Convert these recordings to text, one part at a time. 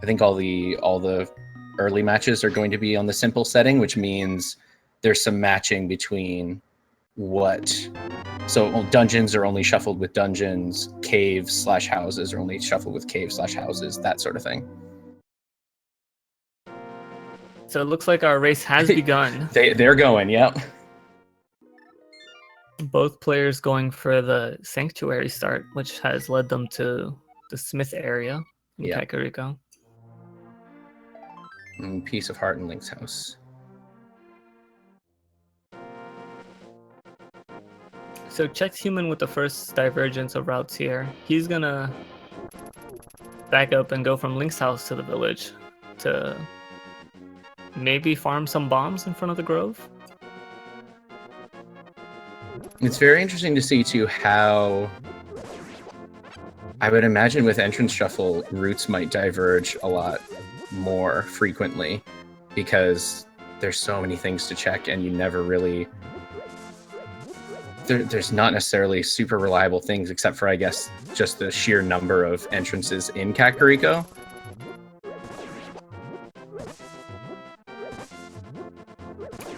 I think all the early matches are going to be on the simple setting, which means there's some matching between dungeons are only shuffled with dungeons, caves/houses are only shuffled with caves/houses, that sort of thing. So it looks like our race has begun. They're going, yep. Both players going for the sanctuary start, which has led them to the Smith area in Kakariko. Piece of Heart in Link's house. So Chexhuman with the first divergence of routes here. He's gonna back up and go from Link's house to the village to maybe farm some bombs in front of the grove. It's very interesting to see too how I would imagine with entrance shuffle routes might diverge a lot more frequently because there's so many things to check and you never really there's not necessarily super reliable things except for I guess just the sheer number of entrances in Kakariko.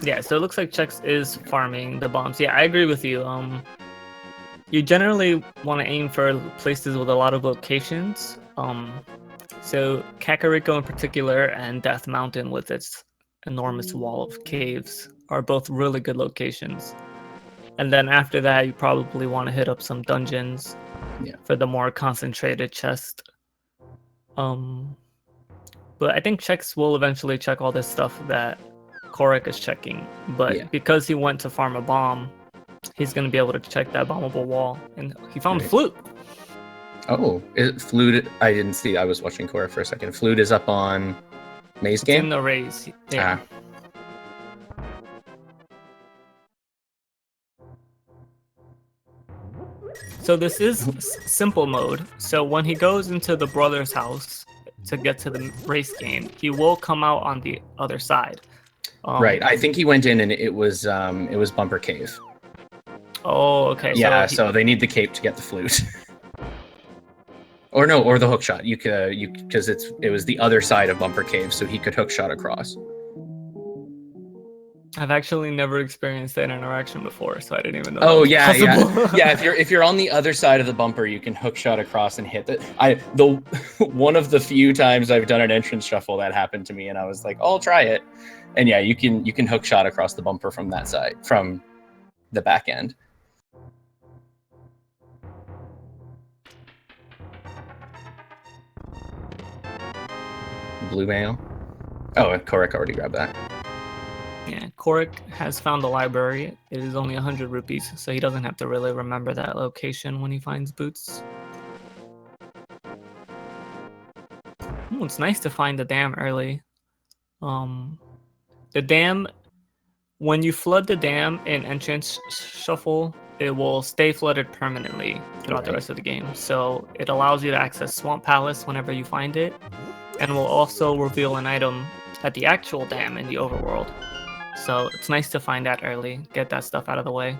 Yeah, so it looks like Chex is farming the bombs. Yeah, I agree with you. You generally want to aim for places with a lot of locations. So Kakariko in particular and Death Mountain with its enormous wall of caves are both really good locations. And then after that, you probably want to hit up some dungeons for the more concentrated chest. But I think Chex will eventually check all this stuff that Kohrek is checking. But because he went to farm a bomb, he's going to be able to check that bombable wall. And he found the flute. Oh, flute. I didn't see. I was watching Kohrek for a second. Flute is up on Maze Game? In the raise. Yeah. So this is simple mode. So when he goes into the brother's house to get to the race game, he will come out on the other side. Right. I think he went in and it was Bumper Cave. Oh, okay. Yeah. So they need the cape to get the flute. Or the hook shot. You could because it was the other side of Bumper Cave, so he could hook shot across. I've actually never experienced that interaction before, so I didn't even know. Oh yeah, yeah. If you're on the other side of the bumper, you can hook shot across and hit it. One of the few times I've done an entrance shuffle that happened to me, and I was like, I'll try it. And yeah, you can hook shot across the bumper from that side, from the back end. Blue mail. Oh, and Kohrek already grabbed that. Yeah, Kohrek has found the library. It is only 100 rupees, so he doesn't have to really remember that location when he finds boots. Ooh, it's nice to find the dam early. The dam, when you flood the dam in entrance shuffle, it will stay flooded permanently throughout the rest of the game. So it allows you to access Swamp Palace whenever you find it, and will also reveal an item at the actual dam in the overworld. So it's nice to find that early, get that stuff out of the way.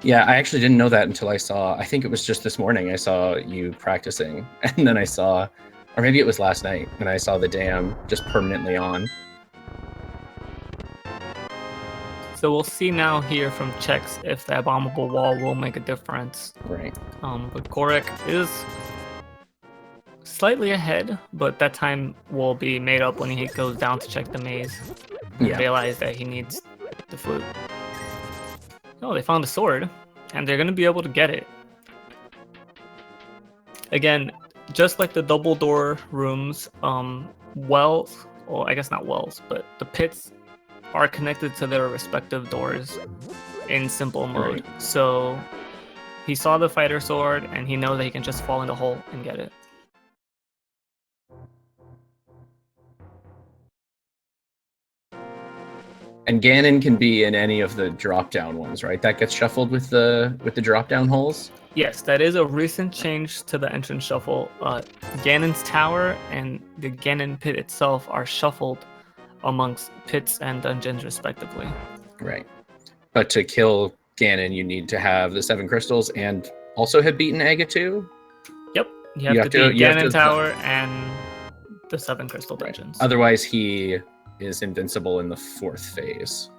Yeah, I actually didn't know that until I think it was just this morning, I saw you practicing, and then I saw, or maybe it was last night, and I saw the dam just permanently on. So we'll see now here from Chex if that bombable wall will make a difference. Right. But Kohrek is slightly ahead, but that time will be made up when he goes down to check the maze and realize that he needs the flute. Oh, they found a sword, and they're going to be able to get it. Again, just like the double door rooms, wells, or I guess not wells, but the pits are connected to their respective doors in simple mode. Right. So he saw the fighter sword, and he knows that he can just fall in the hole and get it. And Ganon can be in any of the drop-down ones, right? That gets shuffled with the drop-down holes? Yes, that is a recent change to the entrance shuffle. Ganon's tower and the Ganon pit itself are shuffled amongst pits and dungeons, respectively. Right. But to kill Ganon, you need to have the 7 crystals and also have beaten Aga 2? Yep. You have to beat you have Ganon to- Tower and the 7 crystal Right. dungeons. Otherwise, he is invincible in the 4th phase.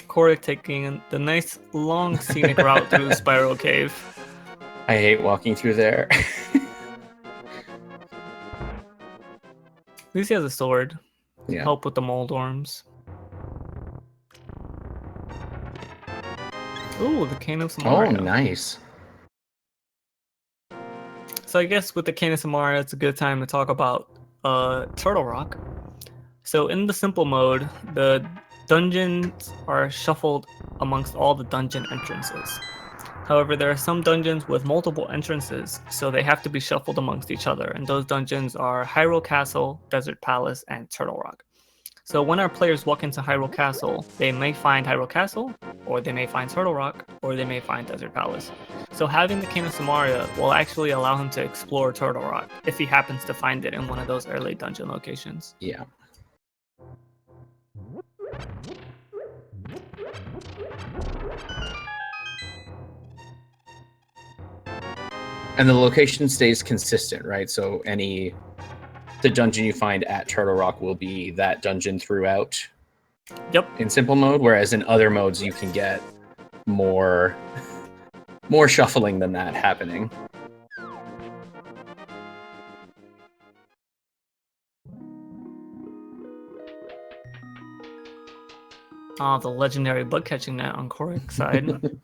Kohrek taking the nice long scenic route through Spiral Cave. I hate walking through there. At least he has a sword. Yeah. Help with the mold worms. Ooh, the Cane of Samaria. Oh, nice. So I guess with the Cane of Samaria, it's a good time to talk about Turtle Rock. So in the simple mode, the dungeons are shuffled amongst all the dungeon entrances. However, there are some dungeons with multiple entrances, so they have to be shuffled amongst each other. And those dungeons are Hyrule Castle, Desert Palace, and Turtle Rock. So when our players walk into Hyrule Castle, they may find Hyrule Castle, or they may find Turtle Rock, or they may find Desert Palace. So having the Cane of Samaria will actually allow him to explore Turtle Rock if he happens to find it in one of those early dungeon locations. Yeah. And the location stays consistent, right? So the dungeon you find at Turtle Rock will be that dungeon throughout. Yep. In simple mode, whereas in other modes you can get more shuffling than that happening. Oh, the legendary bug catching net on Kohrek's side.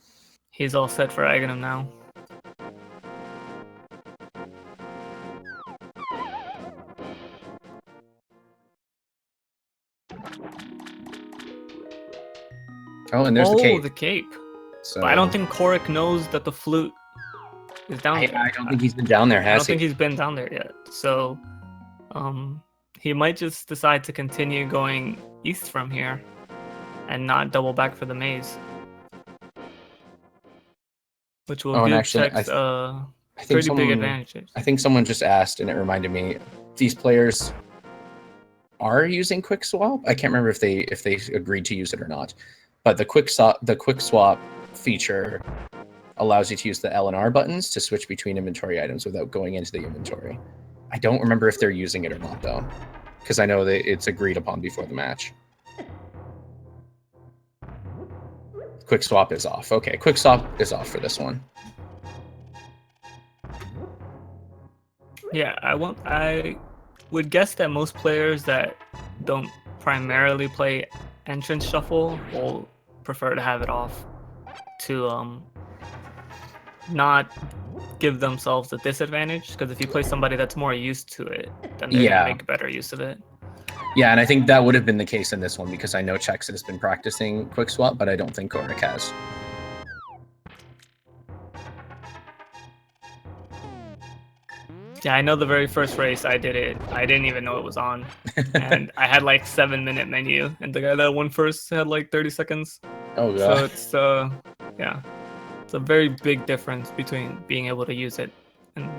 He's all set for Aghanim now. Oh, and there's the cape. The cape. So But I don't think Kohrek knows that the flute is down there. I don't think he's been down there, I has don't think he's been down there yet. So he might just decide to continue going east from here and not double back for the maze. Which will give Chex pretty big advantages. I think someone just asked, and it reminded me, these players are using quick swap. I can't remember if they agreed to use it or not. But the quick swap feature allows you to use the L and R buttons to switch between inventory items without going into the inventory. I don't remember if they're using it or not though, because I know that it's agreed upon before the match. Quick swap is off. Okay, quick swap is off for this one. Yeah, I would guess that most players that don't primarily play entrance shuffle will prefer to have it off to not give themselves a disadvantage, because if you play somebody that's more used to it, then they're gonna make better use of it. Yeah, and I think that would have been the case in this one because I know Chex has been practicing quick swap, but I don't think Kohrek has. Yeah, I know the very first race I did it, I didn't even know it was on. And I had like 7-minute menu, and the guy that won first had like 30 seconds. Oh god. So it's yeah. It's a very big difference between being able to use it and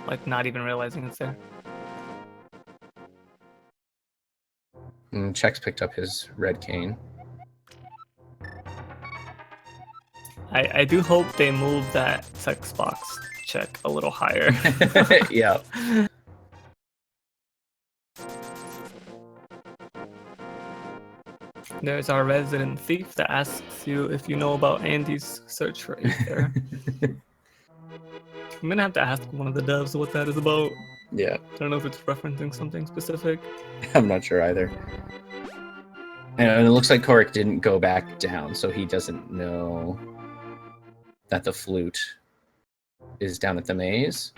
like not even realizing it's there. Chex picked up his red cane. I do hope they move that text box check a little higher. Yeah. There's our resident thief that asks you if you know about Andy's search for Aether. I'm gonna have to ask one of the devs what that is about. Yeah. I don't know if it's referencing something specific. I'm not sure either. And it looks like Kohrek didn't go back down, so he doesn't know that the flute is down at the maze.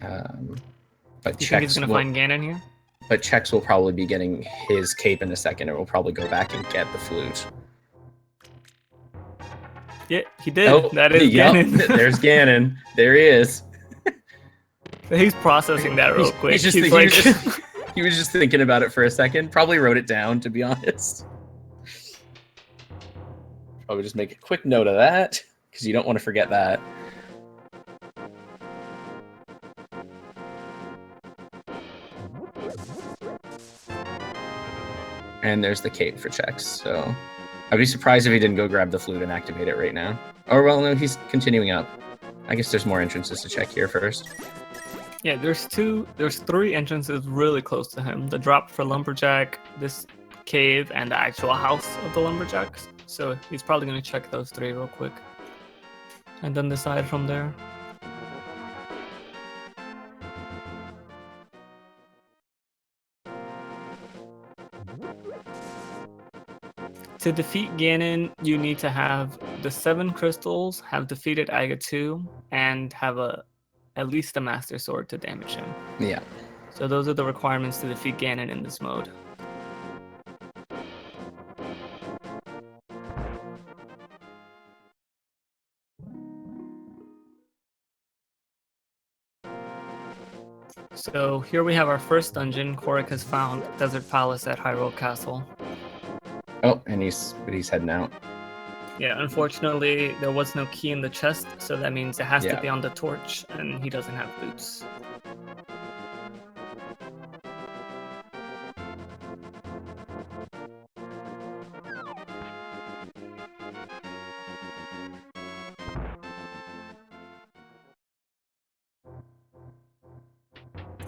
But You think he's gonna find Ganon here? But Chex will probably be getting his cape in a second, and will probably go back and get the flute. Yeah, he did. Oh, that is Ganon. There's Ganon. There he is. He's processing that real quick. He was just thinking about it for a second. Probably wrote it down, to be honest. Probably just make a quick note of that, because you don't want to forget that. And there's the cape for Chex. So I'd be surprised if he didn't go grab the flute and activate it right now. Or, well, no, he's continuing up. I guess there's more entrances to check here first. Yeah, there's 3 entrances really close to him. The drop for Lumberjack, this cave, and the actual house of the Lumberjacks. So he's probably going to check those 3 real quick. And then decide from there. To defeat Ganon, you need to have the 7 crystals, have defeated Aga 2, and have at least a Master Sword to damage him. Yeah. So those are the requirements to defeat Ganon in this mode. So here we have our first dungeon. Kohrek has found Desert Palace at Hyrule Castle. Oh, and he's heading out. Yeah, unfortunately, there was no key in the chest, so that means it has to be on the torch, and he doesn't have boots.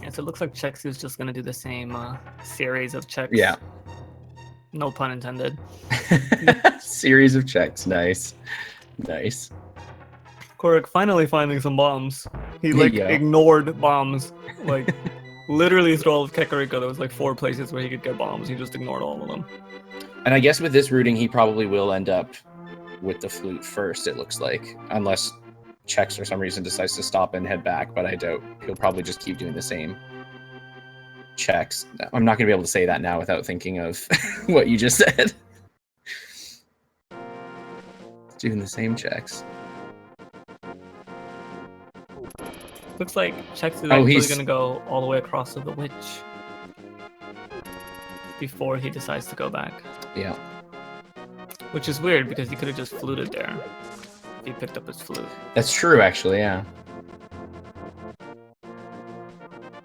Yeah, so it looks like Chex is just going to do the same series of checks. Yeah. No pun intended. Series of checks. Nice. Nice. Kohrek finally finding some bombs. He ignored bombs. Like literally through all of Kakariko, there was like 4 places where he could get bombs. He just ignored all of them. And I guess with this routing, he probably will end up with the flute first, it looks like. Unless Chex for some reason decides to stop and head back, but I doubt he'll probably just keep doing the same checks. I'm not going to be able to say that now without thinking of what you just said. Doing the same checks. Looks like Chex is actually going to go all the way across to the witch before he decides to go back. Yeah. Which is weird because he could have just fluted there if he picked up his flute. That's true, actually, yeah.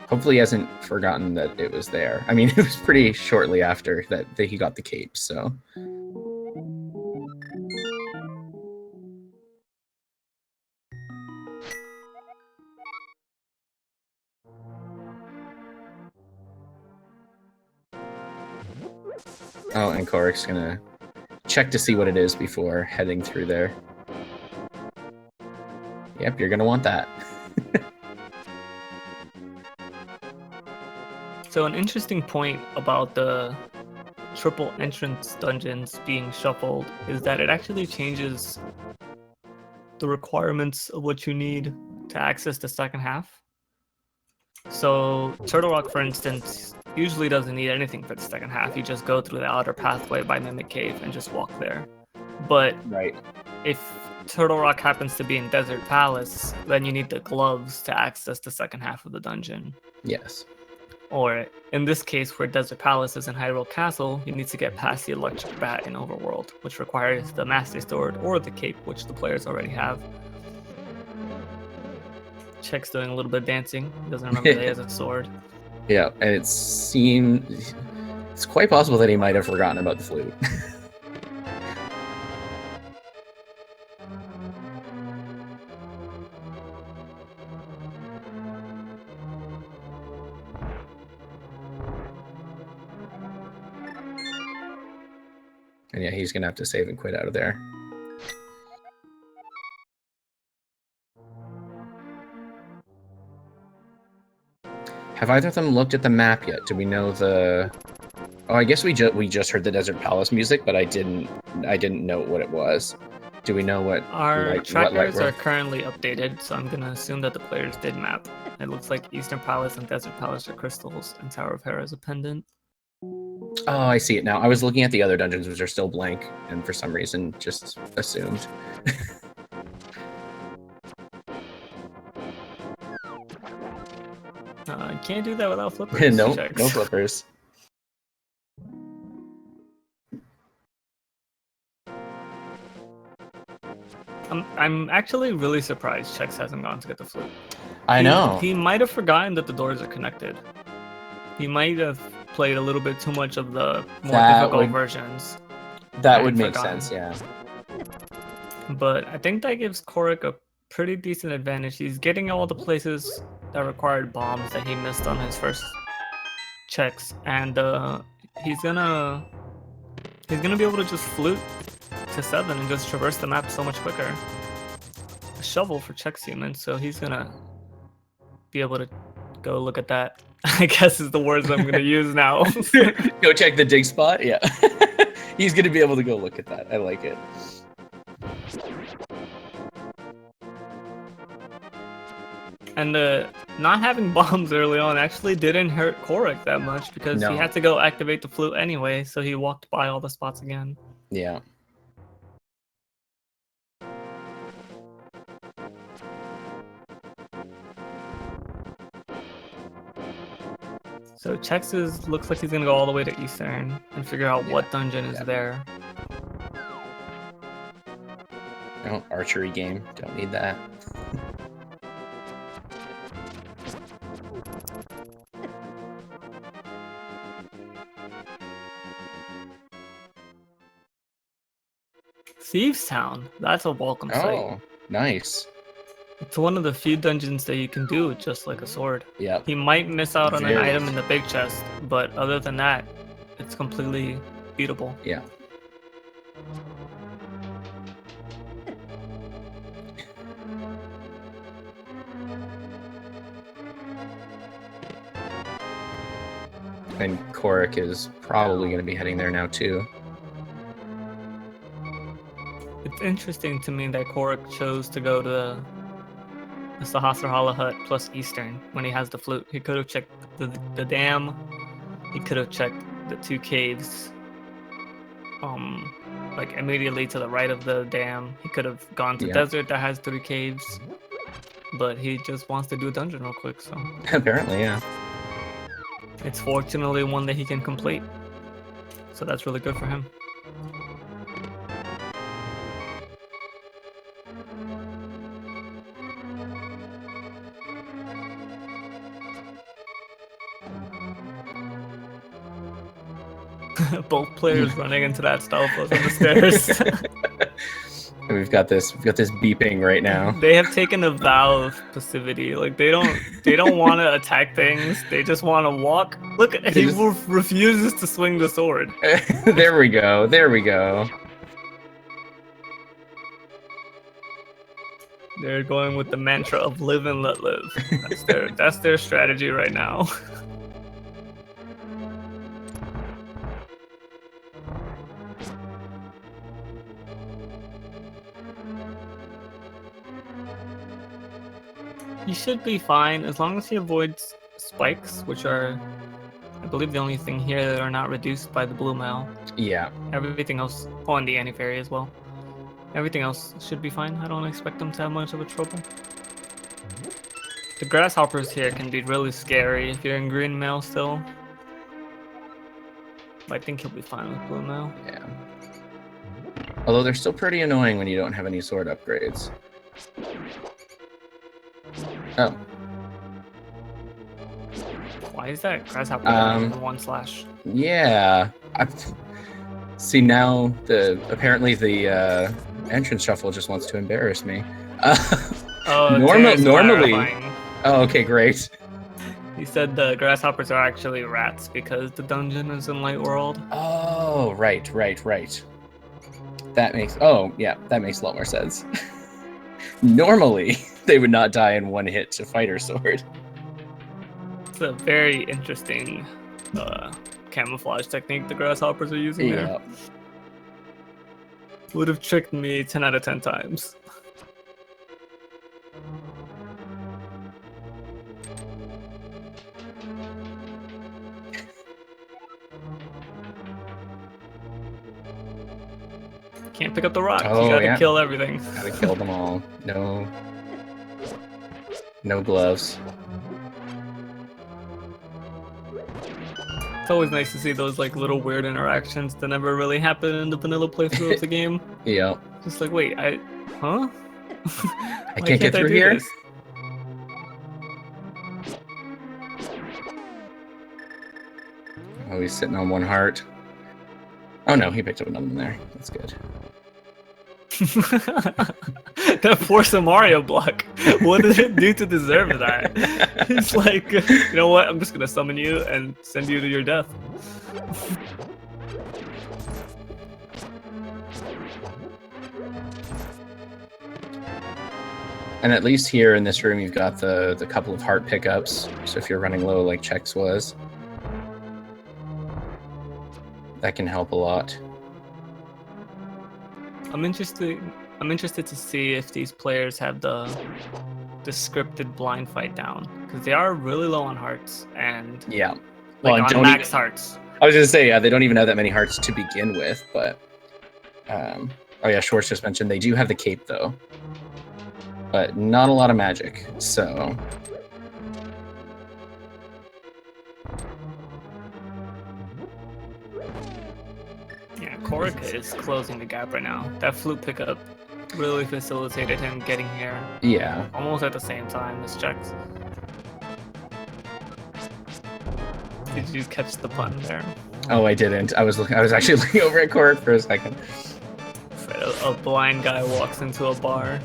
Hopefully he hasn't forgotten that it was there. I mean, it was pretty shortly after that he got the cape, so... Oh, and Kohrek's gonna check to see what it is before heading through there. Yep, you're gonna want that. So an interesting point about the triple entrance dungeons being shuffled is that it actually changes the requirements of what you need to access the second half. So Turtle Rock, for instance, usually doesn't need anything for the second half. You just go through the outer pathway by Mimic Cave and just walk there. But if Turtle Rock happens to be in Desert Palace, then you need the gloves to access the second half of the dungeon. Yes. Or in this case, where Desert Palace is in Hyrule Castle, you need to get past the Electric Bat in Overworld, which requires the Master Sword or the Cape, which the players already have. Chex doing a little bit of dancing. He doesn't remember that he has a sword. Yeah, and it's quite possible that he might have forgotten about the flute. And yeah, he's gonna have to save and quit out of there. Have either of them looked at the map yet? Do we know the... Oh, I guess we just heard the Desert Palace music, but I didn't note what it was. Do we know what... Our trackers are currently updated, so I'm gonna assume that the players did map. It looks like Eastern Palace and Desert Palace are crystals, and Tower of Hera is a pendant. Oh, I see it now. I was looking at the other dungeons, which are still blank, and for some reason just assumed. You can't do that without flippers. No flippers. I'm actually really surprised Chex hasn't gone to get the flute. I know. He might have forgotten that the doors are connected. He might have played a little bit too much of the more That difficult would versions. that would and make forgotten. sense, yeah. But I think that gives Kohrek a pretty decent advantage. He's getting all the places that required bombs that he missed on his first checks, and he's gonna be able to just flute to 7 and just traverse the map so much quicker. A shovel for Chexhuman, so he's gonna be able to go look at that. I guess is the words I'm gonna use now. Go check the dig spot. Yeah. He's gonna be able to go look at that. I like it. And not having bombs early on actually didn't hurt Kohrek that much because he No. had to go activate the flute anyway, so he walked by all the spots again. Yeah. So Chex looks like he's gonna go all the way to Eastern and figure out what dungeon is there. No, archery game. Don't need that. Thieves Town. That's a welcome sight. Oh, nice. It's one of the few dungeons that you can do with just like a sword. Yeah. He might miss out on an Very. item in the big chest, but other than that, it's completely beatable. Yeah. And Kohrek is probably going to be heading there now too. It's interesting to me that Kohrek chose to go to the Sahasrarhala hut plus Eastern when he has the flute. He could have checked the dam. He could have checked the 2 caves. Like immediately to the right of the dam. He could have gone to desert that has 3 caves. But he just wants to do a dungeon real quick, so. Apparently, yeah. It's fortunately one that he can complete. So that's really good for him. Both players running into that stealth on the stairs. We've got this beeping right now. They have taken a vow of passivity. Like they don't want to attack things. They just want to walk. Look, he refuses to swing the sword. There we go. There we go. They're going with the mantra of live and let live. That's their strategy right now. He should be fine as long as he avoids spikes, which are, I believe, the only thing here that are not reduced by the blue mail. Yeah. Everything else, and the anti-fairy as well. Everything else should be fine. I don't expect them to have much of a trouble. The grasshoppers here can be really scary if you're in green mail still. But I think he'll be fine with blue mail. Yeah. Although they're still pretty annoying when you don't have any sword upgrades. Oh. Why is that grasshopper 1/? Yeah. See, now apparently the entrance shuffle just wants to embarrass me. Normally. Oh, okay, great. He said the grasshoppers are actually rats because the dungeon is in Light World. Oh, right. That makes a lot more sense. Normally, they would not die in one hit to fighter sword. It's a very interesting camouflage technique the grasshoppers are using there. Would have tricked me 10 out of 10 times. Can't pick up the rock. Oh, you gotta kill everything. Gotta kill them all. No gloves. It's always nice to see those like little weird interactions that never really happen in the vanilla playthrough of the game. Yeah. Just like, wait, I can't get through here? Oh, he's sitting on one heart. Oh no, he picked up another one there. That's good. That forced a Mario block. What did it do to deserve that? It's like, you know what? I'm just gonna summon you and send you to your death. And at least here in this room, you've got the couple of heart pickups. So if you're running low like Chex was, that can help a lot. I'm interested to see if these players have the scripted blind fight down, because they are really low on hearts and yeah, well, like on max hearts. I was gonna say, yeah, they don't even have that many hearts to begin with, but oh yeah, Schwartz just mentioned they do have the cape though, but not a lot of magic. So yeah, Kohrek is closing the gap right now. That flute pickup really facilitated him getting here. Yeah. Almost at the same time as Chex. Did you catch the pun there? Oh, I didn't. I was actually looking over at Kohrek for a second. A blind guy walks into a bar,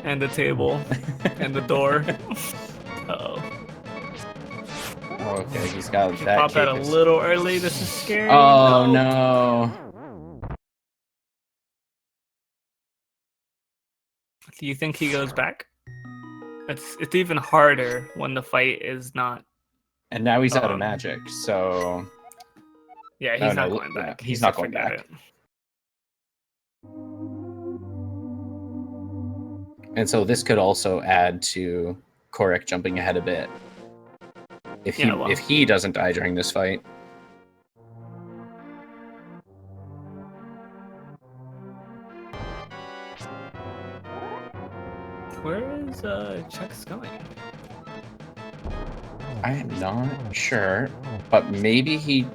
and the table, and the door. Uh-oh. Okay, he's got He that. popped out a little early. This is scary. Oh no. Do you think he goes back? It's even harder when the fight is not. And now he's out of magic, so yeah, he's not going back. He's not going back. And so this could also add to Kohrek jumping ahead a bit. If he doesn't die during this fight. Where is Chex going? I am not sure, but maybe he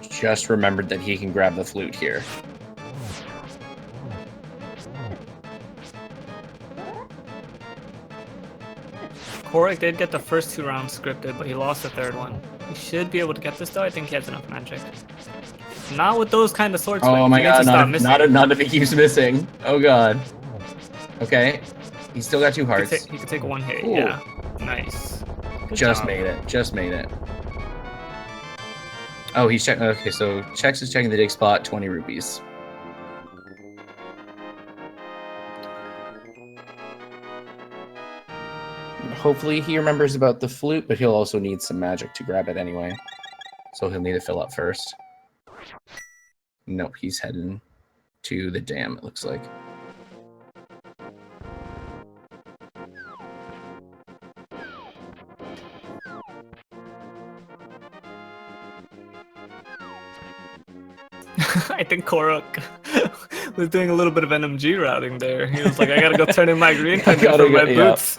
just remembered that he can grab the flute here. Kohrek did get the first 2 rounds scripted, but he lost the 3rd one. He should be able to get this though. I think he has enough magic. Not with those kind of sword swings. Oh my god, not if he keeps missing. Oh god. Okay. He's still got 2 hearts. He could take 1 hit. Ooh. Yeah. Nice. Good Just job. made it. Just made it. Oh, he's checking. Okay, so Chex is checking the dig spot. 20 rupees. Hopefully he remembers about the flute, but he'll also need some magic to grab it anyway. So he'll need to fill up first. Nope, he's heading to the dam, it looks like. I think Kohrek was doing a little bit of NMG routing there. He was like, I gotta go turn in my green for my boots.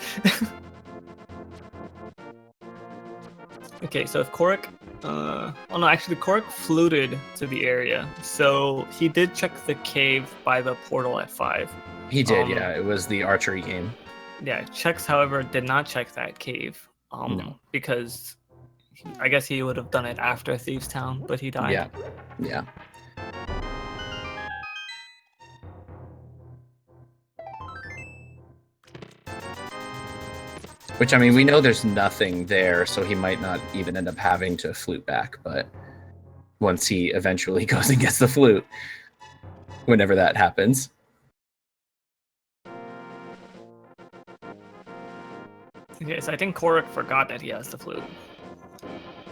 Okay, so if Kohrek... oh no, actually Kohrek fluted to the area. So he did check the cave by the portal at 5. He did, yeah. It was the archery game. Yeah, Chex, however, did not check that cave. No. Because I guess he would have done it after Thieves Town, but he died. Yeah, yeah. Which, I mean, we know there's nothing there, so he might not even end up having to flute back, but once he eventually goes and gets the flute, whenever that happens. Okay, so I think Kohrek forgot that he has the flute.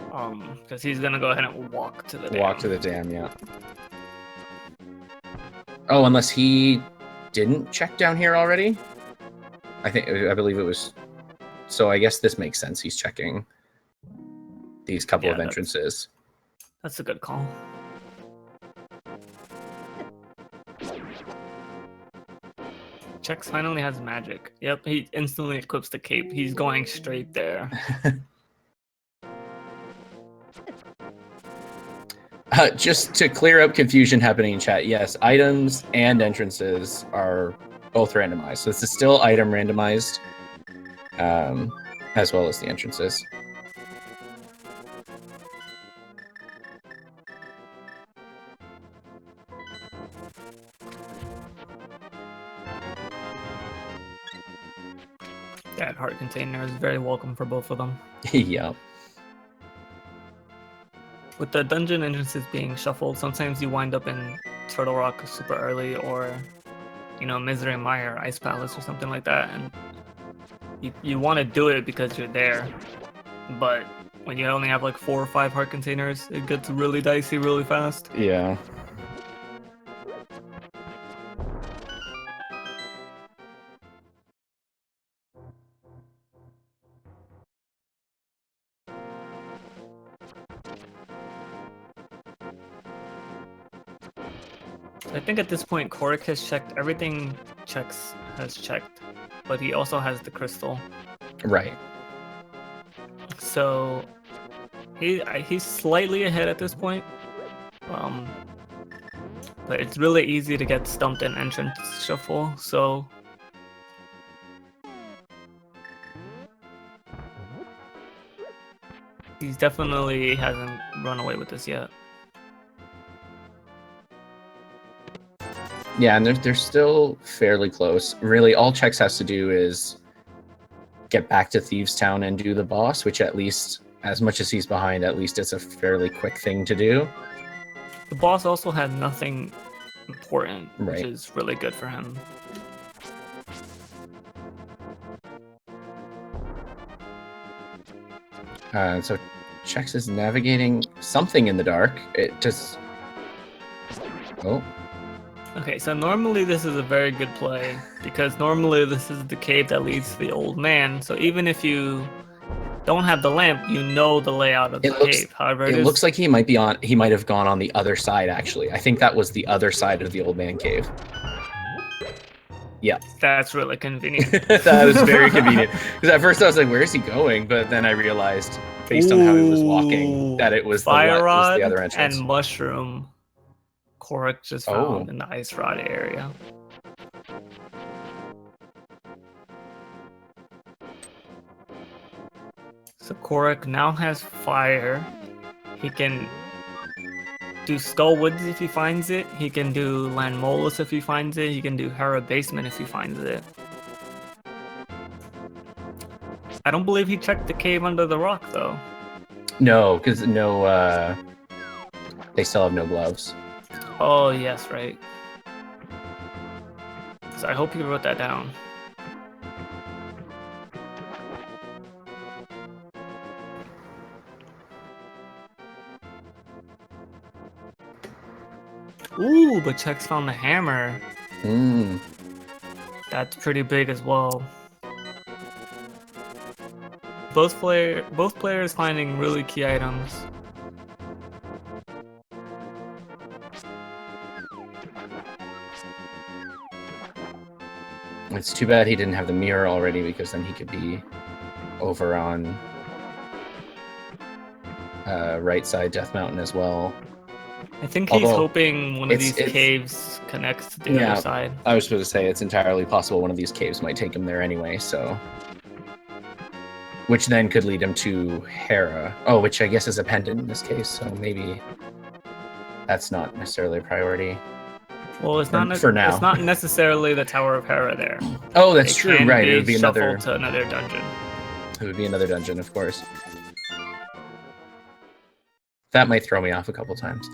Because he's gonna go ahead and walk to the dam. Walk to the dam, yeah. Oh, unless he didn't check down here already? I believe it was... So I guess this makes sense. He's checking these couple of entrances. That's a good call. Chex finally has magic. Yep, he instantly equips the cape. He's going straight there. Just to clear up confusion happening in chat, yes, items and entrances are both randomized. So this is still item randomized. As well as the entrances. That heart container is very welcome for both of them. Yeah. With the dungeon entrances being shuffled, sometimes you wind up in Turtle Rock super early, or Misery Mire, Ice Palace, or something like that, and you want to do it because you're there. But when you only have like 4 or 5 heart containers, it gets really dicey really fast. Yeah. I think at this point, Kohrek has checked everything Chex has checked, but he also has the crystal. Right. So he's slightly ahead at this point. But it's really easy to get stumped in entrance shuffle, so he definitely hasn't run away with this yet. Yeah, and they're still fairly close. Really, all Chex has to do is get back to Thieves Town and do the boss, which at least, as much as he's behind, at least it's a fairly quick thing to do. The boss also had nothing important, Right. which is really good for him. So Chex is navigating something in the dark. It just... Oh. Okay, so normally this is a very good play, because normally this is the cave that leads to the old man, so even if you don't have the lamp, you know the layout of the cave. However, it looks like he might have gone on the other side, actually. I think that was the other side of the old man cave. Yeah. That's really convenient. That is very convenient. Because at first I was like, where is he going? But then I realized, based on how he was walking, that it was the other entrance. And mushroom. Kohrek just found in the ice rod area. So Kohrek now has fire. He can do Skull Woods if he finds it. He can do Landmolus if he finds it. He can do Hera Basement if he finds it. I don't believe he checked the cave under the rock, though. No, because they still have no gloves. Oh, yes, right. So I hope you wrote that down. Ooh, but Chex found the hammer. That's pretty big as well. Both players finding really key items. It's too bad he didn't have the mirror already, because then he could be over on right side Death Mountain as well. I think he's hoping one of these caves connects to the other side. I was supposed to say it's entirely possible one of these caves might take him there anyway, so... Which then could lead him to Hera. Oh, which I guess is a pendant in this case, so maybe that's not necessarily a priority. Well, it's not for now. It's not necessarily the Tower of Hera there. Oh, that's true. Right, it would be another dungeon. It would be another dungeon, of course. That might throw me off a couple times.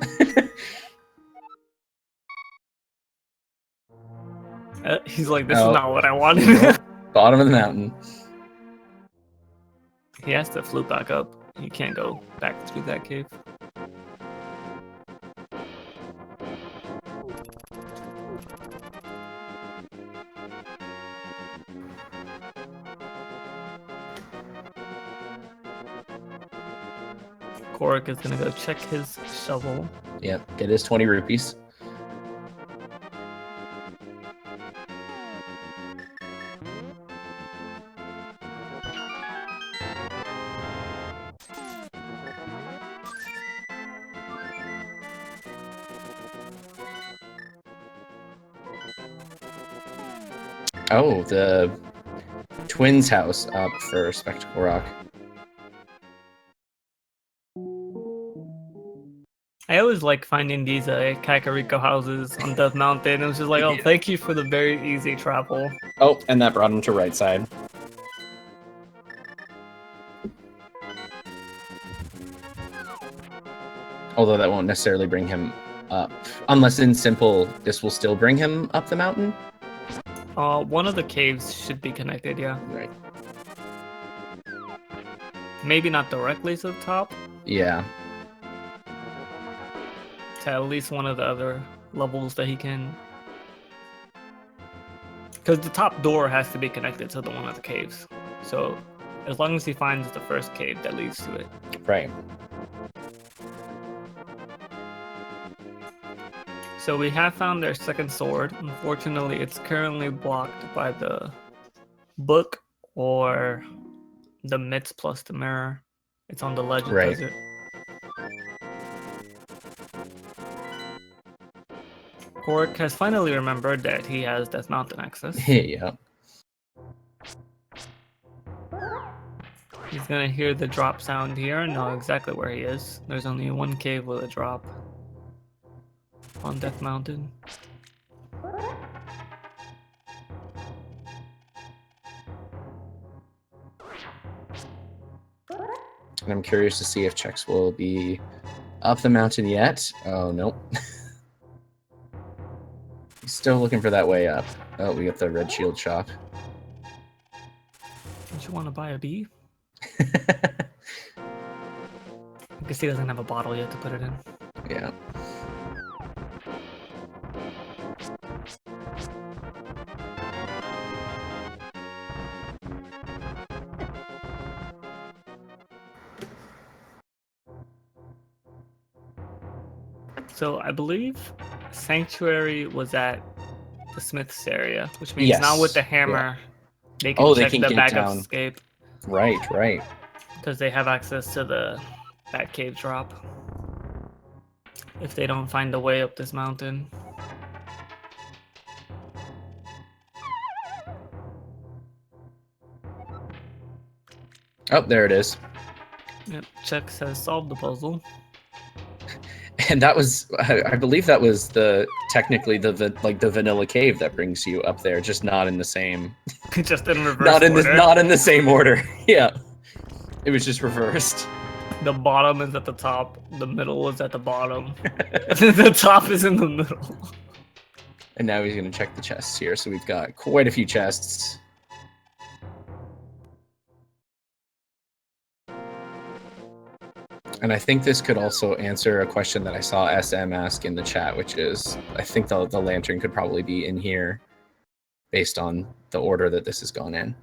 He's like, this is not what I wanted. Bottom of the mountain. He has to float back up. He can't go back through that cave. Kohrek is gonna go check his shovel. Yep, get his 20 rupees. Oh, the twins' house up for Spectacle Rock. I always like finding these Kakariko houses on Death Mountain. It was just like, oh, Yeah. thank you for the very easy travel. Oh, and that brought him to right side. Although that won't necessarily bring him up. Unless in simple, this will still bring him up the mountain. One of the caves should be connected, yeah. Right. Maybe not directly to the top. Yeah. To at least one of the other levels that he can. Because the top door has to be connected to the one of the caves. So as long as he finds the first cave that leads to it. Right. So we have found their second sword. Unfortunately, it's currently blocked by the book or the mitts plus the mirror. It's on the ledge. Right. Desert. Kohrek has finally remembered that he has Death Mountain access. Yeah. He's gonna hear the drop sound here and know exactly where he is. There's only one cave with a drop on Death Mountain. And I'm curious to see if Chex will be up the mountain yet. Oh, nope. He's still looking for that way up. Oh, we got the red shield shop. Don't you want to buy a bee? I guess he doesn't have a bottle yet to put it in. Yeah. So I believe Sanctuary was at the Smith's area, which means now with the hammer, they can check the get backup down. escape. Right, right. Because they have access to the Batcave drop. If they don't find a way up this mountain. Oh, there it is. Yep, Chex has solved the puzzle. And that was, I believe that was technically the vanilla cave that brings you up there, just not in the same. Just in reverse not in order. not in the same order. Yeah, it was just reversed. The bottom is at the top. The middle is at the bottom. The top is in the middle. And now he's gonna check the chests here. So we've got quite a few chests. And I think this could also answer a question that I saw SM ask in the chat, which is, I think the lantern could probably be in here based on the order that this has gone in.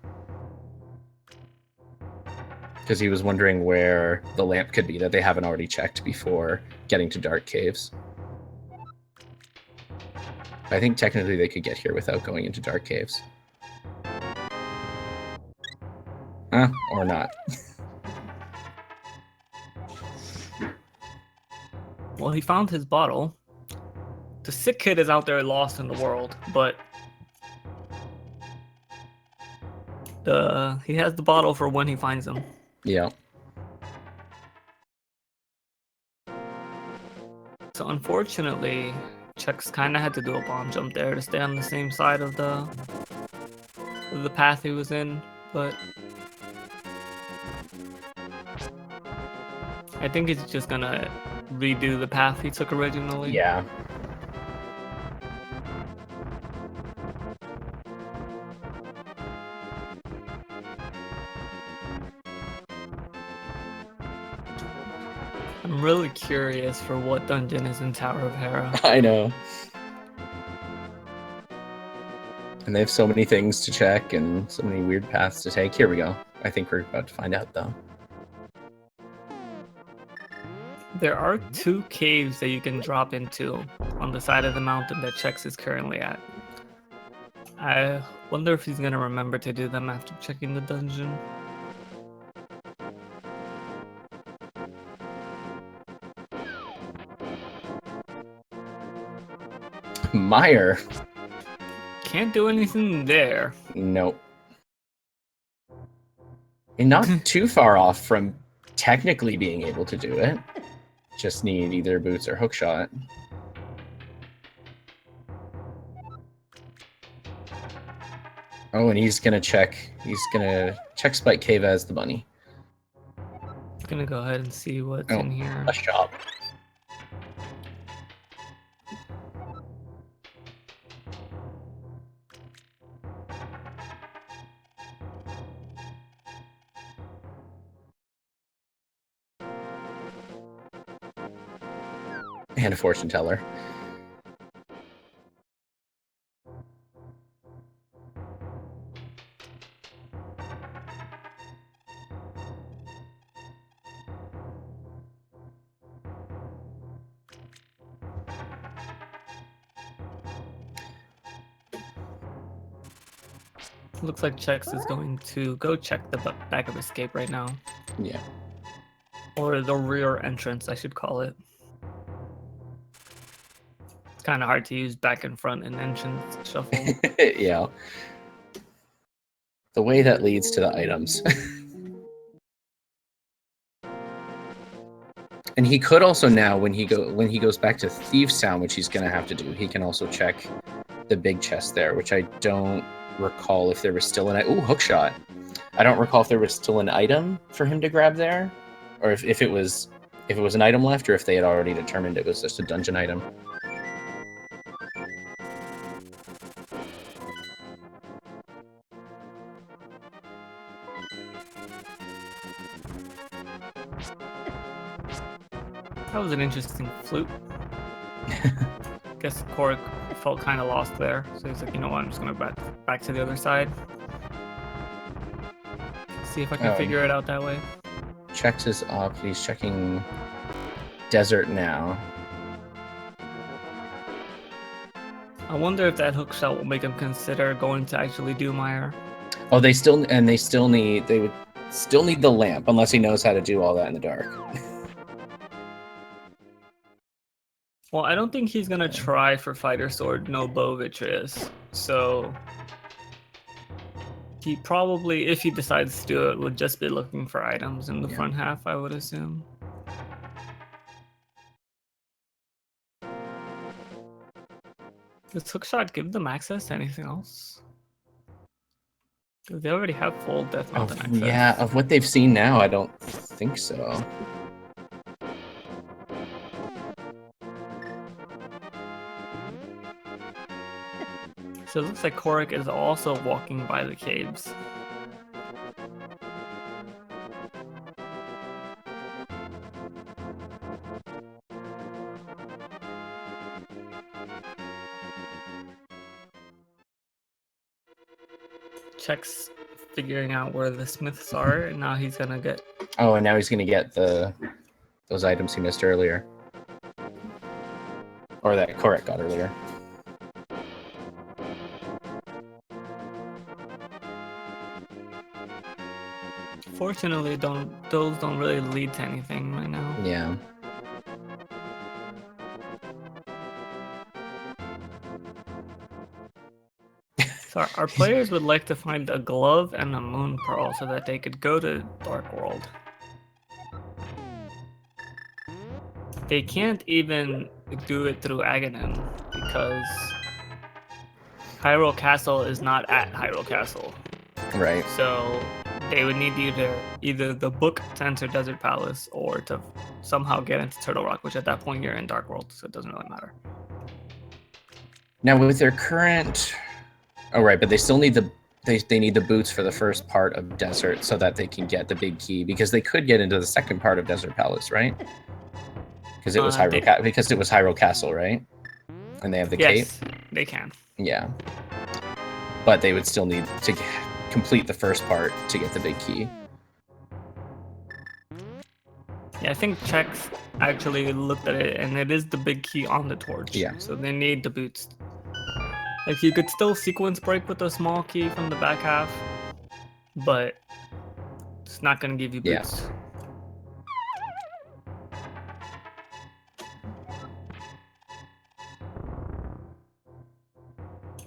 Because he was wondering where the lamp could be that they haven't already checked before getting to dark caves. I think technically they could get here without going into dark caves. Or not. Well, he found his bottle. The sick kid is out there lost in the world, but he has the bottle for when he finds him. Yeah. So unfortunately, Chex kind of had to do a bomb jump there to stay on the same side of the path he was in, but I think he's just gonna redo the path he took originally. Yeah. I'm really curious for what dungeon is in Tower of Hera. I know. And they have so many things to check and so many weird paths to take. Here we go. I think we're about to find out, though. There are 2 caves that you can drop into on the side of the mountain that Chex is currently at. I wonder if he's gonna remember to do them after checking the dungeon. Meyer. Can't do anything there. Nope. And not too far off from technically being able to do it. just need either boots or hookshot. Oh, and he's gonna check Spike Cave as the bunny. I'm gonna go ahead and see what's in here. A shop. And a fortune teller. Looks like Chex is going to go check the back of escape right now. Yeah. Or the rear entrance, I should call it. It's kind of hard to use back and front and entrance shuffle. Yeah. The way that leads to the items. And he could also now, when he goes back to Thieves Town, which he's gonna have to do, he can also check the big chest there, which I don't recall if there was still an hookshot. I don't recall if there was still an item for him to grab there, or if it was an item left, or if they had already determined it was just a dungeon item. That was an interesting flute. Guess Kohrek felt kind of lost there, so he's like, you know what, I'm just gonna back to the other side. See if I can figure it out that way. Chex is up. He's checking desert now. I wonder if that hookshot will make him consider going to actually do Mire. Oh, they would still need the lamp, unless he knows how to do all that in the dark. Well, I don't think he's gonna try for Fighter Sword, no bow Vitreous. So he probably, if he decides to do it, would just be looking for items in the front half, I would assume. Does hookshot give them access to anything else? They already have full Death Mountain access. Yeah, of what they've seen now, I don't think so. So it looks like Kohrek is also walking by the caves. Chex figuring out where the smiths are, and now he's gonna get... Oh, and now he's gonna get those items he missed earlier. Or that Kohrek got earlier. Fortunately, those don't really lead to anything right now. Yeah. So our players would like to find a glove and a moon pearl so that they could go to Dark World. They can't even do it through Ganon because Hyrule Castle is not at Hyrule Castle. Right. So they would need either the book to enter Desert Palace or to somehow get into Turtle Rock, which at that point you're in Dark World, so it doesn't really matter. Now with their current... Oh, right, but they still need they need the boots for the first part of Desert so that they can get the big key, because they could get into the second part of Desert Palace, right? Because it was Hyrule Castle, right? And they have the cape. Yes, they can. Yeah, but they would still need to complete the first part to get the big key. Yeah, I think Chex actually looked at it, and it is the big key on the torch. Yeah. So they need the boots. Like, you could still sequence break with a small key from the back half, but it's not going to give you boots.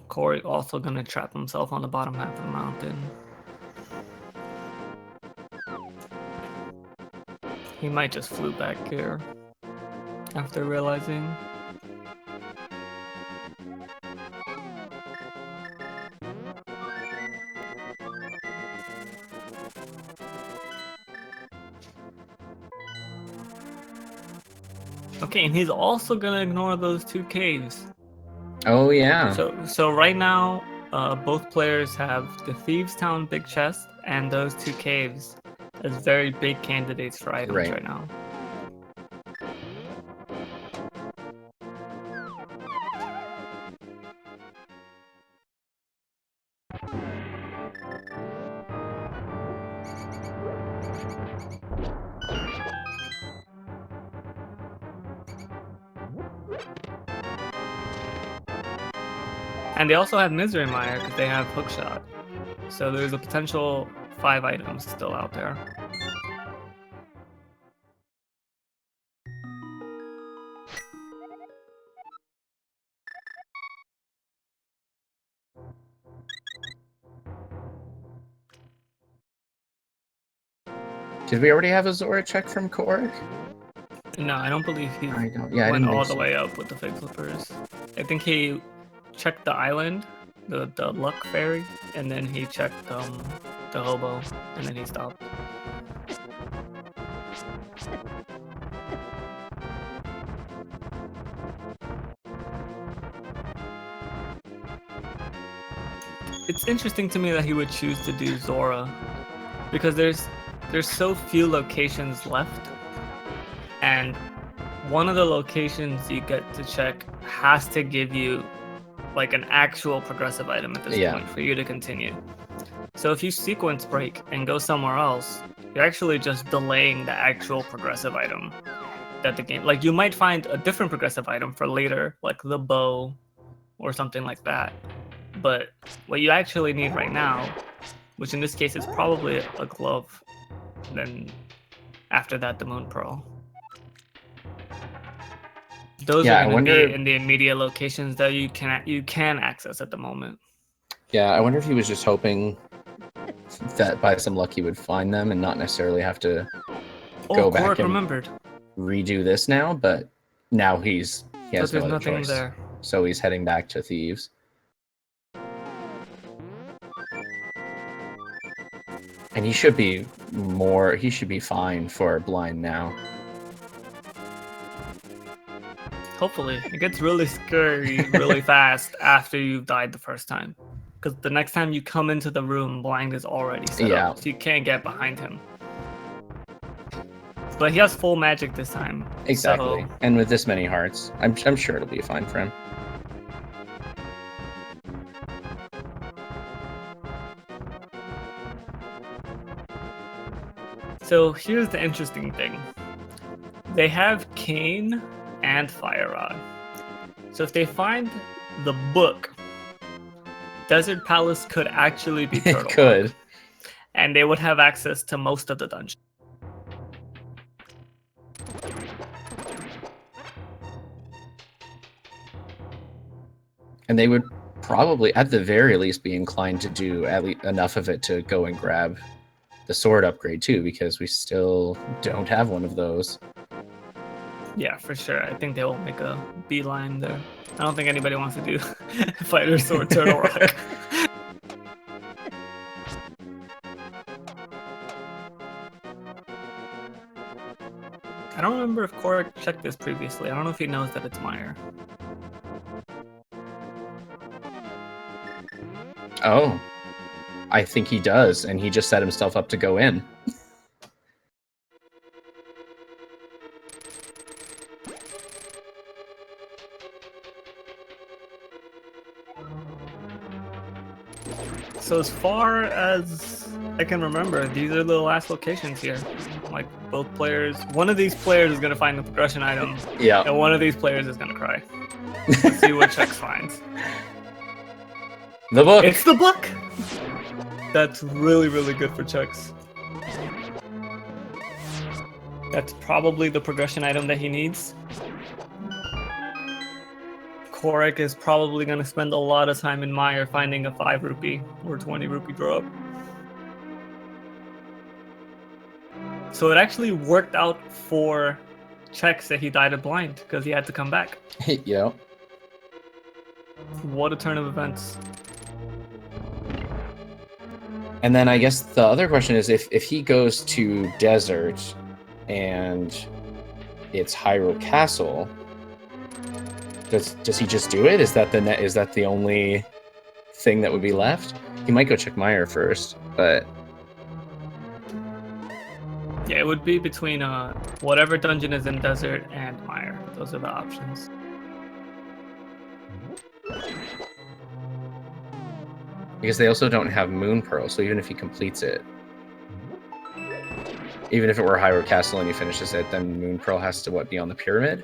Kohrek also going to trap himself on the bottom half of the mountain. He might just flute back here. after realizing. Okay, and he's also gonna ignore those 2 caves. Oh yeah. So right now, both players have the Thieves Town big chest and those 2 caves as very big candidates for items right now. And they also have Misery Mire because they have Hookshot. So there's a potential 5 items still out there. Did we already have a Zora check from Kohrek? No, I don't believe he went all the way up with the Fig Flippers. I think he checked the island, the Luck Fairy, and then he checked the Hobo, and then he stopped. It's interesting to me that he would choose to do Zora, because there's so few locations left, and one of the locations you get to check has to give you like an actual progressive item at this point for you to continue. So if you sequence break and go somewhere else, you're actually just delaying the actual progressive item that the game, like you might find a different progressive item for later, like the bow or something like that. But what you actually need right now, which in this case is probably a glove, then after that the Moon Pearl. Those are going to be in the immediate locations that you can access at the moment. Yeah, I wonder if he was just hoping that by some luck he would find them and not necessarily have to go back and redo this now. But now he has no other choice. There. So he's heading back to Thieves. And he should be fine for blind now. Hopefully. It gets really scary really fast after you've died the first time. Because the next time you come into the room, blind is already set up, so you can't get behind him. But he has full magic this time. Exactly. So... And with this many hearts, I'm sure it'll be fine for him. So here's the interesting thing. They have Cane and Fire Rod. So if they find the book, Desert Palace could actually be Turtle. It could. And they would have access to most of the dungeon. And they would probably, at the very least, be inclined to do at least enough of it to go and grab the sword upgrade too, because we still don't have one of those. Yeah, for sure. I think they will make a beeline there. I don't think anybody wants to do Fighter Sword Turtle Rock. I don't remember if Kohrek checked this previously. I don't know if he knows that it's Mire. Oh, I think he does, and he just set himself up to go in. So as far as I can remember, these are the last locations here. Like both players, one of these players is gonna find the progression item. Yeah. And one of these players is gonna cry. Let's see what Chex finds. The book. It's the book. That's really, really good for Chex. That's probably the progression item that he needs. Kohrek is probably going to spend a lot of time in Mire finding a 5 rupee or 20 rupee drop. So it actually worked out for Chex said he died of blind because he had to come back. Yeah. What a turn of events. And then I guess the other question is if he goes to desert and it's Hyrule Castle, does he just do it? Is that the only thing that would be left? He might go check Meyer first, but Yeah, it would be between whatever dungeon is in desert and Meyer. Those are the options. because they also don't have Moon Pearl, so even if he completes it, even if it were Hyrule Castle and he finishes it, then Moon Pearl has to be on the pyramid?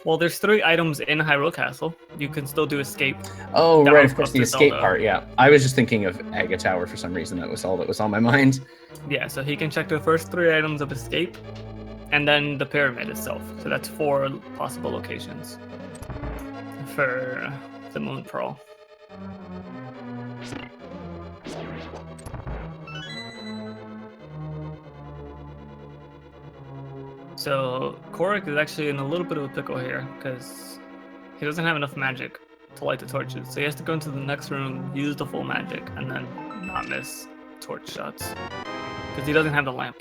Well, there's 3 items in Hyrule Castle. You can still do escape. Oh, That right, was of course, up the to escape Zelda. part, yeah. I was just thinking of Aga Tower for some reason. That was all that was on my mind. Yeah, so he can check the first 3 items of escape, and then the pyramid itself. So that's 4 possible locations for the Moon Pearl. So Kohrek is actually in a little bit of a pickle here because he doesn't have enough magic to light the torches. So he has to go into the next room, use the full magic, and then not miss torch shots because he doesn't have the lamp.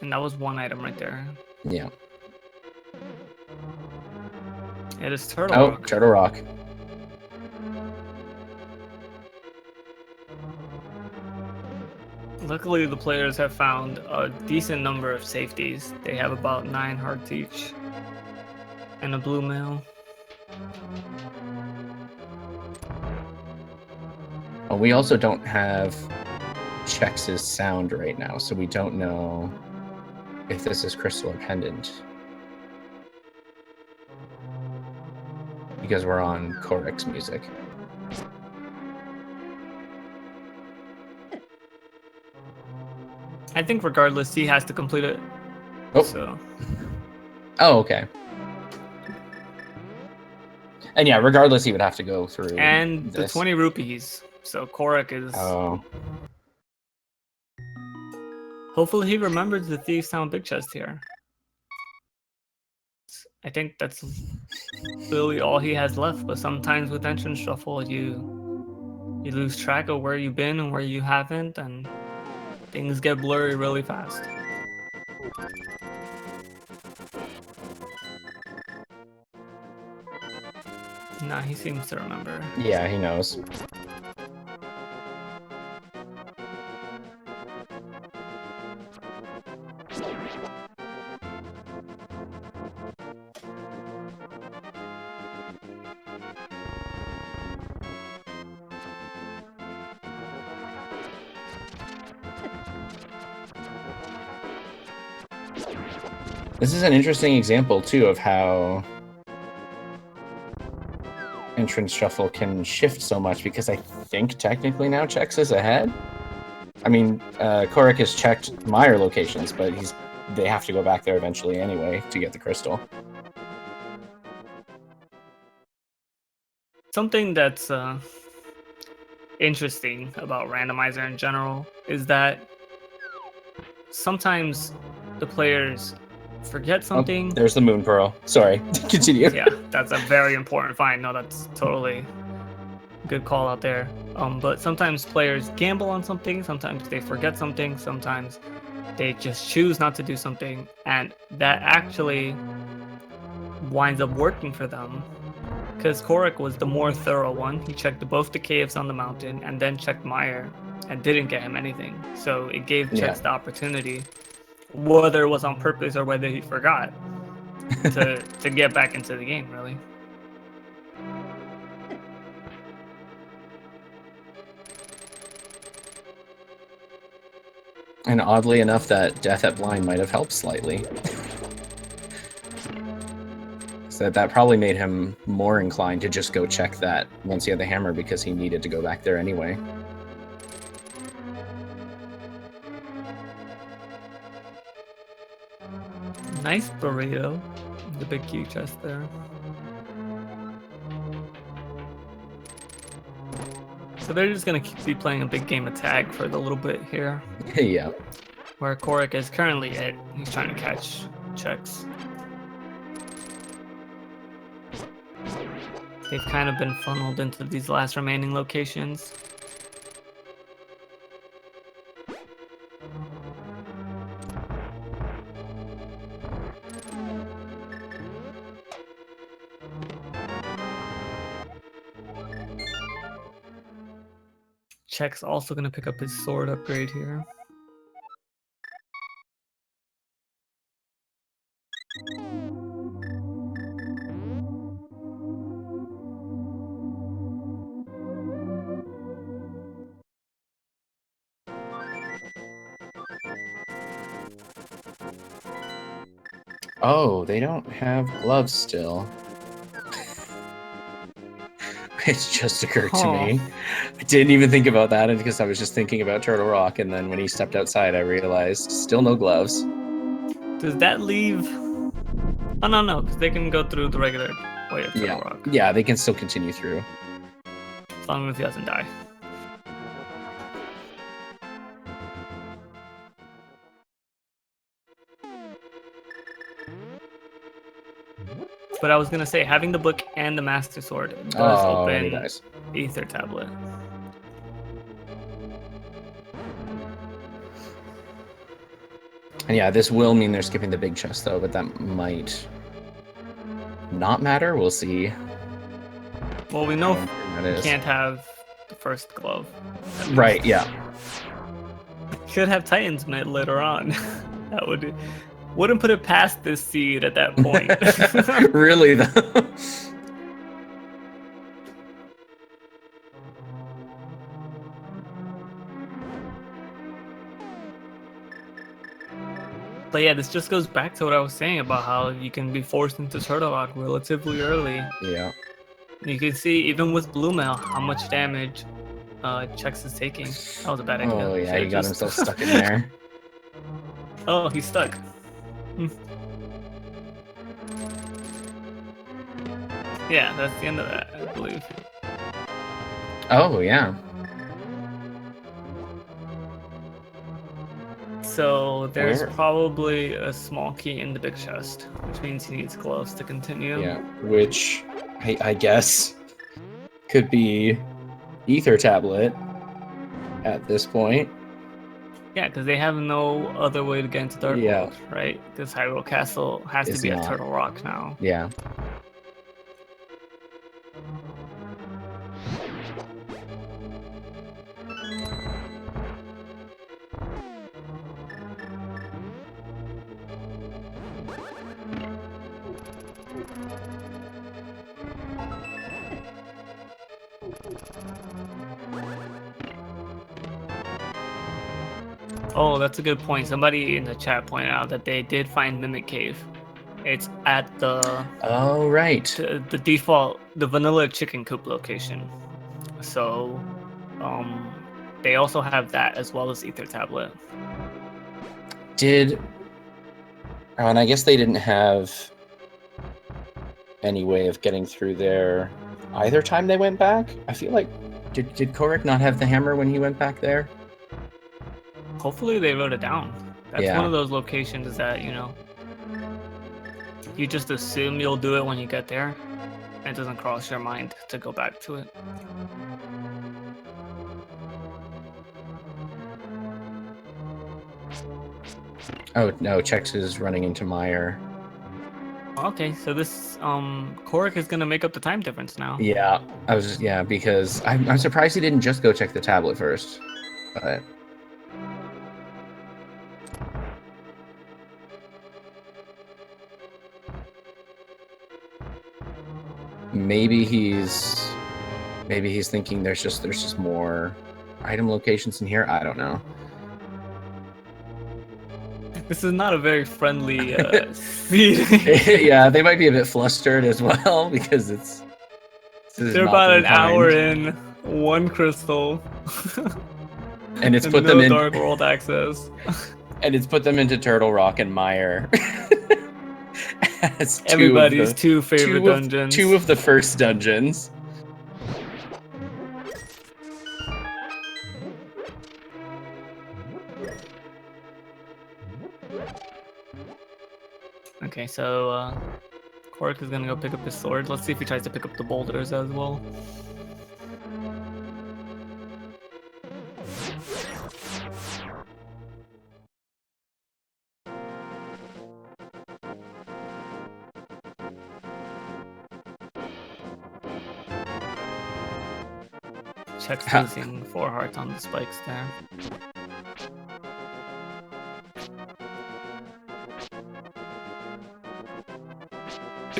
And that was 1 item right there. Yeah. It is Turtle Oh, Rock. Turtle Rock. Luckily, the players have found a decent number of safeties. They have about 9 hearts each and a blue mail. Oh, we also don't have Chex's sound right now, so we don't know if this is crystal or pendant. Because we're on Kohrek's music. I think regardless, he has to complete it. Oh. So. Oh, okay. And yeah, regardless, he would have to go through. And this. the 20 rupees. So Kohrek is. Oh. Hopefully, he remembers the Thieves Town big chest here. I think that's really all he has left. But sometimes with entrance shuffle, you lose track of where you've been and where you haven't, and things get blurry really fast. Nah, he seems to remember. Yeah, he knows. This is an interesting example, too, of how entrance shuffle can shift so much, because I think technically now Chex is ahead. I mean, Kohrek has checked Meyer locations, but they have to go back there eventually anyway to get the crystal. Something that's interesting about randomizer in general is that sometimes the players forget something. Oh, there's the Moon Pearl. Sorry, continue. Yeah, that's a very important find. No, that's totally good call out there. But sometimes players gamble on something, sometimes they forget something, sometimes they just choose not to do something, and that actually winds up working for them. Because Kohrek was the more thorough one. He checked both the caves on the mountain and then checked Meyer and didn't get him anything. So it gave Chex the opportunity, whether it was on purpose or whether he forgot, to get back into the game, really. And oddly enough, that Death at Blind might have helped slightly. So that probably made him more inclined to just go check that once he had the hammer, because he needed to go back there anyway. Nice burrito. The big Q chest there. So they're just going to be playing a big game of tag for a little bit here. Yeah. where Kohrek is currently at. He's trying to catch Chex. They've kind of been funneled into these last remaining locations. Check's also going to pick up his sword upgrade here. Oh, they don't have gloves still. It's just occurred to me. I didn't even think about that because I was just thinking about Turtle Rock, and then when he stepped outside, I realized still no gloves. Does that leave... Oh, no, because they can go through the regular way of Turtle Rock. Yeah, they can still continue through. As long as he doesn't die. But I was going to say, having the book and the Master Sword does open Ether Tablet. And yeah, this will mean they're skipping the big chest, though, but that might not matter. We'll see. Well, we know you can't have the first glove. Right, yeah. Should have Titan's Mid later on. That wouldn't put it past this seed at that point. Really, though. But yeah, this just goes back to what I was saying about how you can be forced into Turtle Rock relatively early. Yeah. You can see, even with Blue Mail, how much damage Chex is taking. That was a bad idea. Oh, yeah, he got himself stuck in there. Oh, he's stuck. Yeah, that's the end of that, I believe. Oh, yeah. So there's probably a small key in the big chest, which means he needs gloves to continue. Yeah, which I guess could be Ether Tablet at this point. Yeah, because they have no other way to get into Dark World, right? Because Hyrule Castle has to be at Turtle Rock now. Yeah. Oh, that's a good point. Somebody in the chat pointed out that they did find Mimic Cave. It's at the the default, the vanilla chicken coop location. So, they also have that as well as Ether Tablet. And I guess they didn't have any way of getting through there either time they went back. I feel like did Kohrek not have the hammer when he went back there? Hopefully they wrote it down. That's one of those locations that, you know, you just assume you'll do it when you get there. And it doesn't cross your mind to go back to it. Oh, no, Chex is running into Meyer. Okay, so this Kohrek is gonna make up the time difference now. Yeah, because I'm surprised he didn't just go check the tablet first. But maybe he's thinking there's just more item locations in here. I don't know. This is not a very friendly speed. Yeah, they might be a bit flustered as well because they're about an hour in, one crystal, and it's put them in Dark World access, and it's put them into Turtle Rock and Mire. As everybody's two favorite dungeons. Two of the first dungeons. Okay, so Kohrek is gonna go pick up his sword. Let's see if he tries to pick up the boulders as well. Check's losing 4 hearts on the spikes there.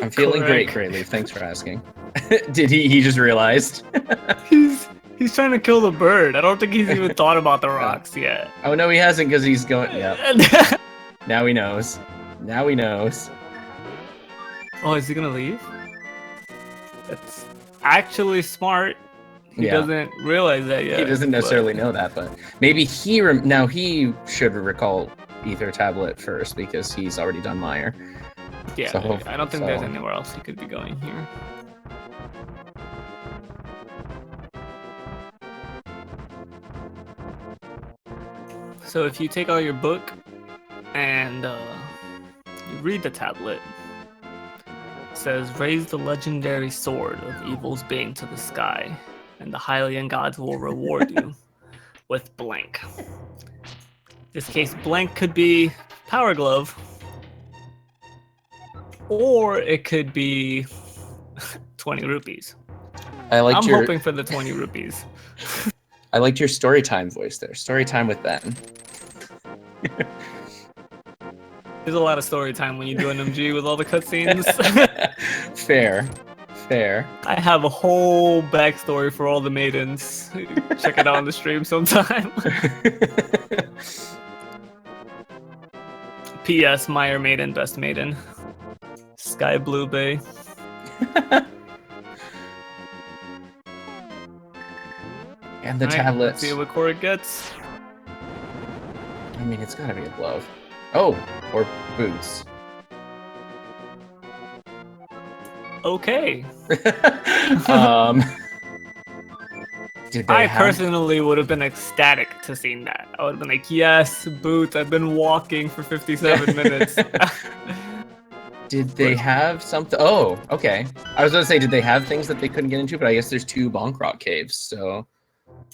I'm feeling great, Greyleaf. Thanks for asking. Did he just realized? He's trying to kill the bird. I don't think he's even thought about the rocks yet. Oh no, he hasn't, because he's going. Yep. Now he knows. Now he knows. Oh, is he gonna leave? That's actually smart. He doesn't realize that yet. He doesn't necessarily know that, but maybe now he should recall Ether Tablet first, because he's already done Mire. Yeah, so, I don't think there's anywhere else he could be going here. So if you take out your book and you read the tablet, it says, raise the legendary sword of evil's bane to the sky, and the Hylian gods will reward you with blank. In this case, blank could be Power Glove, or it could be 20 rupees. I'm hoping for the 20 rupees. I liked your story time voice there. Story time with Ben. There's a lot of story time when you do an MG with all the cutscenes. Fair. I have a whole backstory for all the maidens. Check it out on the stream sometime. P.S. Mire Maiden, best maiden. Sky Blue Bay. And the tablet. Let's see what Kohrek gets. I mean, it's gotta be a glove. Oh, or boots. Okay. I personally would have been ecstatic to see that. I would have been like, yes, boots. I've been walking for 57 minutes. Did they have something? Oh, okay. I was going to say, did they have things that they couldn't get into? But I guess there's 2 bonk rock caves, so...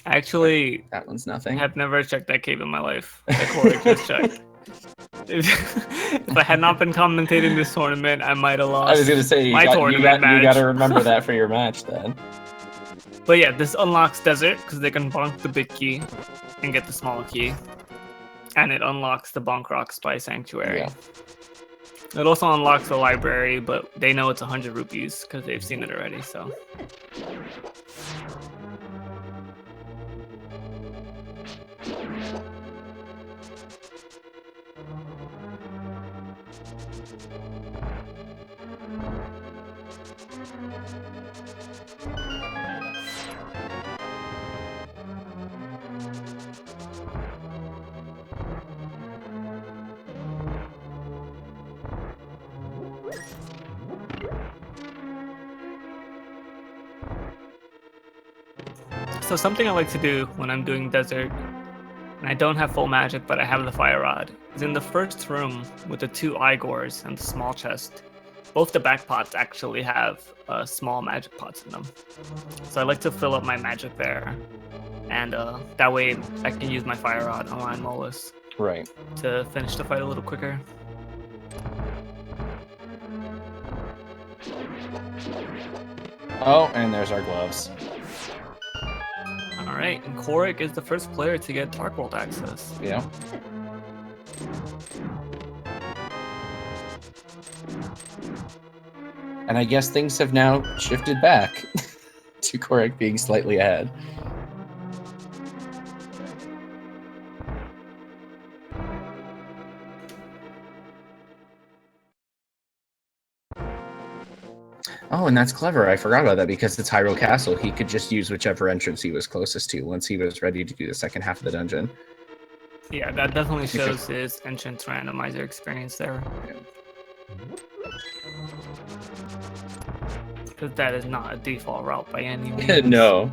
Actually, that one's nothing. I have never checked that cave in my life. That Kohrek just checked. If I had not been commentating this tournament, I might have lost. I was going to say, you got to remember that for your match then. But yeah, this unlocks Desert, because they can bonk the big key and get the small key. And it unlocks the bonk rock Spy Sanctuary. Yeah. It also unlocks the library, but they know it's 100 rupees, because they've seen it already, so... So something I like to do when I'm doing Desert, and I don't have full magic, but I have the Fire Rod, is in the first room with the 2 Igors and the small chest. Both the back pots actually have small magic pots in them. So I like to fill up my magic there, and that way I can use my Fire Rod on Lion Molus. Right. To finish the fight a little quicker. Oh, and there's our gloves. Alright, and Kohrek is the first player to get Dark World access. Yeah. And I guess things have now shifted back to Kohrek being slightly ahead. Oh, and that's clever. I forgot about that, because it's Hyrule Castle. He could just use whichever entrance he was closest to once he was ready to do the second half of the dungeon. Yeah, that definitely shows his entrance randomizer experience there. Because that is not a default route by any means. No.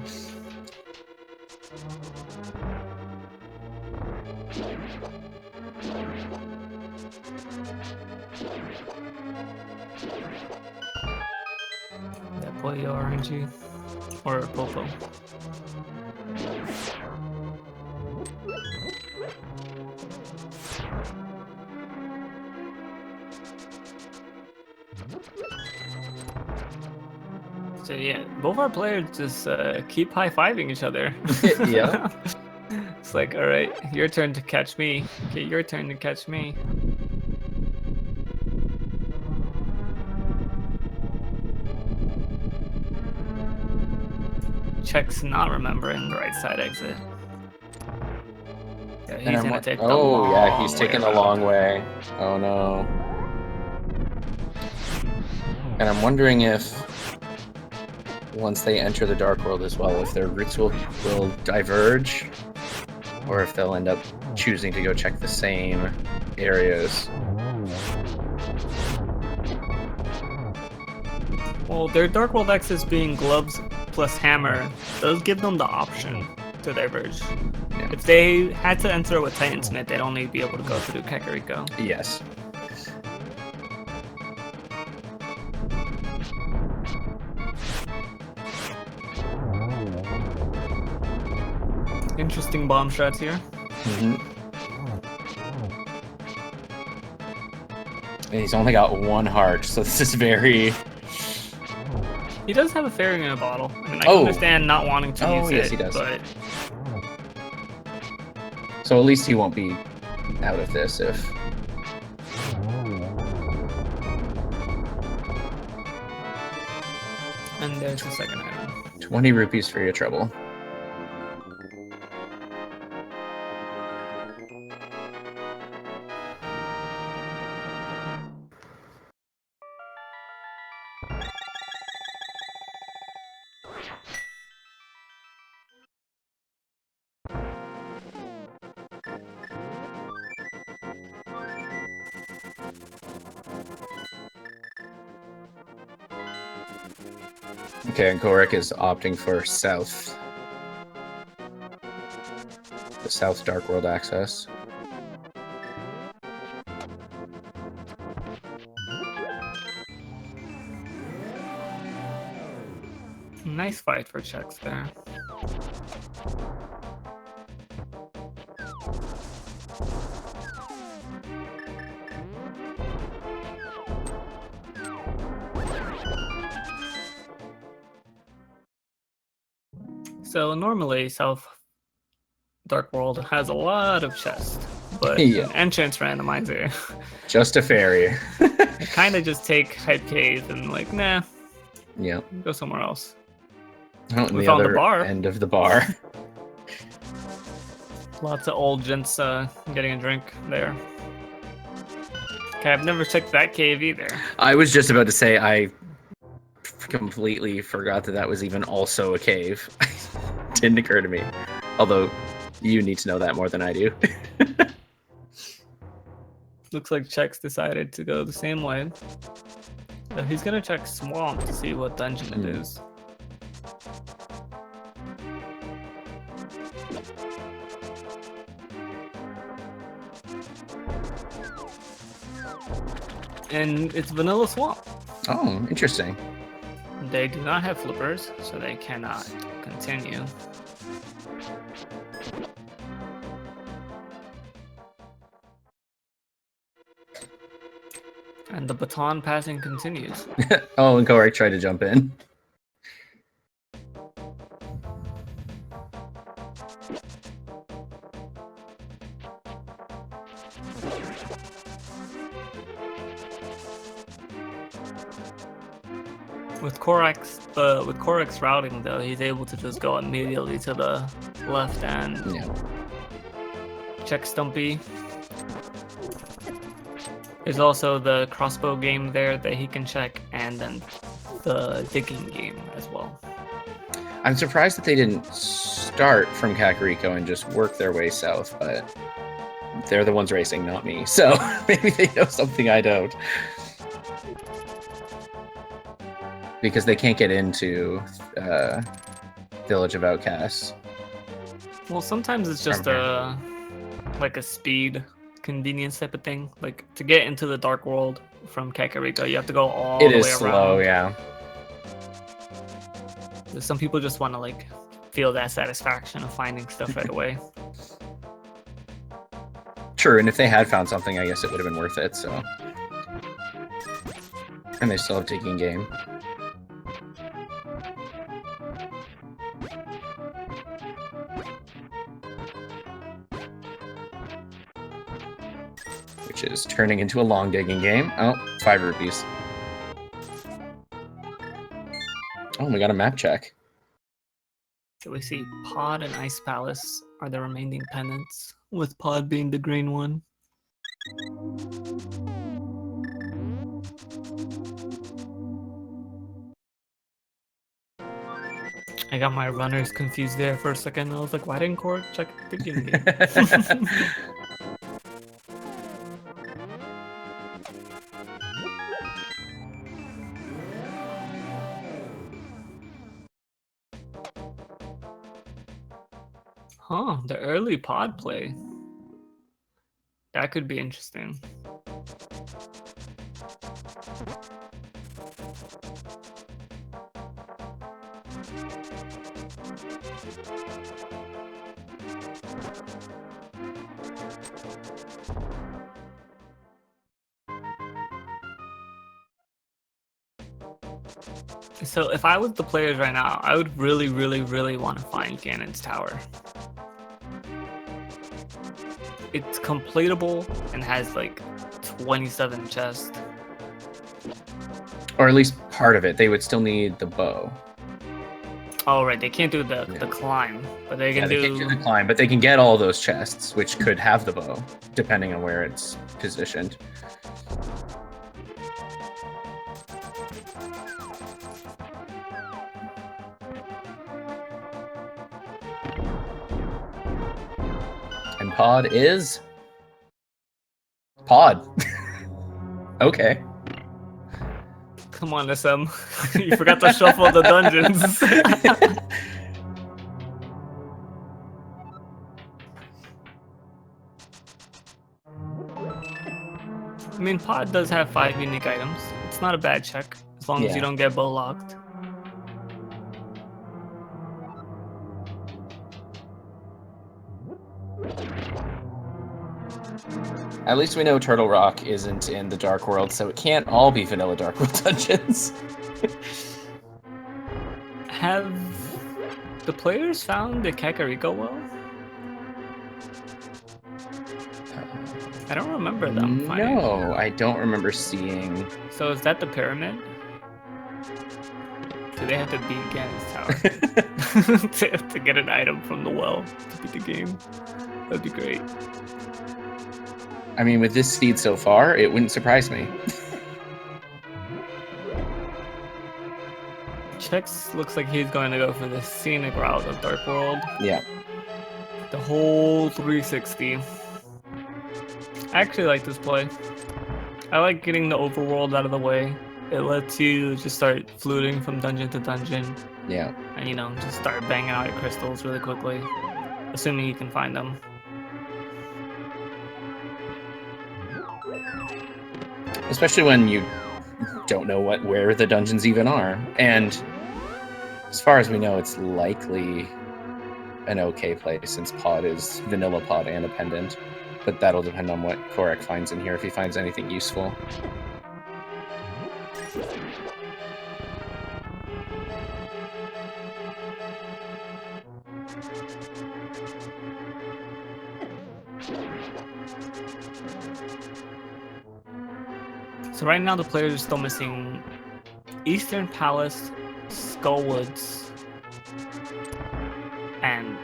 Yo RNG or Popo. So yeah, both our players just keep high-fiving each other. Yeah. It's like, all right, your turn to catch me. Okay, your turn to catch me. Check's not remembering the right side exit. Yeah, he's gonna take the long yeah, he's way taking the around. long way. Oh no. And I'm wondering if once they enter the Dark World as well, if their routes will diverge, or if they'll end up choosing to go check the same areas. Well, their Dark World access being gloves plus hammer does give them the option to diverge. Yeah. If they had to enter with Titan Smith, they'd only be able to go through Kakariko. Yes. Interesting bomb shots here. And he's only got one heart, so this is very... He does have a fairy in a bottle. I mean, I can understand not wanting to use yes, it, he does. but... So at least he won't be out of this if... And there's the second item. 20 rupees for your trouble. Okay, and Kohrek is opting for south. The South Dark World access. Nice fight for Chex there. So normally South Dark World has a lot of chests, but an entrance randomizer. Just a fairy. I kind of just take hype cave and like, nah. Yeah. Go somewhere else. Oh, We found the bar. End of the bar. Lots of old gents getting a drink there. Okay, I've never checked that cave either. I was just about to say I completely forgot that was even also a cave. Didn't occur to me. Although you need to know that more than I do. Looks like Chex decided to go the same way. So he's gonna check Swamp to see what dungeon it is. And it's Vanilla Swamp. Oh, interesting. They do not have flippers, so they cannot continue. And the baton passing continues. Oh, and Kohrek tried to jump in. With Kohrek's routing though, he's able to just go immediately to the left and check Stumpy. There's also the crossbow game there that he can check, and then the digging game as well. I'm surprised that they didn't start from Kakariko and just work their way south, but they're the ones racing, not me. So maybe they know something I don't. Because they can't get into Village of Outcasts. Well, sometimes it's just like a speed convenience type of thing. Like to get into the Dark World from Kakariko, you have to go all the way around. It is slow, yeah. Some people just want to like feel that satisfaction of finding stuff right away. True, and if they had found something, I guess it would have been worth it. So, and they still have Digging Game. Which is turning into a long digging game. Oh, 5 rupees. Oh, we got a map check. So we see Pod and Ice Palace are the remaining pendants, with Pod being the green one. I got my runners confused there for a second. I was like, why didn't Kohrek check the game? Huh, the early Pod play. That could be interesting. So if I was the players right now, I would really, really, really want to find Ganon's tower. It's completable and has like 27 chests. Or at least part of it. They would still need the bow. Oh right, they can't do the climb, but they can They do... can't do the climb, but they can get all those chests, which could have the bow, depending on where it's positioned. And Pod is... Pod. Okay. Come on, SM. You forgot to shuffle the dungeons. I mean, Pod does have 5 unique items. It's not a bad check, as long as you don't get bow locked. At least we know Turtle Rock isn't in the Dark World, so it can't all be vanilla Dark World dungeons. Have the players found the Kakariko well? I don't remember them finding. No, I don't remember seeing... So is that the pyramid? Do they have to beat Ganon's tower to get an item from the well to beat the game? That'd be great. I mean, with this speed so far, it wouldn't surprise me. Chex looks like he's going to go for the scenic route of Dark World. Yeah. The whole 360. I actually like this play. I like getting the overworld out of the way. It lets you just start fluting from dungeon to dungeon. Yeah. And, you know, just start banging out your crystals really quickly. Assuming you can find them. Especially when you don't know where the dungeons even are. And as far as we know, it's likely an okay place since Pod is vanilla Pod and a pendant. But that'll depend on what Kohrek finds in here, if he finds anything useful. So right now the players are still missing Eastern Palace, Skullwoods, and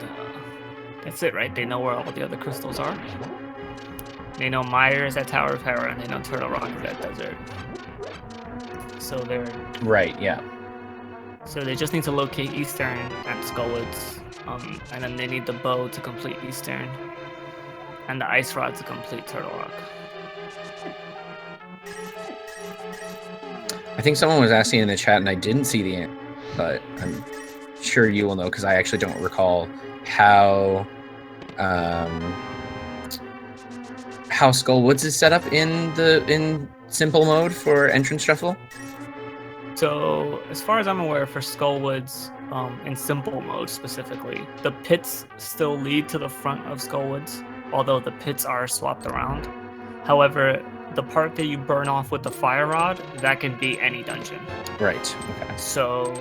that's it, right? They know where all the other crystals are. They know Meyer is at Tower of Hera, and they know Turtle Rock is at Desert. So they're... Right, yeah. So they just need to locate Eastern and Skullwoods, and then they need the bow to complete Eastern, and the Ice Rod to complete Turtle Rock. I think someone was asking in the chat, and I didn't see the answer, but I'm sure you will know, because I actually don't recall how Skullwoods is set up in simple mode for entrance shuffle. So, as far as I'm aware, for Skullwoods, in simple mode specifically. The pits still lead to the front of Skullwoods, although the pits are swapped around. However, the part that you burn off with the fire rod, that can be any dungeon. Right. Okay. So,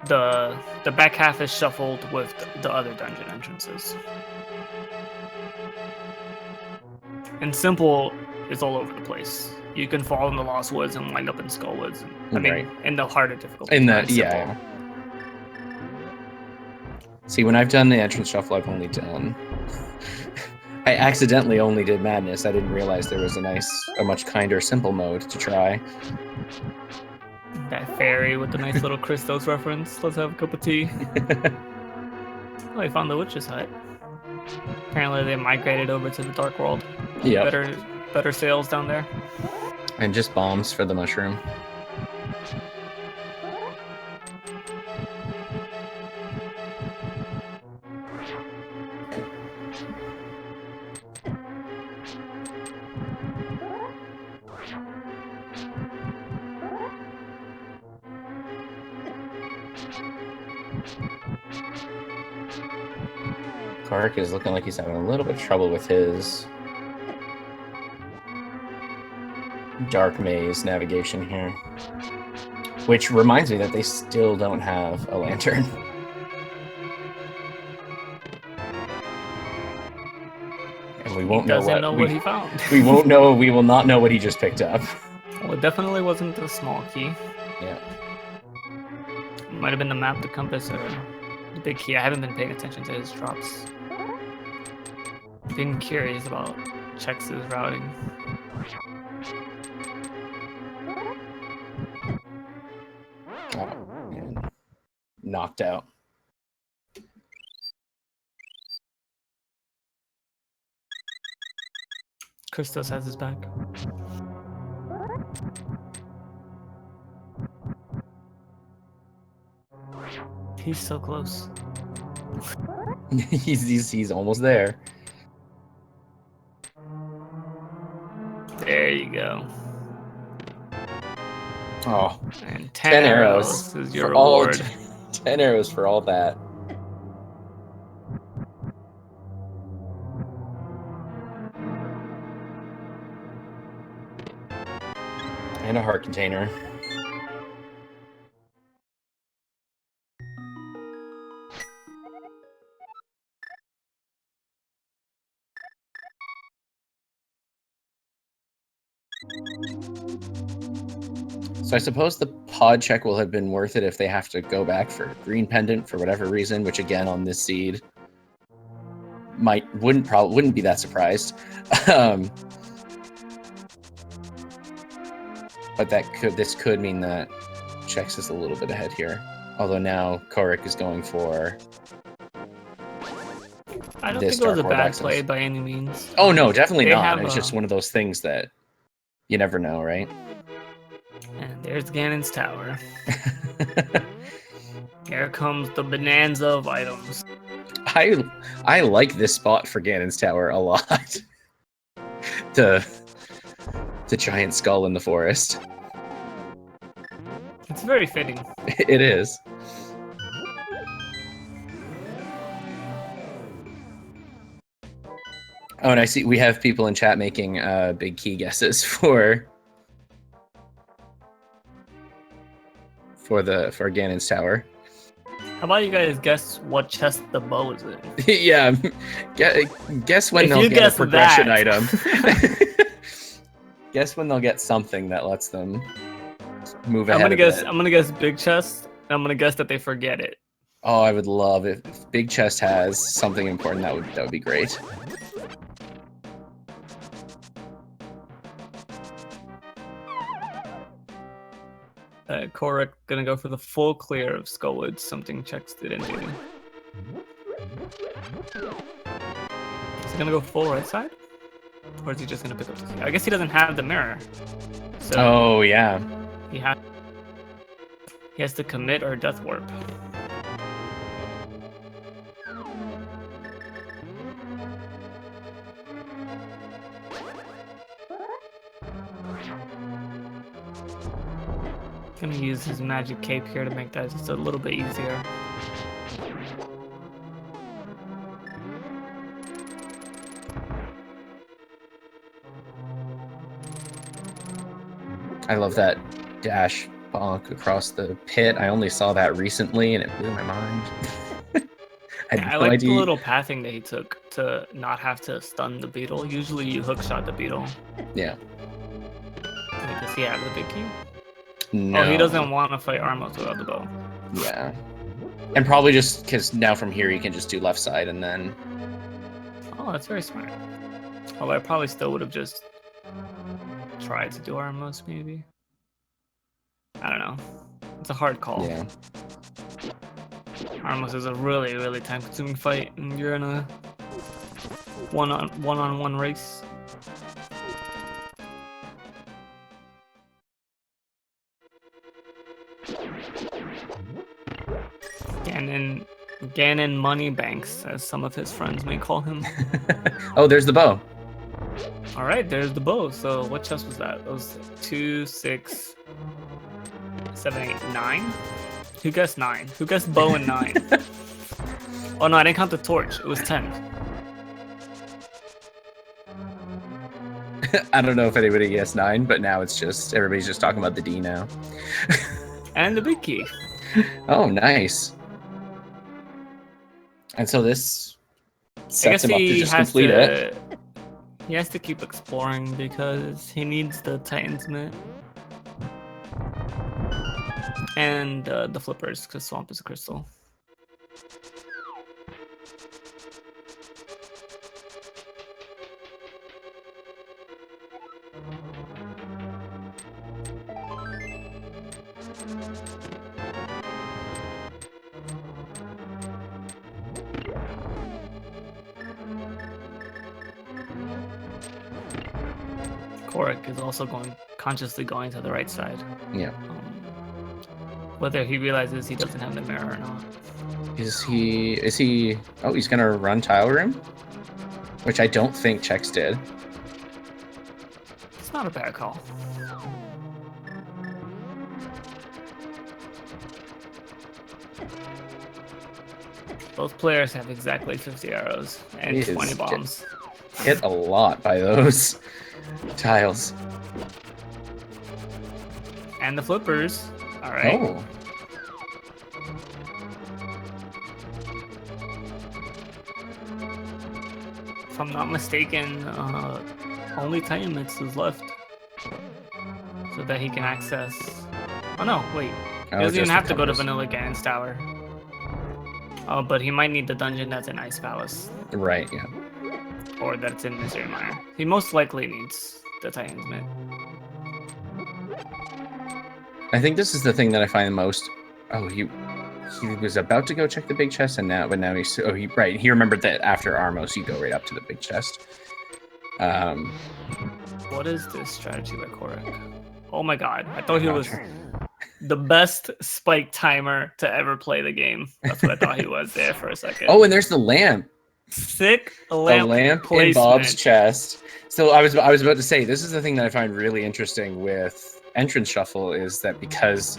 the back half is shuffled with the other dungeon entrances. And simple is all over the place. You can fall in the Lost Woods and wind up in Skullwoods. I mean, in the harder difficulty. Yeah. See, when I've done the entrance shuffle, I've only done. I accidentally only did Madness. I didn't realize there was a much kinder simple mode to try. That fairy with the nice little Christos reference. Let's have a cup of tea. Oh, I found the witch's hut. Apparently they migrated over to the Dark World. Yeah. Better sales down there. And just bombs for the mushroom. Kohrek is looking like he's having a little bit of trouble with his dark maze navigation here. Which reminds me that they still don't have a lantern. And we won't know what he found. We won't know. We will not know what he just picked up. Well, it definitely wasn't the small key. Yeah. It might have been the map, the compass, or the big key. I haven't been paying attention to his drops. Being curious about Chex's routing. Oh, man. Knocked out. Christos has his back. He's so close. he's almost there. There you go. Oh, and 10 arrows is your reward. 10 arrows for all that. And a heart container. So I suppose the pod check will have been worth it if they have to go back for green pendant for whatever reason, which again on this seed wouldn't be that surprised. But this could mean that Chex is a little bit ahead here. Although now Kohrek is going for I don't think it was a bad play by any means. Oh no, definitely not. It's just one of those things that you never know, right? And there's Ganon's tower. Here comes the bonanza of items. I like this spot for Ganon's tower a lot. The giant skull in the forest. It's very fitting. It is. Oh, and I see we have people in chat making big key guesses for Ganon's tower. How about you guys guess what chest the bow is in? Yeah, guess when they'll get a progression item. Guess when they'll get something that lets them move ahead. I'm gonna guess big chest. And I'm gonna guess that they forget it. Oh, I would love if big chest has something important. That would be great. Kohrek gonna go for the full clear of Skullwoods, something Chex didn't do. Is he gonna go full right side? Or is he just gonna pick up the key? I guess he doesn't have the mirror. So oh, yeah. He has to commit or death warp. Gonna use his magic cape here to make that just a little bit easier. I love that dash bonk across the pit. I only saw that recently, and it blew my mind. I like the little pathing that he took to not have to stun the beetle. Usually you hookshot the beetle. Yeah. Wait, does he have the big key? No. Oh, he doesn't want to fight Armos without the bow. Yeah. And probably just because now from here you can just do left side and then... Oh, that's very smart. Although I probably still would have just tried to do Armos, maybe. I don't know. It's a hard call. Yeah. Armos is a really, really time-consuming fight, and you're in a one-on-one race. Ganon Moneybanks, as some of his friends may call him. Oh, there's the bow. All right, there's the bow. So what chest was that? That was 2, 6, 7, 8, 9. Who guessed 9? Who guessed bow and 9? Oh no, I didn't count the torch. It was 10. I don't know if anybody guessed 9, but now it's just everybody's just talking about the D now. And the big key. Oh, nice. And so this sets him up to just complete it. He has to keep exploring because he needs the Titan's Mitt. And the flippers, because Swamp is a crystal. Kohrek is also consciously going to the right side. Yeah. Whether he realizes he doesn't have the mirror or not. Is he... Oh, he's gonna run Tile Room? Which I don't think Chex did. It's not a bad call. Both players have exactly 50 arrows and 20 bombs. Hit a lot by those tiles. And the flippers. All right. Oh. If I'm not mistaken, only Titan Mitts is left. So that he can access... Oh no, wait. He doesn't even have to go to Vanilla Ganon's Tower. Oh, but he might need the dungeon that's in Ice Palace. Right, yeah. Or that's in Misery Mire. He most likely needs the Titan's Mitt. I think this is the thing that I find the most... Oh, he was about to go check the big chest, and now, but now he's... Oh, right. He remembered that after Armos, you go right up to the big chest. What is this strategy by Kohrek? Oh my god. I thought he was the best spike timer to ever play the game. That's what I thought he was there for a second. Oh, and there's the lamp. Sick lamp. The lamp placement. in Bob's chest. So I was about to say, this is the thing that I find really interesting with Entrance Shuffle is that because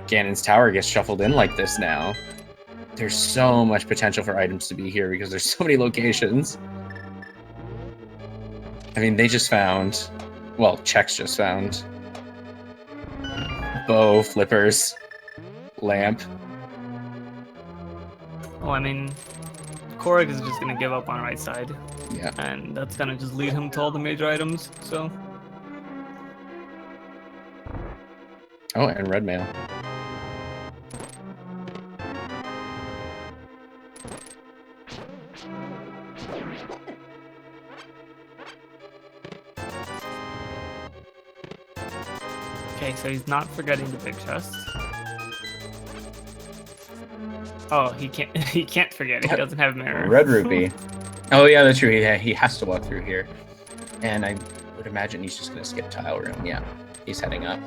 Ganon's Tower gets shuffled in like this now, there's so much potential for items to be here because there's so many locations. I mean, they just found... Well, Chex just found... Bow, flippers, lamp. Oh, I mean... Kohrek is just gonna give up on right side. Yeah. And that's gonna just lead him to all the major items, so... Oh, and red mail. Okay, so he's not forgetting the big chest. Oh, he can't forget it. He doesn't have mirror. Red rupee. Oh yeah, that's true. He has to walk through here. And I would imagine he's just gonna skip Tile Room. Yeah, he's heading up.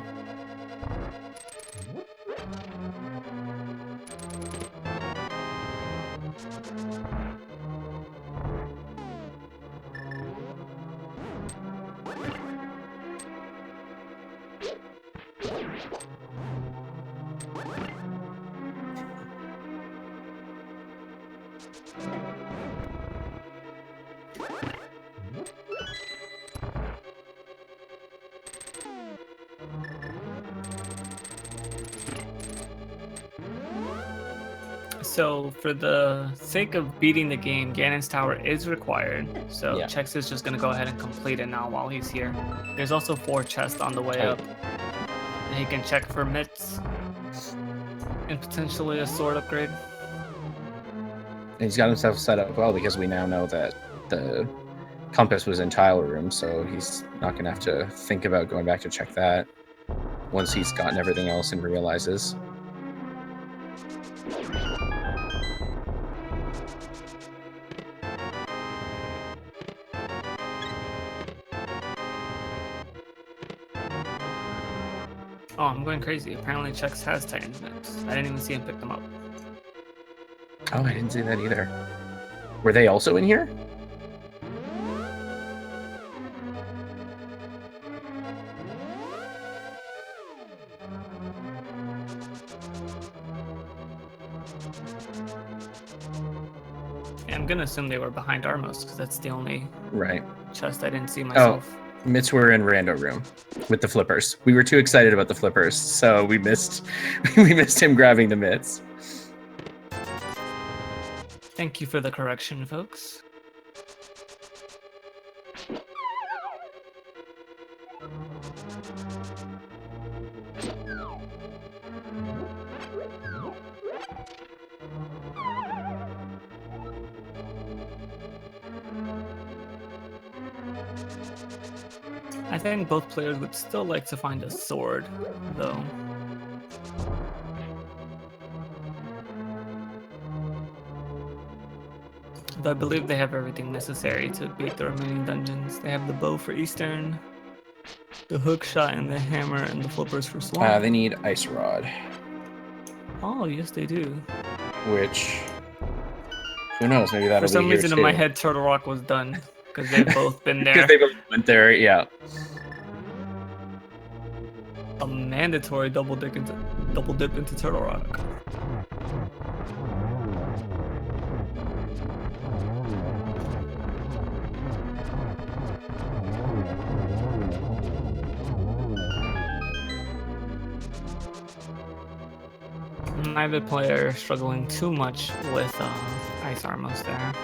So, for the sake of beating the game, Ganon's Tower is required. So, Yeah. Chex is just going to go ahead and complete it now while he's here. There's also 4 chests on the way Oh. up. And he can check for mitts and potentially a sword upgrade. And he's got himself set up well because we now know that the compass was in Tile Room, so he's not going to have to think about going back to check that once he's gotten everything else and realizes. Oh, I'm going crazy. Apparently, Chex has Titan mitts. I didn't even see him pick them up. Oh, I didn't see that either. Were they also in here? Yeah, I'm going to assume they were behind Armos because that's the only Right. chest I didn't see myself. Mitts were in Rando Room with the flippers. We were too excited about the flippers, so we missed him grabbing the mitts. Thank you for the correction, folks. I think both players would still like to find a sword, though. Though I believe they have everything necessary to beat the remaining dungeons. They have the bow for Eastern, the hook shot and the hammer, and the flippers for Swamp. They need Ice Rod. Oh, yes, they do. Which, who knows? Maybe that'll For some be here reason, too. in my head, Turtle Rock was done because they've both been there. Because they both went there, yeah. A mandatory double dip into Turtle Rock. Neither player struggling too much with Ice Armos there.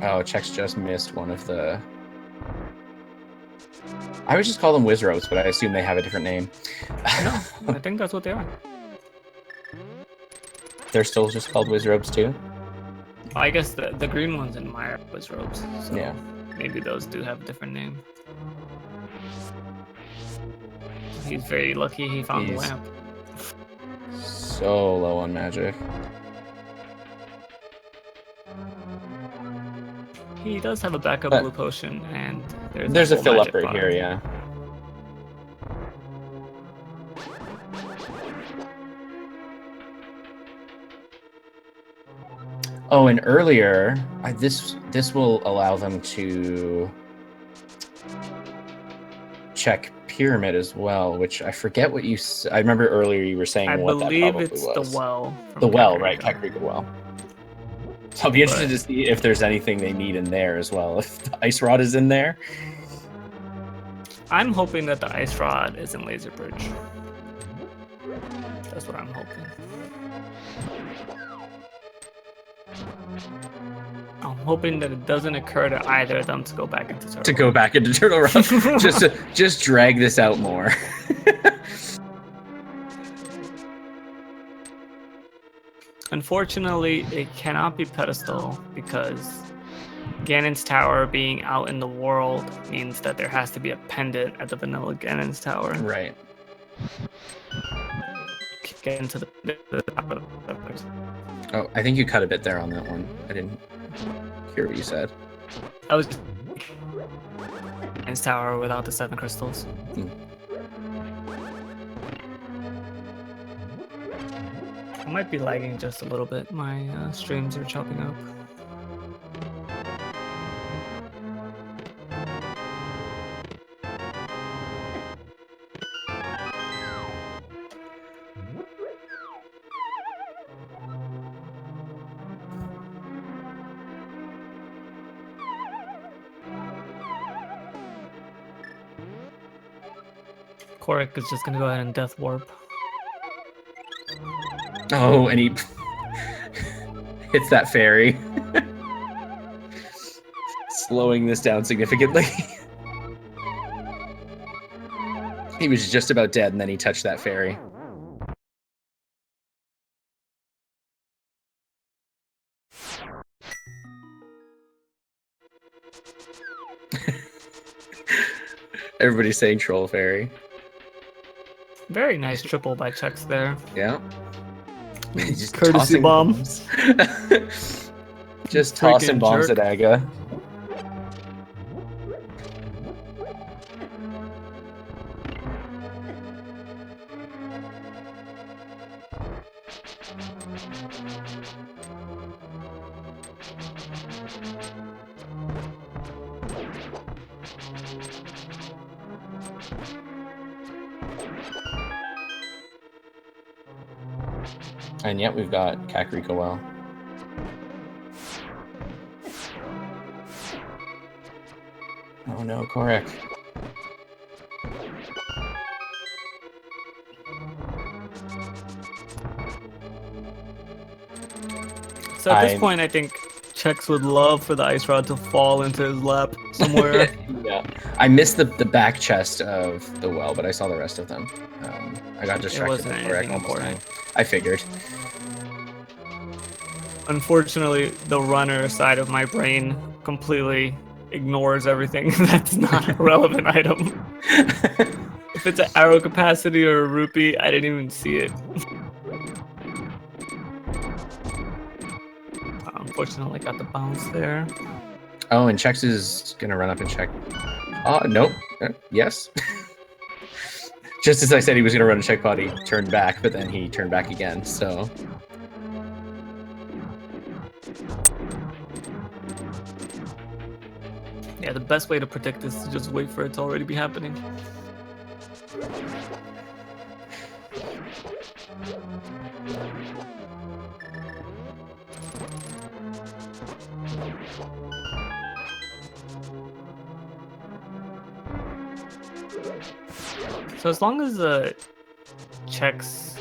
Oh, Chex just missed one of the... I would just call them Whiz Ropes, but I assume they have a different name. No, I think that's what they are. They're still just called Whiz Ropes too? I guess the green ones in my was ropes, so Yeah. maybe those do have a different name. He's very lucky he found the He's- lamp. So low on magic. He does have a backup But- blue potion, and There's a full fill up magic right bar. here, yeah. Oh, and earlier, this will allow them to check Pyramid as well, which I forget what you. I remember earlier you were saying I what that believe probably it's was. the well. From The well, right? Kakariko. Kakariko well. So I'll be interested But- to see if there's anything they need in there as well. If the Ice Rod is in there. I'm hoping that the ice rod is in Laser Bridge. That's what I'm hoping. I'm hoping that it doesn't occur to either of them to go back into Turtle To go back into Turtle Rock, just drag this out more. Unfortunately, it cannot be pedestal because Ganon's Tower being out in the world means that there has to be a pendant at the vanilla Ganon's Tower. Right. Get into the top of the Oh, I think you cut a bit there on that one. I didn't hear what you said. I was Ganon's Tower without the 7 crystals. I might be lagging just a little bit. My streams are chopping up. Kohrek is just gonna go ahead and death warp. Oh, and he hits that fairy. Slowing this down significantly. He was just about dead, and then he touched that fairy. Everybody's saying troll fairy. Very nice triple by Chex there. Yeah. Just Courtesy bomb. Just tossing bombs jerk. at Aga. And yet we've got Kakariko well. Oh no, Kohrek. So at this point, I think Chex would love for the ice rod to fall into his lap somewhere. Yeah, I missed the back chest of the well, but I saw the rest of them. I got distracted. It wasn't anything important. I figured. Unfortunately, the runner side of my brain completely ignores everything that's not a relevant item. If it's an arrow capacity or a rupee, I didn't even see it. Unfortunately, got the bounce there. Oh, and Chex is gonna run up and check. Oh, nope. Yes. Just as I said he was gonna run and check pod, he turned back, but then he turned back again, so. Yeah, the best way to predict this is to just wait for it to already be happening. So as long as Chex...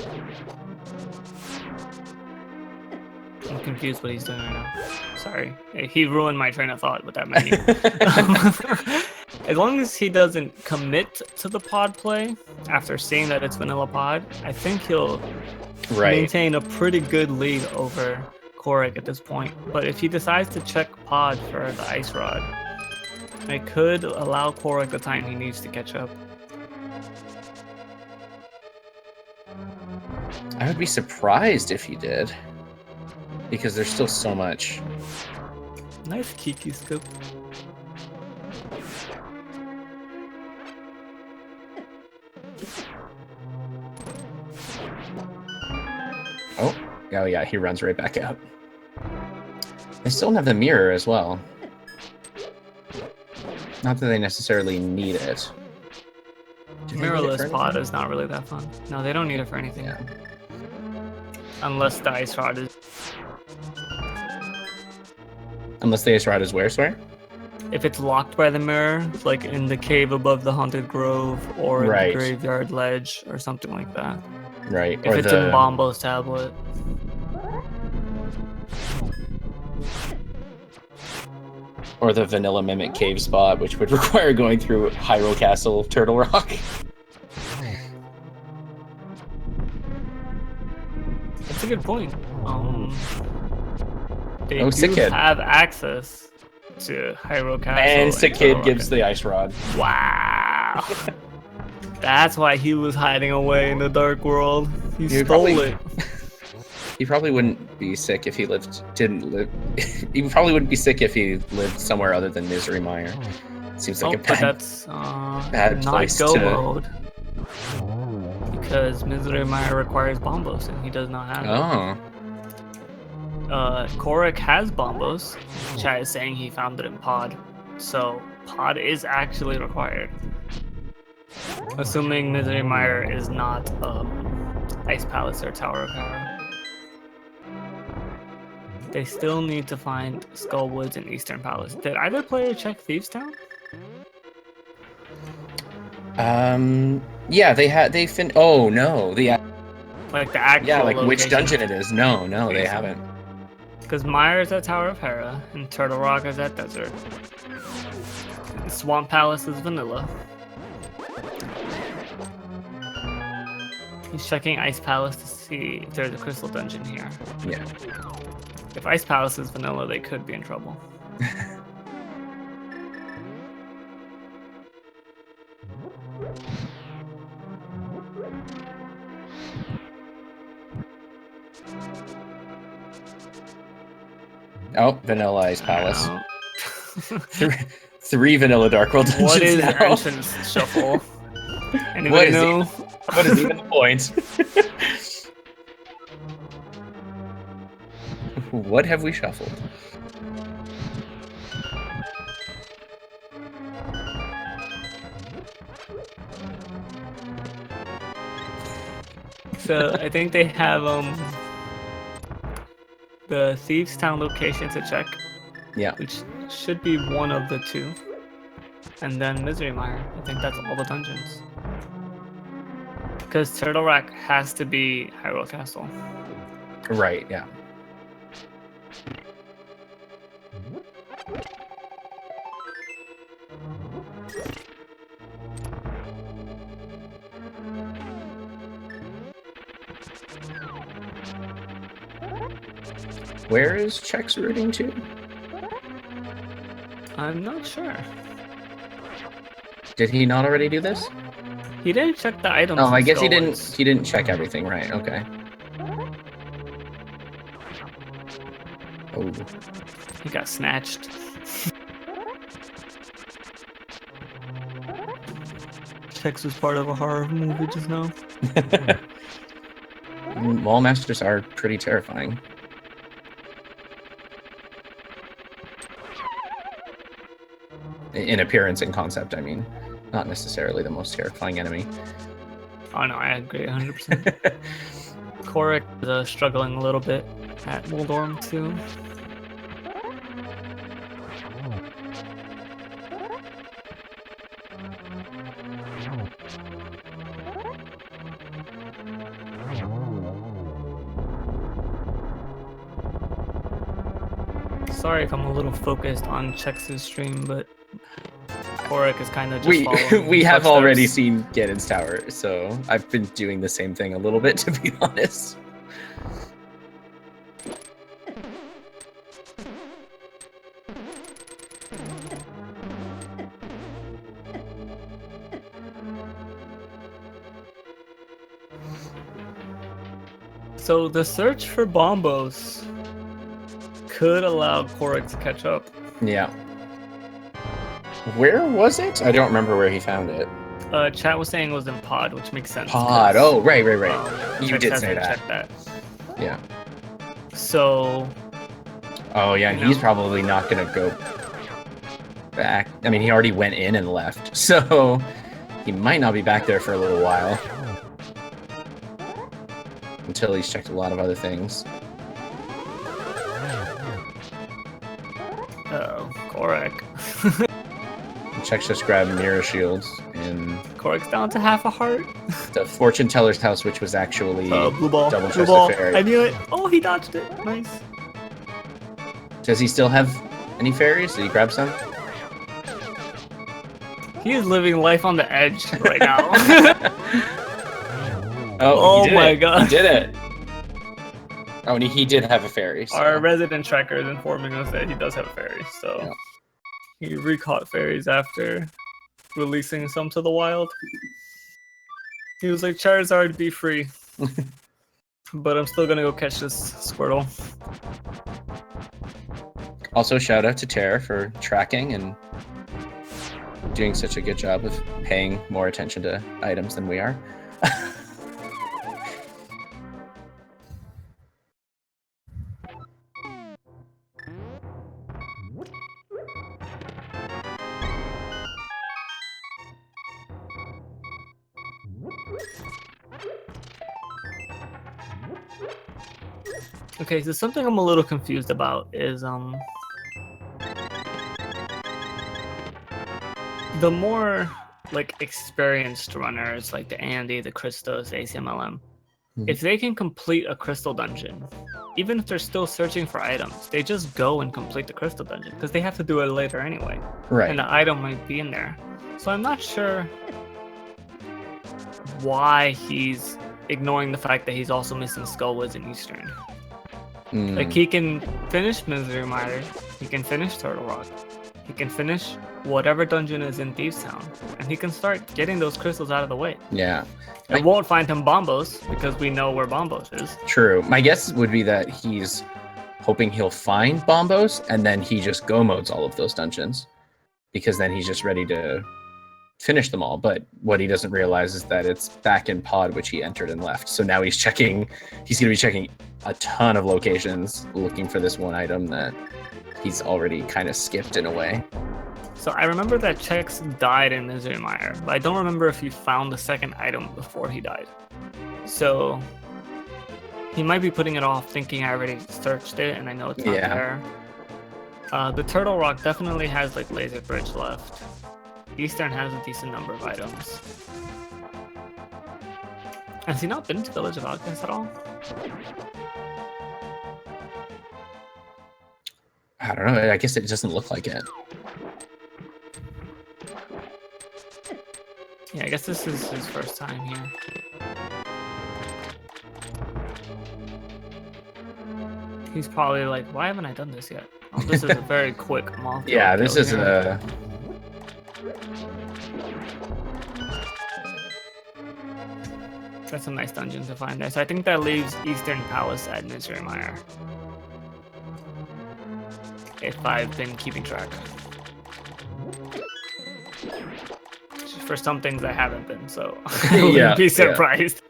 I'm confused what he's doing right now. Sorry. He ruined my train of thought with that menu. As long as he doesn't commit to the pod play after seeing that it's vanilla pod, I think he'll maintain a pretty good lead over Kohrek at this point. But if he decides to check pod for the ice rod, it could allow Kohrek the time he needs to catch up. I would be surprised if he did. Because there's still so much. Nice Kiki scoop. Oh yeah, he runs right back out. They still don't have the mirror as well. Not that they necessarily need it. Mirrorless pod is not really that fun. No, they don't need it for anything. Yeah. Unless the ice rod is... Unless the ice rod is where, sorry? If it's locked by the mirror, like in the cave above the haunted grove, or in the graveyard ledge, or something like that. Right. If it's in Bombo's tablet. Or the Vanilla Mimic cave spot, which would require going through Hyrule Castle, Turtle Rock. That's a good point. They have access to Hyrule Castle. And Sick Kid gives the ice rod. Wow. That's why he was hiding away in the dark world. He stole it. He probably wouldn't be sick if he he probably wouldn't be sick if he lived somewhere other than Misery Mire. Seems like a bad place to... mode. Because Misery Mire requires Bombos, and he does not have it. Kohrek has Bombos. Chat is saying he found it in Pod. So, Pod is actually required. Assuming Misery Mire is not Ice Palace or Tower of Power. They still need to find Skullwoods and Eastern Palace. Did either player check Thieves Town? Yeah, oh no, Like the actual yeah, like location. which dungeon it is. No, they Okay. haven't. Because Myers at Tower of Hera, and Turtle Rock is at Desert. And Swamp Palace is vanilla. He's checking Ice Palace to see if there's a crystal dungeon here. Yeah. If Ice Palace is vanilla, they could be in trouble. Oh, vanilla Ice Palace. Three vanilla Dark World dungeons. What is now. entrance shuffle? Anybody know? What is even the point? What have we shuffled? So I think they have the Thieves Town location to check. Yeah. Which should be one of the two. And then Misery Mire. I think that's all the dungeons. Because Turtle Rock has to be Hyrule Castle. Right, yeah. Where is Chex rooting to? I'm not sure. Did he not already do this? He didn't check the items. Oh, I guess he didn't. He didn't check everything, right? Okay. Oh. He got snatched. Chex was part of a horror movie just now. Wall masters are pretty terrifying. In appearance and concept, I mean. Not necessarily the most terrifying enemy. Oh no, I agree 100%. Kohrek is struggling a little bit at Mudora too. Sorry if I'm a little focused on Chex's stream, but Kohrek is kind of just following we have footsteps. already seen Ganon's Tower, so I've been doing the same thing a little bit, to be honest. So the search for Bombos could allow Kohrek to catch up. Yeah. Where was it? I don't remember where he found it. Chat was saying it was in Pod, which makes sense. Pod. Oh, right. You Chex did say that. checked that. Yeah. So. Oh yeah, and he's probably not gonna go back. I mean, he already went in and left, so he might not be back there for a little while. Until he's checked a lot of other things. Uh-oh, Kohrek. Chex just grabbed mirror shields and Korek's down to half a heart. the fortune teller's house, which was actually blue ball. double Blue chested ball. fairy. I knew it. Oh, he dodged it. Nice. Does he still have any fairies? Did he grab some? He is living life on the edge right now. Oh my god. He did it. Oh, and he did have a fairy. So. Our resident tracker is informing us that he does have a fairy, so Yeah. he recaught fairies after releasing some to the wild. He was like, Charizard, be free. But I'm still gonna go catch this Squirtle. Also, shout out to Tara for tracking and doing such a good job of paying more attention to items than we are. Okay, so something I'm a little confused about is the more like experienced runners like the Andy, the Christos, the ACMLM, Mhm. if they can complete a crystal dungeon, even if they're still searching for items, they just go and complete the crystal dungeon because they have to do it later anyway. Right. And the item might be in there. So I'm not sure why he's ignoring the fact that he's also missing Skullwoods and Eastern. Like, he can finish Misery Mire, he can finish Turtle Rock, he can finish whatever dungeon is in Thieves Town, and he can start getting those crystals out of the way. Yeah. It won't find him Bombos because we know where Bombos is. True. My guess would be that he's hoping he'll find Bombos and then he just go modes all of those dungeons because then he's just ready to finish them all. But what he doesn't realize is that it's back in pod, which he entered and left. So now he's going to be checking a ton of locations looking for this one item that he's already kind of skipped in a way. So I remember that Chex died in Misery Mire, but I don't remember if he found the second item before he died. So he might be putting it off, thinking I already searched it and I know it's not there. The Turtle Rock definitely has like Laser Bridge left. Eastern has a decent number of items. Has he not been to Village of Alchemists at all? I don't know. I guess it doesn't look like it. Yeah, I guess this is his first time here. He's probably like, why haven't I done this yet? Oh, this is a very quick moth. Yeah, this is a... That's a nice dungeon to find there. So I think that leaves Eastern Palace at Misery Mire. If I've been keeping track. For some things I haven't been, so I wouldn't be surprised.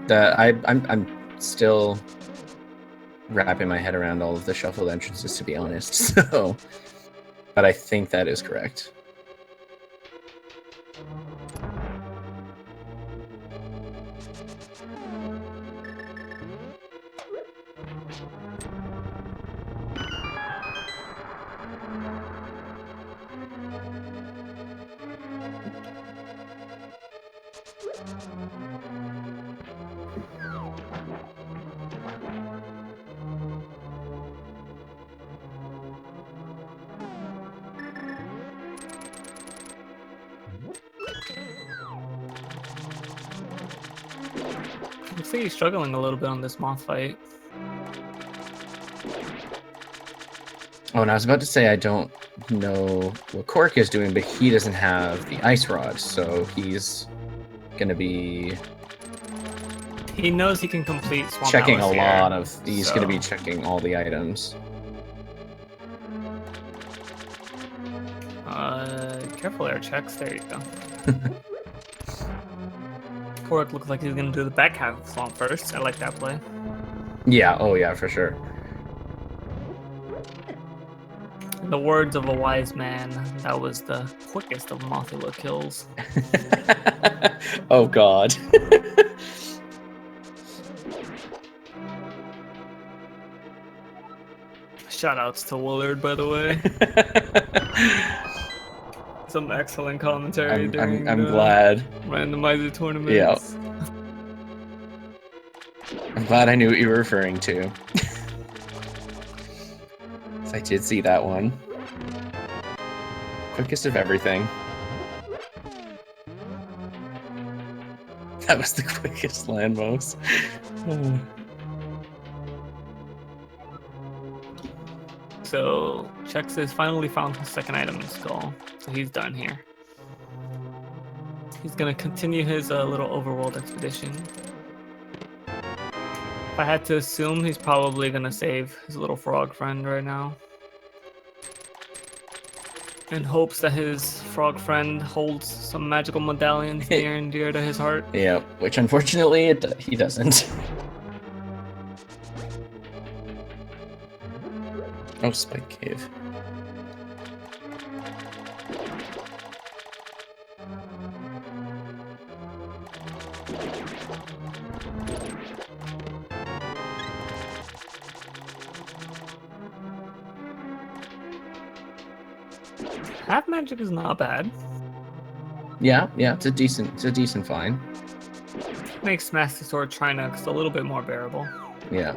I'm still wrapping my head around all of the shuffled entrances, to be honest. So, but I think that is correct. Looks like he's struggling a little bit on this moth fight. Oh, and I was about to say I don't know what Kohrek is doing, but he doesn't have the ice rod, so he's gonna be... He knows he can complete Swamp checking Palace a here, lot of... He's gonna be checking all the items. Careful there, Chex. There you go. Kohrek looks like he's gonna do the back half of Swamp first. I like that play. Yeah, oh yeah, for sure. In the words of a wise man, that was the quickest of Mothula kills. Oh god. Shoutouts to Willard, by the way. Some excellent commentary during I'm glad. Randomizer tournaments. Yeah. I'm glad I knew what you were referring to. I did see that one. Quickest of everything. That was the quickest landmost. So Chex has finally found his second item in Skull, so he's done here. He's gonna continue his little overworld expedition. If I had to assume, he's probably gonna save his little frog friend right now, in hopes that his frog friend holds some magical medallions near and dear to his heart. Yeah, which unfortunately he doesn't. Oh, Spike Cave. Half magic is not bad. Yeah, it's a decent find. Makes Master Sword Trinox a little bit more bearable. Yeah.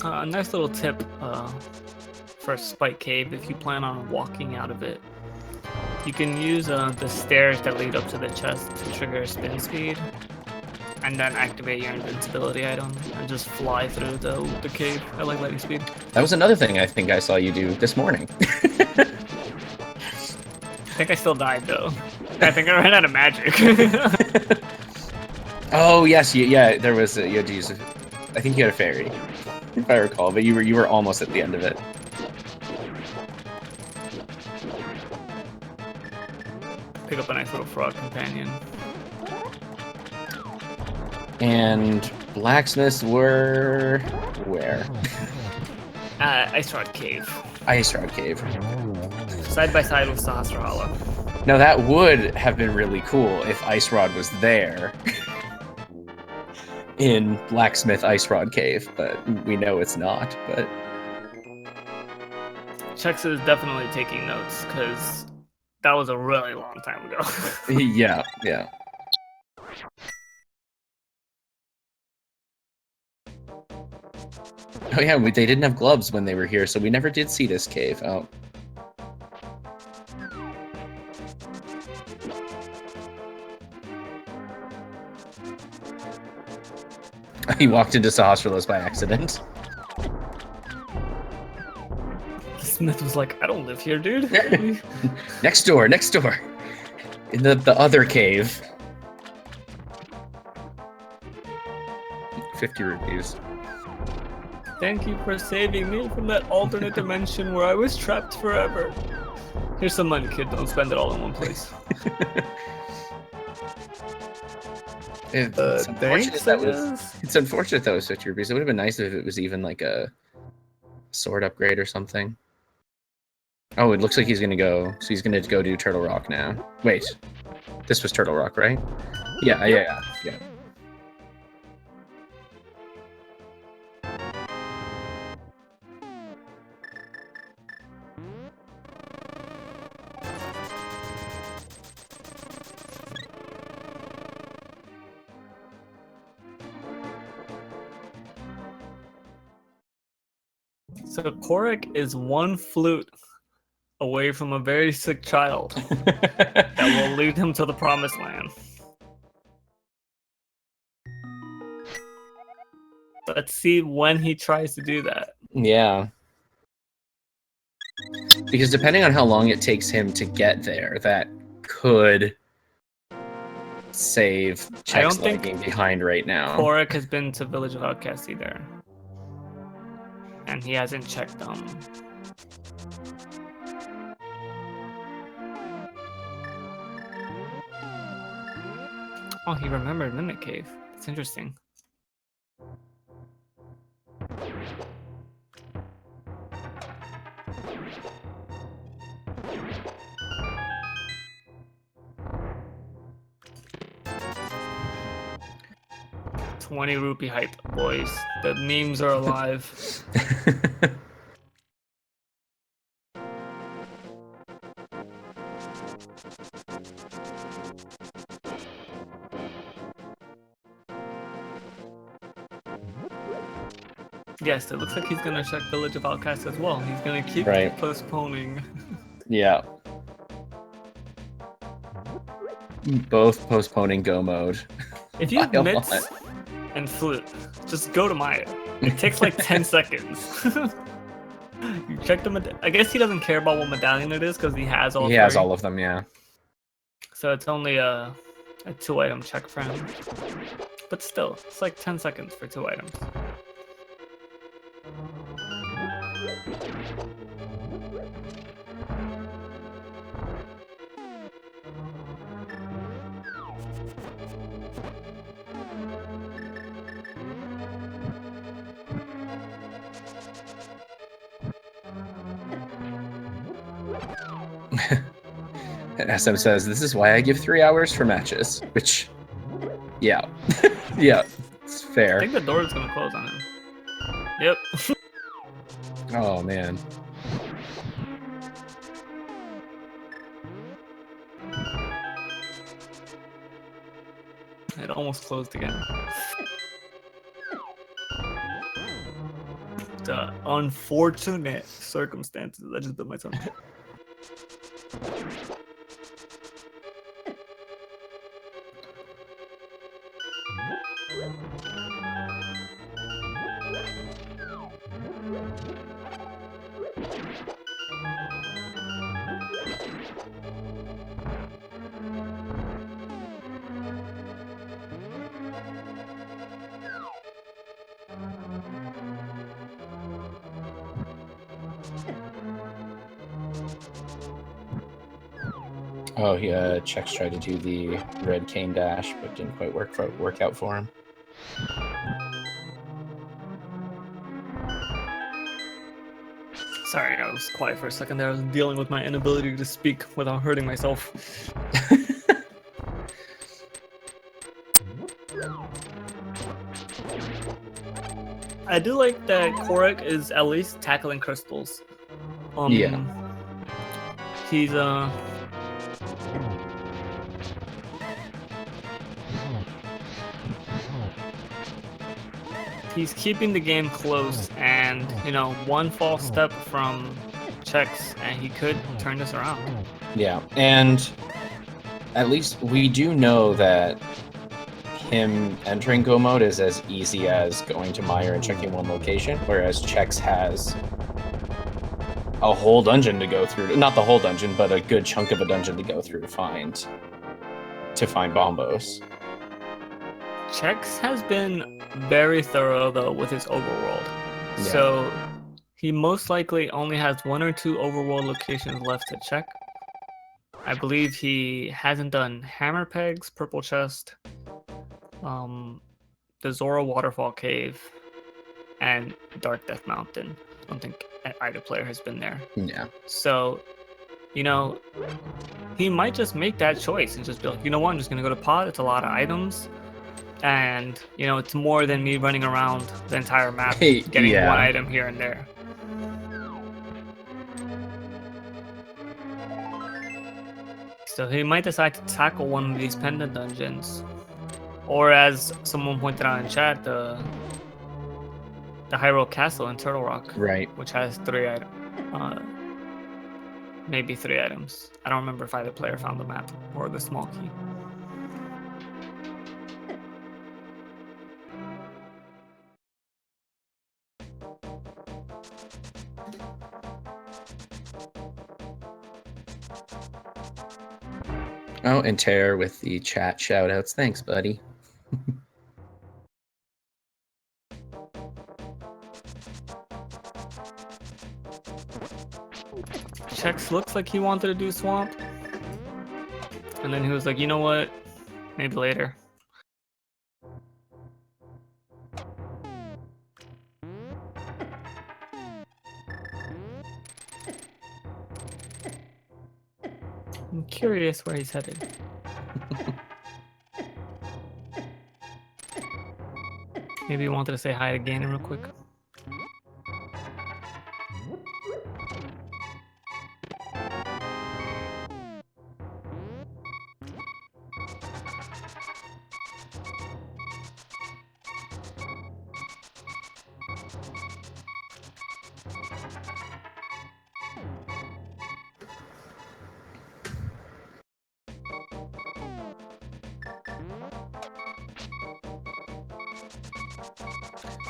A nice little tip for Spike Cave if you plan on walking out of it. You can use the stairs that lead up to the chest to trigger spin speed, and then activate your invincibility item and just fly through the cave at like lightning speed. That was another thing I think I saw you do this morning. I think I still died though. I think I ran out of magic. Oh yes, yeah. There was you had to use. I think you had a fairy, if I recall, but you were almost at the end of it. Pick up a nice little frog companion. And blacksmiths were where? Ice Rod Cave. Ice Rod Cave. Side by side with Sahasra Hollow. Now that would have been really cool if Ice Rod was there in Blacksmith Ice Rod Cave, but we know it's not. But Chex is definitely taking notes because that was a really long time ago. yeah. Oh yeah, they didn't have gloves when they were here, so we never did see this cave. Oh. He walked into Sahasralos by accident. The smith was like, I don't live here, dude. Next door. In the other cave. 50 rupees. Thank you for saving me from that alternate dimension where I was trapped forever. Here's some money, kid. Don't spend it all in one place. It's unfortunate that was 50 rupees. It would have been nice if it was even like a sword upgrade or something. Oh, it looks like he's gonna go. So he's gonna go do Turtle Rock now. Wait, this was Turtle Rock, right? Yeah. So Kohrek is one flute away from a very sick child that will lead him to the promised land. Let's see when he tries to do that. Yeah. Because depending on how long it takes him to get there, that could save Chex lagging behind right now. Kohrek has been to Village of Outcasts either. And he hasn't checked Oh, he remembered Mimic Cave. It's interesting. $20 rupee hype, boys. The memes are alive. Yes, it looks like he's gonna check Village of Outcasts as well. He's gonna keep postponing. Yeah. Both postponing go mode. If you have mitts and flute, just go to Maya. It takes like 10 seconds. You check the I guess he doesn't care about what medallion it is because he has all. He has all of them, yeah. So it's only a 2-item check for him. But still, it's like 10 seconds for 2 items. And SM says, this is why I give 3 hours for matches. Which, yeah. Yeah. I Fair. think the door is gonna close on him. Yep. Oh man. It almost closed again. The unfortunate circumstances. I just bit my tongue. Oh, yeah. Chex tried to do the red cane dash, but didn't quite work out for him. Sorry, I was quiet for a second there. I was dealing with my inability to speak without hurting myself. I do like that Kohrek is at least tackling crystals. Yeah. He's he's keeping the game close, and you know, one false step from Chex, and he could turn this around. Yeah, and at least we do know that him entering Go mode is as easy as going to Meyer and checking one location, whereas Chex has a whole dungeon to go through. Not the whole dungeon, but a good chunk of a dungeon to go through to find Bombos. Chex has been very thorough though with his overworld. Yeah. So he most likely only has 1 or 2 overworld locations left to check. I believe he hasn't done Hammer Pegs, Purple Chest, the Zora Waterfall Cave, and Dark Death Mountain. I don't think either player has been there. Yeah. So, you know, he might just make that choice and just be like, you know what, I'm just gonna go to Pod. It's a lot of items. And, you know, it's more than me running around the entire map getting Yeah. one item here and there. So he might decide to tackle one of these pendant dungeons. Or as someone pointed out in chat, the Hyrule Castle in Turtle Rock. Right. Which has 3 items. Maybe 3 items. I don't remember if either player found the map or the small key. Oh, and Tear with the chat shoutouts. Thanks, buddy. Chex looks like he wanted to do Swamp. And then he was like, you know what? Maybe later. I'm curious where he's headed. Maybe he wanted to say hi to Ganon real quick.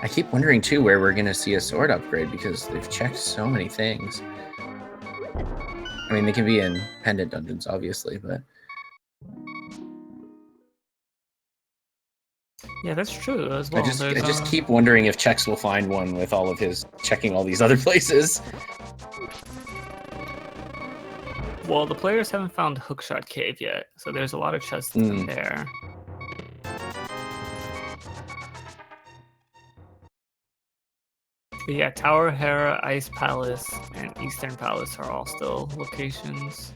I keep wondering too where we're gonna see a sword upgrade because they've checked so many things. I mean, they can be in pendant dungeons, obviously, but Yeah, that's true as well. I just keep wondering if Chex will find one with all of his checking all these other places. Well, the players haven't found Hookshot Cave yet, so there's a lot of chests in there. But yeah, Tower Hera, Ice Palace, and Eastern Palace are all still locations.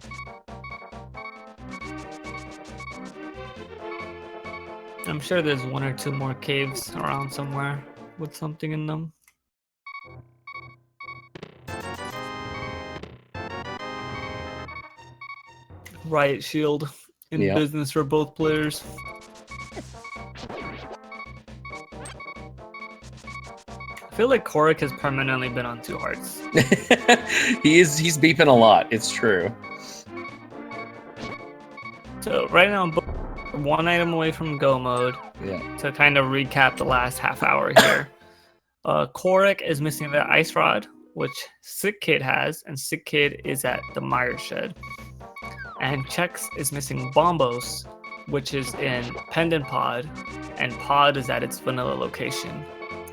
I'm sure there's 1 or 2 more caves around somewhere with something in them. Riot Shield in Yeah. business for both players. I feel like Kohrek has permanently been on 2 hearts. he's beeping a lot. It's true. So right now, 1 item away from go mode. Yeah. To kind of recap the last half hour here. Kohrek is missing the Ice Rod, which Sick Kid has, and Sick Kid is at the Mire Shed. And Chex is missing Bombos, which is in Pendant Pod, and Pod is at its vanilla location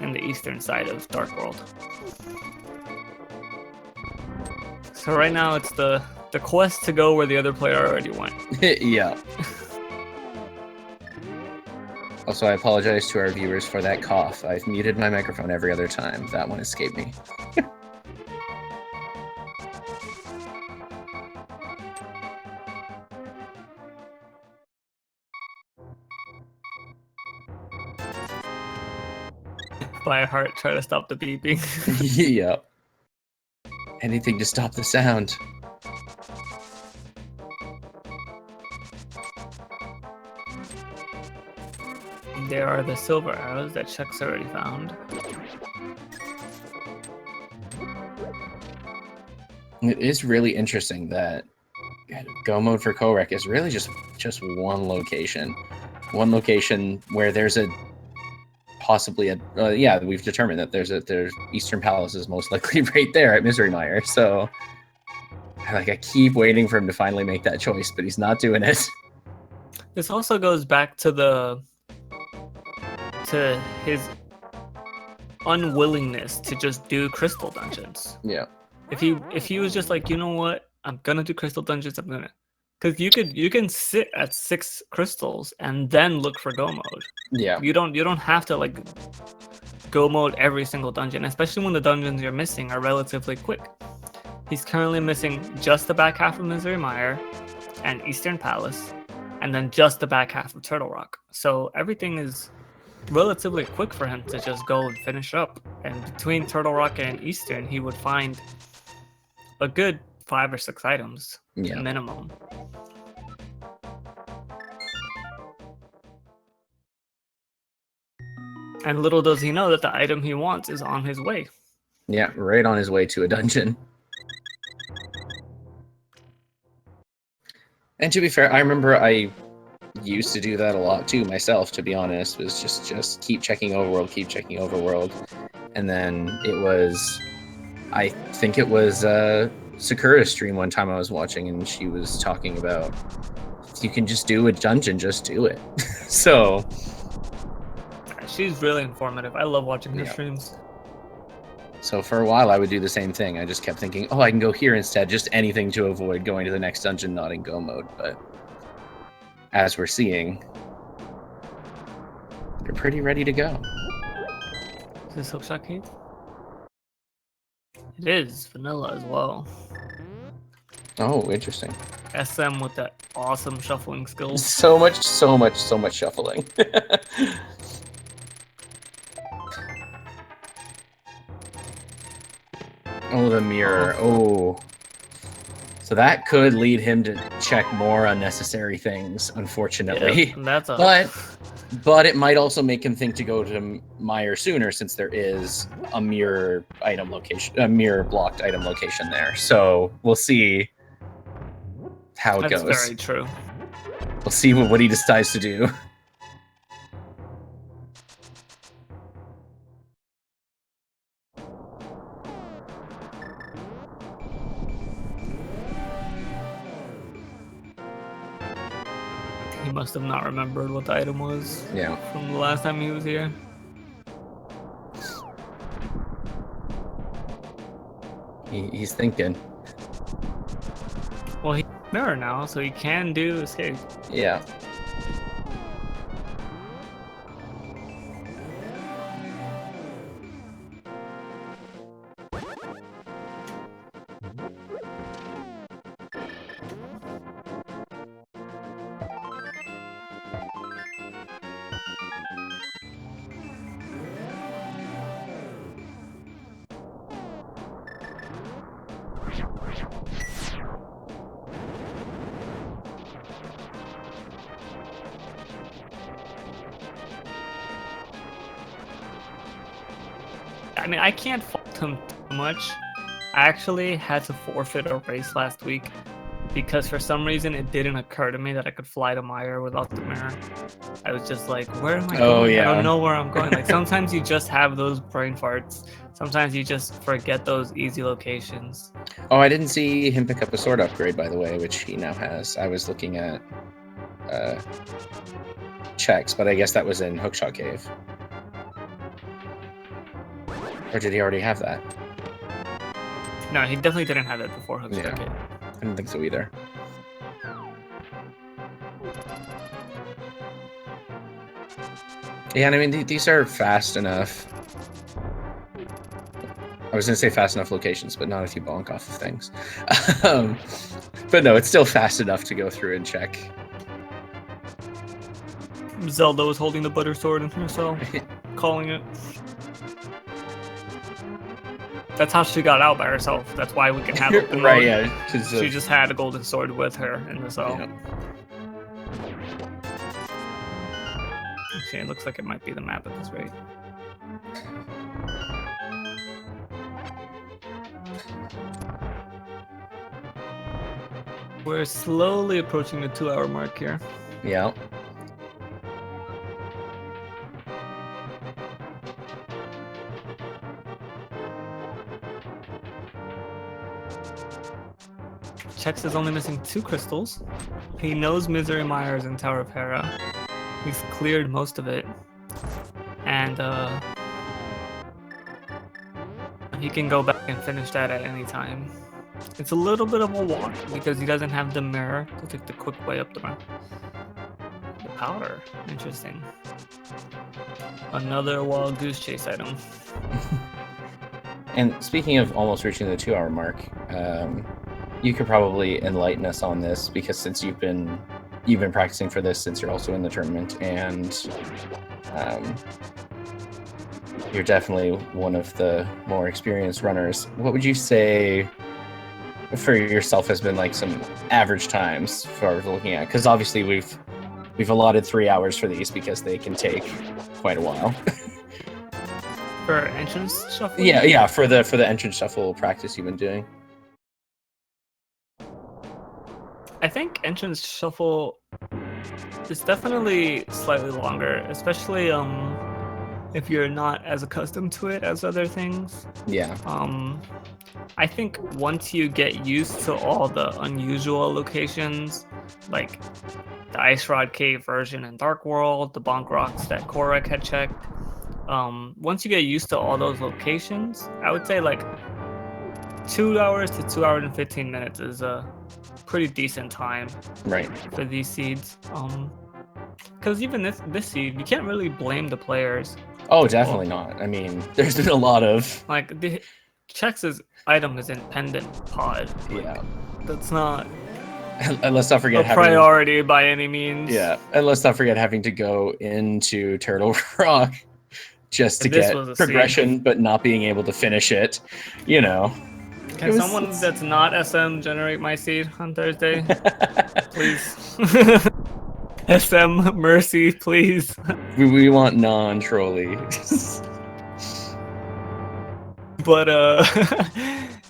in the eastern side of Dark World. So right now it's the quest to go where the other player already went. Yeah. Also, I apologize to our viewers for that cough. I've muted my microphone every other time. That one escaped me. By heart, try to stop the beeping. Yep. Anything to stop the sound. There are the silver arrows that Chex already found. It is really interesting that go mode for Kohrek is really just one location. One location where there's a possibly a yeah, we've determined that there's Eastern Palace is most likely right there at Misery Mire. So I keep waiting for him to finally make that choice, but he's not doing it. This also goes back to his unwillingness to just do crystal dungeons. Yeah. If he was just like, you know what, I'm gonna do crystal dungeons, I'm gonna, because you can sit at 6 crystals and then look for go mode. Yeah. You don't have to like go mode every single dungeon, especially when the dungeons you're missing are relatively quick. He's currently missing just the back half of Misery Mire and Eastern Palace, and then just the back half of Turtle Rock. So everything is relatively quick for him to just go and finish up. And between Turtle Rock and Eastern, he would find a good 5 or 6 items minimum. And little does he know that the item he wants is on his way. Yeah, right on his way to a dungeon. And to be fair, I remember I used to do that a lot too myself, to be honest, was just keep checking overworld, keep checking overworld. And then it was, I think it was Sakura's stream one time I was watching, and she was talking about, you can just do a dungeon, just do it. So she's really informative. I love watching her streams. So for a while I would do the same thing. I just kept thinking, oh, I can go here instead, just anything to avoid going to the next dungeon, not in go mode. But as we're seeing, they're pretty ready to go. Is this Hookshot Cave? It is vanilla as well. Oh, interesting. SM with that awesome shuffling skills. So much shuffling. Oh, the mirror. Oh. So that could lead him to check more unnecessary things, unfortunately. Yep, that's a... But it might also make him think to go to Mire sooner, since there is a mirror item location, a mirror blocked item location there. So we'll see how it goes. That's very true. We'll see what he decides to do. He must have not remembered what the item was. Yeah. From the last time he was here. He's thinking. Well, he's mirror now, so he can do escape. Yeah. I mean, I can't fault him too much. I actually had to forfeit a race last week because for some reason it didn't occur to me that I could fly to Meyer without the mirror. I was just like, where am I going? I don't know where I'm going. Like sometimes you just have those brain farts. Sometimes you just forget those easy locations. Oh, I didn't see him pick up a sword upgrade, by the way, which he now has. I was looking at checks, but I guess that was in Hookshot Cave. Or did he already have that? No, he definitely didn't have that before Hookshot Cave. I didn't think so either. Yeah, and I mean, these are fast enough. I was going to say fast enough locations, but not if you bonk off of things. But no, it's still fast enough to go through and check. Zelda was holding the butter sword in herself, calling it. That's how she got out by herself. That's why we can have it. Right, yeah. She just had a golden sword with her in the cell. Yeah. Actually, it looks like it might be the map at this rate. We're slowly approaching the 2-hour mark here. Yeah. Chex is only missing 2 crystals. He knows Misery Mire is in Tower of Hera. He's cleared most of it. And he can go back and finish that at any time. It's a little bit of a walk because he doesn't have the mirror to take the quick way up the ramp. The powder. Interesting. Another wild goose chase item. And speaking of almost reaching the 2-hour mark, you could probably enlighten us on this because since you've been practicing for this since you're also in the tournament, and you're definitely one of the more experienced runners. What would you say for yourself has been like some average times for looking at? Because obviously we've allotted 3 hours for these because they can take quite a while. For entrance shuffle? Yeah, for the entrance shuffle practice you've been doing. I think entrance shuffle is definitely slightly longer, especially if you're not as accustomed to it as other things. Yeah. I think once you get used to all the unusual locations, like the Ice Rod Cave version in Dark World, the Bonk Rocks that Kohrek had checked, once you get used to all those locations, I would say like 2 hours to 2 hours and 15 minutes is a pretty decent time for these seeds. Because even this seed, you can't really blame the players. Oh, definitely not. I mean, there's been a lot of like the Chex's item is in Pendant Pod. Yeah, that's not. And let's not forget a priority by any means. Yeah, and let's not forget having to go into Turtle Rock just to get progression, but not being able to finish it. You know. Can someone that's not SM generate my seed on Thursday? Please. SM mercy, please. We want non-trolly. But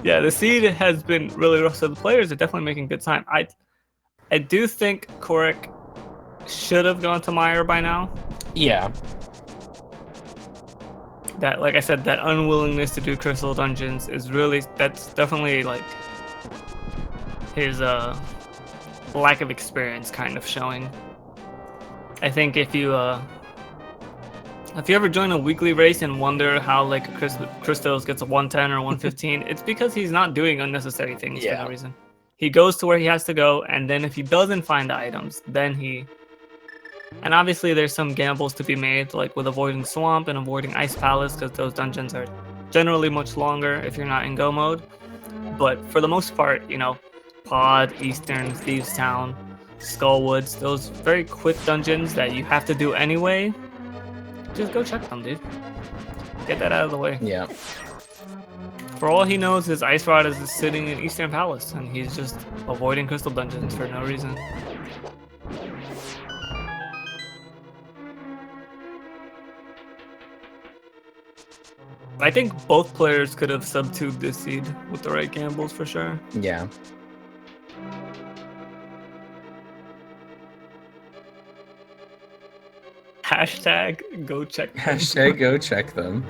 yeah, the seed has been really rough, so the players are definitely making good time. I do think Kohrek should have gone to Meyer by now. Yeah. That, like I said, that unwillingness to do crystal dungeons is really, that's definitely like his lack of experience kind of showing. I think if you ever join a weekly race and wonder how like Crystals gets a 110 or 115, it's because he's not doing unnecessary things for no reason. He goes to where he has to go, and then if he doesn't find the items, then he... And obviously there's some gambles to be made, like with avoiding Swamp and avoiding Ice Palace, because those dungeons are generally much longer if you're not in go mode. But for the most part, you know, Pod, Eastern, Thieves Town, Skullwoods, those very quick dungeons that you have to do anyway, just go check them, dude. Get that out of the way. Yeah. For all he knows, his Ice Rod is sitting in Eastern Palace, and he's just avoiding crystal dungeons for no reason. I think both players could have sub-2'd this seed with the right gambles for sure. Yeah. Hashtag go check them. Hashtag go check them.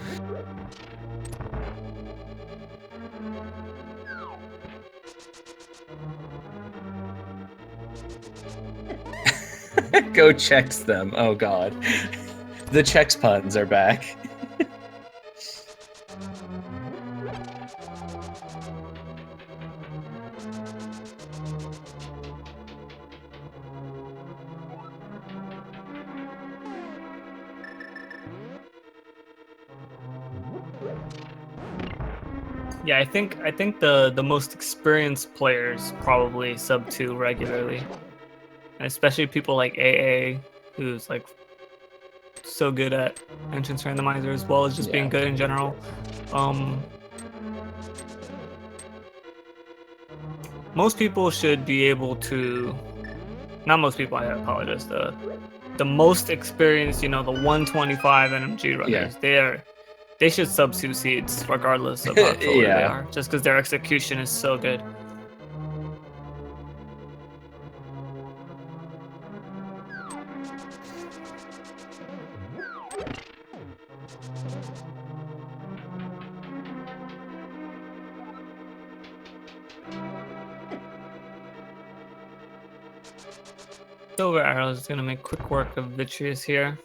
Go checks them. Oh god. The Chex puns are back. Yeah, I think the most experienced players probably sub-2 regularly. And especially people like AA, who's like so good at entrance randomizer as well as just being good in general. Most people should be able to, not most people, I apologize, the most experienced, you know, the 125 NMG runners, they should sub-2 seeds regardless of how troller they are, just because their execution is so good. Silver Arrows is gonna make quick work of Vitreous here.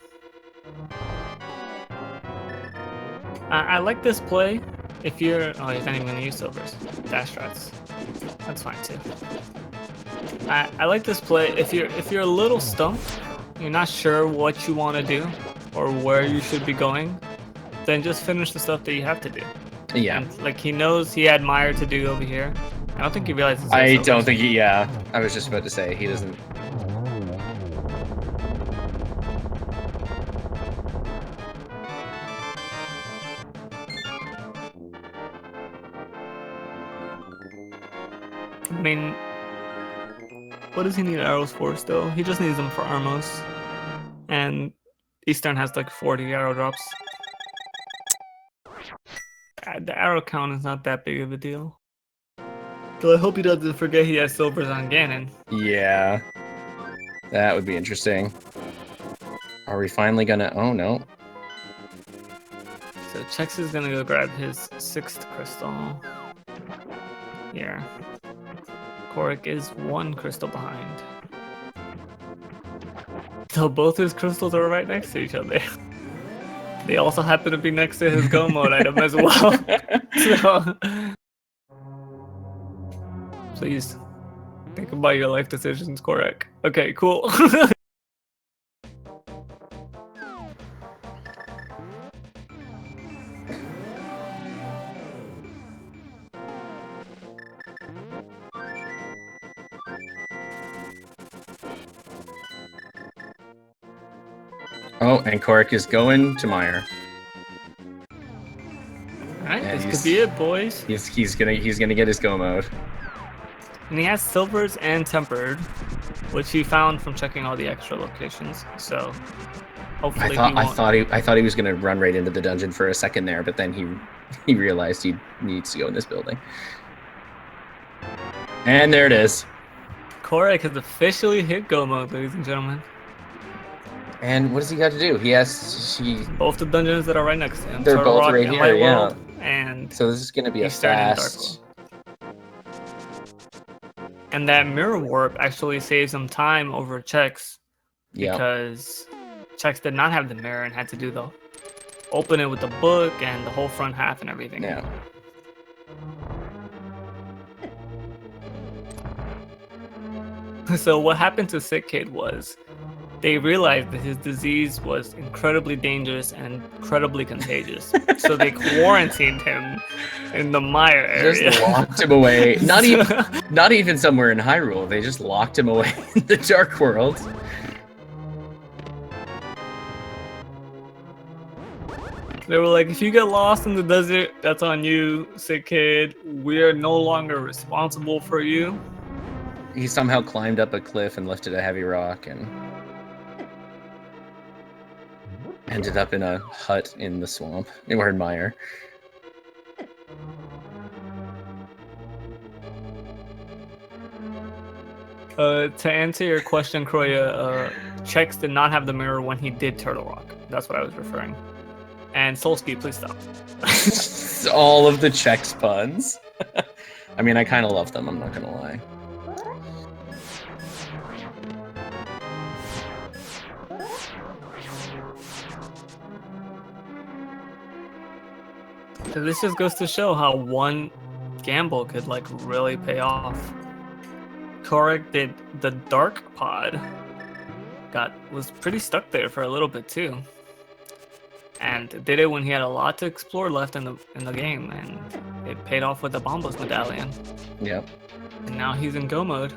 I like this play. If you're, oh, he's not even gonna use silvers. Dash strats. That's fine too. I like this play. If you're a little stumped, you're not sure what you want to do or where you should be going, then just finish the stuff that you have to do. Yeah. And, like, he knows he had Mire to do over here. I don't think he realizes. I don't think he. Yeah. I was just about to say he doesn't. I mean, what does he need arrows for still? He just needs them for Armos. And Eastern has like 40 arrow drops. The arrow count is not that big of a deal. So I hope he doesn't forget he has silvers on Ganon. Yeah. That would be interesting. Are we finally gonna... Oh, no. So Chex is gonna go grab his 6th crystal. Here. Kohrek is 1 crystal behind. So both his crystals are right next to each other. They also happen to be next to his go mode item as well. So, please think about your life decisions, Kohrek. Okay, cool. Oh, and Kohrek is going to Mire. Alright, this could be it, boys. He's gonna get his go mode. And he has silvers and tempered, which he found from checking all the extra locations. So hopefully I thought he was gonna run right into the dungeon for a second there, but then he realized he needs to go in this building. And there it is. Kohrek has officially hit go mode, ladies and gentlemen. And what does he got to do? He has both the dungeons that are right next to him. They're both right here, yeah. And so this is gonna be a fast. And that mirror warp actually saves him time over Chex, because Chex did not have the mirror and had to do the open it with the book and the whole front half and everything. Yeah. So what happened to Sick Kid was they realized that his disease was incredibly dangerous and incredibly contagious. So they quarantined him in the Mire area. Just locked him away. Not even somewhere in Hyrule. They just locked him away in the Dark World. They were like, if you get lost in the desert, that's on you, Sick Kid. We are no longer responsible for you. He somehow climbed up a cliff and lifted a heavy rock and ended up in a hut in the swamp, or in Mire. To answer your question, Kroya, Chex did not have the mirror when he did Turtle Rock. That's what I was referring. And Solsky, please stop. All of the Chex puns. I mean, I kind of love them, I'm not gonna lie. So this just goes to show how one gamble could like really pay off. Kohrek did the Dark Pod. Was pretty stuck there for a little bit too. And did it when he had a lot to explore left in the game, and it paid off with the Bombos medallion. Yep. And now he's in go mode.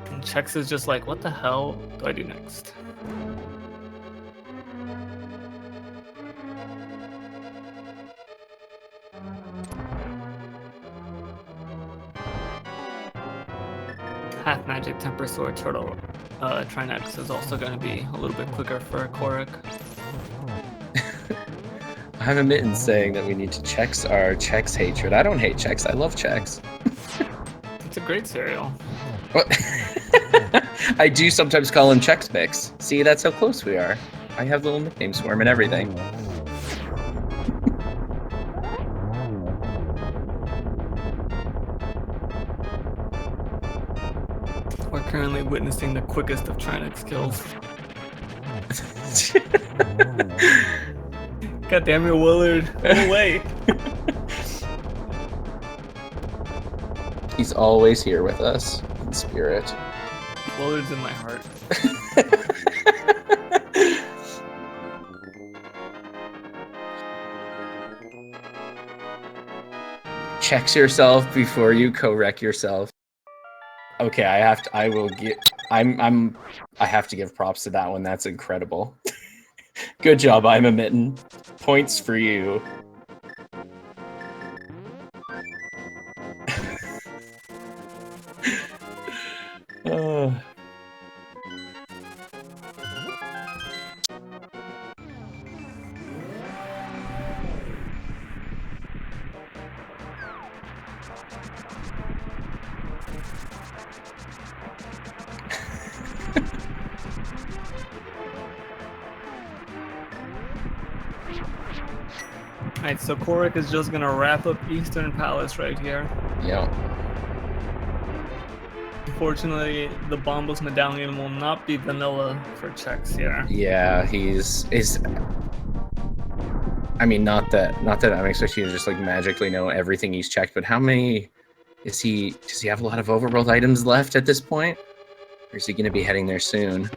And Chex is just like, what the hell do I do next? Half Magic Temper Sword Turtle Trinex is also going to be a little bit quicker for Kohrek. I have a mitten saying that we need to Chex our Chex hatred. I don't hate Chex, I love Chex. It's a great cereal. What? I do sometimes call him Chex Mix. See, that's how close we are. I have little nicknames for him and everything. We're currently witnessing the quickest of Trinex kills. God damn it, Willard. Go away. He's always here with us in spirit. Willard's in my heart. Chex yourself before you Kohrek yourself. Okay, I have to give props to that one. That's incredible. Good job, I'm a mitten. Points for you. Alright, so Kohrek is just gonna wrap up Eastern Palace right here. Yep. Unfortunately, the Bombos medallion will not be vanilla for Chex here. Yeah, I mean, not that I'm expecting you to just like magically know everything he's checked, but how many does he have a lot of overworld items left at this point? Or is he gonna be heading there soon?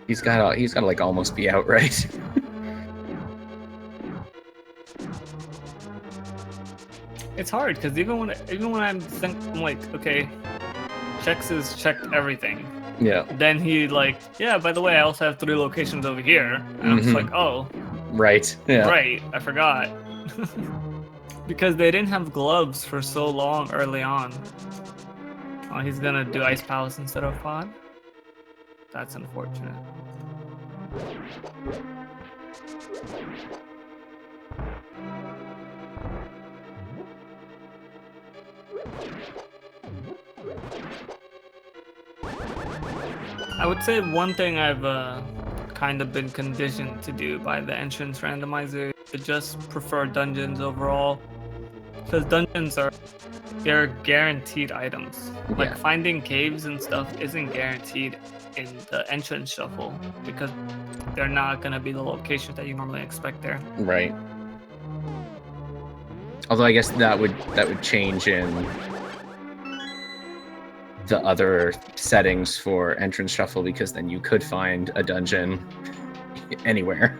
He's gotta like almost be out, right? It's hard because even when I'm like, okay, Chex has checked everything. Yeah. Then he like, yeah, by the way, I also have 3 locations over here. And I'm just like, oh. Right. Yeah. Right, I forgot. Because they didn't have gloves for so long early on. Oh, he's gonna do Ice Palace instead of Pod? That's unfortunate. I would say one thing I've kind of been conditioned to do by the entrance randomizer is to just prefer dungeons overall. Because dungeons they're guaranteed items. Like finding caves and stuff isn't guaranteed in the entrance shuffle because they're not gonna be the locations that you normally expect there. Right. Although I guess that would change in the other settings for entrance shuffle, because then you could find a dungeon anywhere.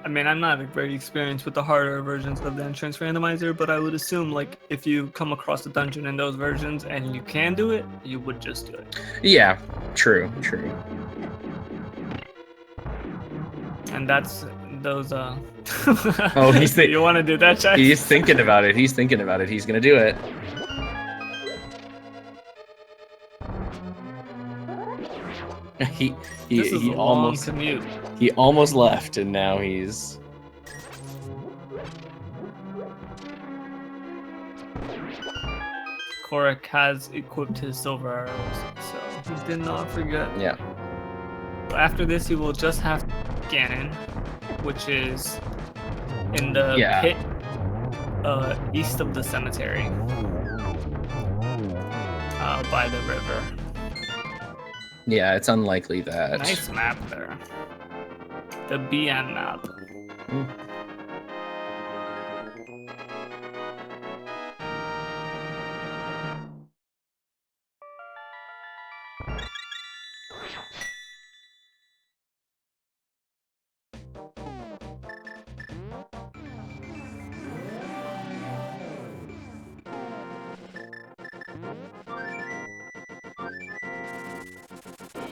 I mean, I'm not very experienced with the harder versions of the entrance randomizer, but I would assume like if you come across a dungeon in those versions and you can do it, you would just do it. Yeah, true. And that's those Oh, you want to do that, Jack? He's thinking about it. He's gonna do it. he This is he a long almost commute. he almost left, and now he's. Kohrek has equipped his silver arrows, so he did not forget. Yeah. After this, he will just have Ganon, which is in the pit east of the cemetery, by the river. Yeah, it's unlikely that. Nice map there. The BN map.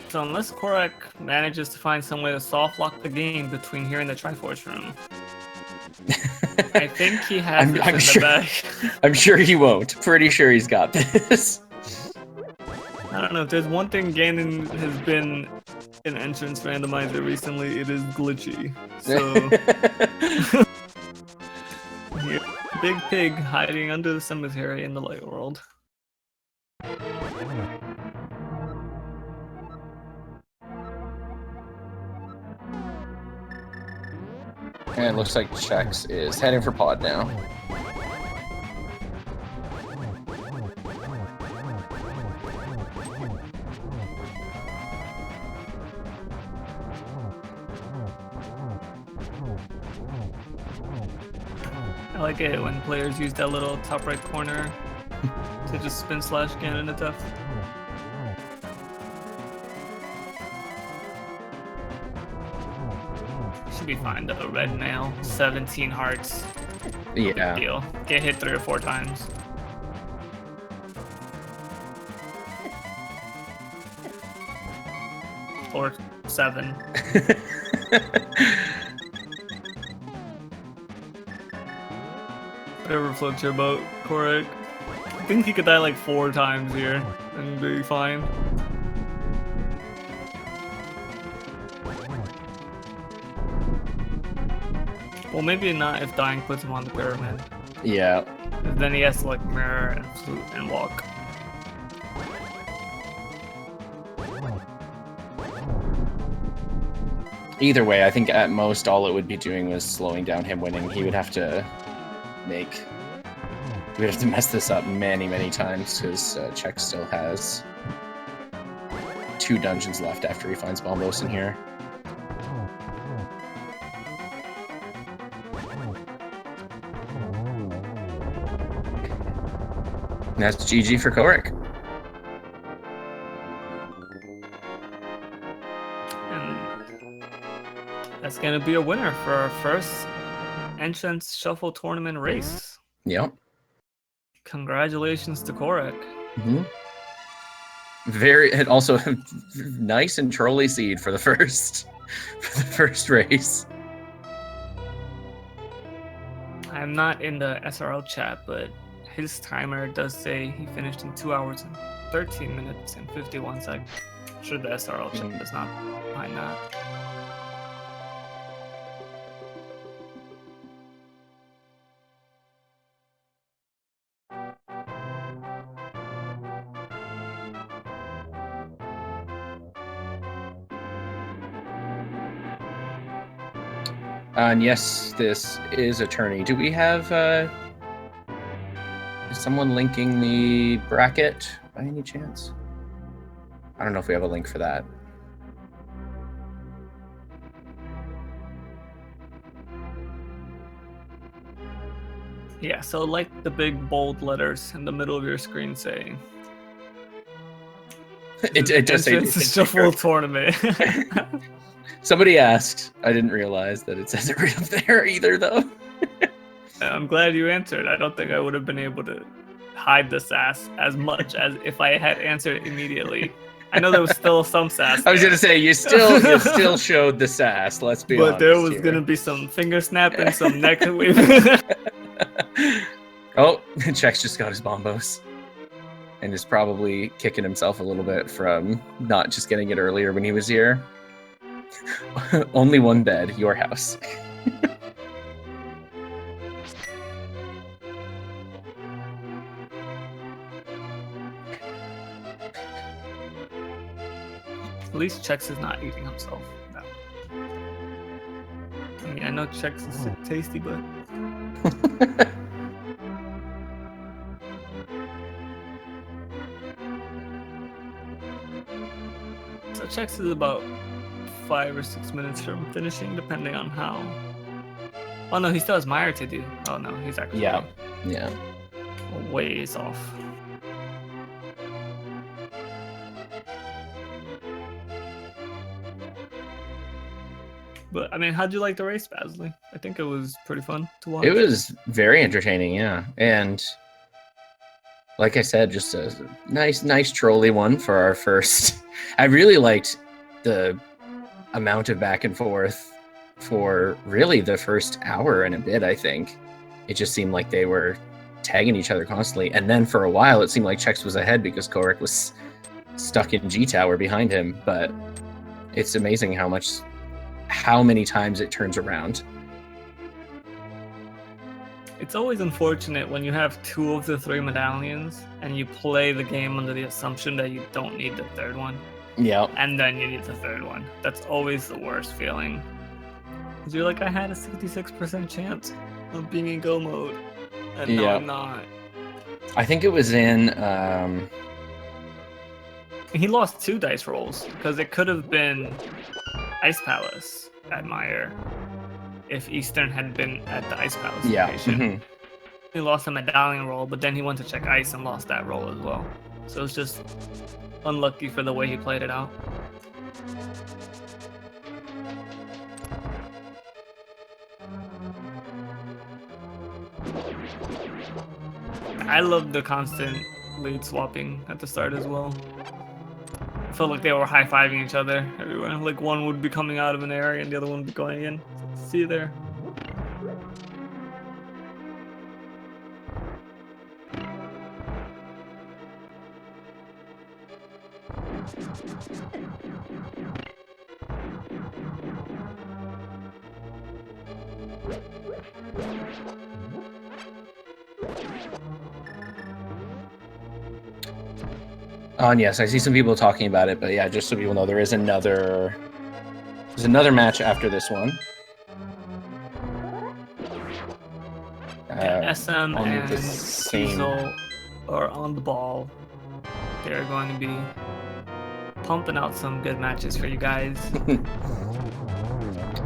So unless Kohrek manages to find some way to soft lock the game between here and the Triforce room, I think he has this in the bag. I'm sure he won't. Pretty sure he's got this. I don't know, if there's one thing Ganon has been an entrance randomizer recently, it is glitchy. So Big Pig hiding under the cemetery in the light world. And it looks like Chex is heading for pod now. I like it when players use that little top right corner to just spin slash Ganon to death. Should be fine though. Red nail, 17 hearts. Yeah. Big deal. Get hit 3 or 4 times. Or 7. Whatever floats your boat, Kohrek. I think he could die like 4 times here and be fine. Well, maybe not if dying puts him on the pyramid. Yeah. Then he has to like mirror and flute and walk. Either way, I think at most all it would be doing was slowing down him winning. He would have to mess this up many, many times because Chex still has 2 dungeons left after he finds Bombos in here. And that's GG for Kohrek. And that's gonna be a winner for our first entrance shuffle tournament race. Yep. Congratulations to Kohrek. Mm-hmm. And also nice and trolley seed for the first race. I'm not in the SRL chat, but his timer does say he finished in 2 hours and 13 minutes and 51 seconds. I'm sure the SRL chat is not behind that. And yes, this is attorney. Do we have is someone linking the bracket by any chance? I don't know if we have a link for that. Yeah, so like the big bold letters in the middle of your screen saying it does say shuffle tournament. Somebody asked. I didn't realize that it says it right up there either, though. I'm glad you answered. I don't think I would have been able to hide the sass as much as if I had answered immediately. I know there was still some sass. I was gonna say you still showed the sass. Let's be honest. But there was here. gonna be some finger snapping, some neck waving. Oh, Chex just got his bombos, and is probably kicking himself a little bit from not just getting it earlier when he was here. Only one bed, your house. At least Chex is not eating himself. No. I mean, I know Chex is tasty, but so Chex is about 5 or 6 minutes from finishing, depending on how. Oh no, he still has Meyer to do. Oh no, he's actually Yeah. a ways off. But I mean, how'd you like the race, Basley? I think it was pretty fun to watch. It was very entertaining, yeah. And like I said, just a nice trolley one for our first. I really liked the amount of back and forth for really the first hour and a bit, I think. It just seemed like they were tagging each other constantly. And then for a while, it seemed like Chex was ahead because Kohrek was stuck in G Tower behind him. But it's amazing how many times it turns around. It's always unfortunate when you have 2 of the 3 medallions and you play the game under the assumption that you don't need the 3rd one. Yeah. And then you need the 3rd one. That's always the worst feeling. Because you're like, I had a 66% chance of being in go mode. And no, I'm not. I think it was in... He lost 2 dice rolls because it could have been Ice Palace at Meyer if Eastern had been at the Ice Palace location. Mm-hmm. He lost a medallion roll, but then he went to check ice and lost that roll as well. So it's just unlucky for the way he played it out. I love the constant lead swapping at the start as well. I felt like they were high-fiving each other everywhere. Like one would be coming out of an area and the other one would be going in. See you there. And yes, I see some people talking about it, but yeah, just so people know, there's another match after this one. SM and Diesel are on the ball. They're going to be pumping out some good matches for you guys.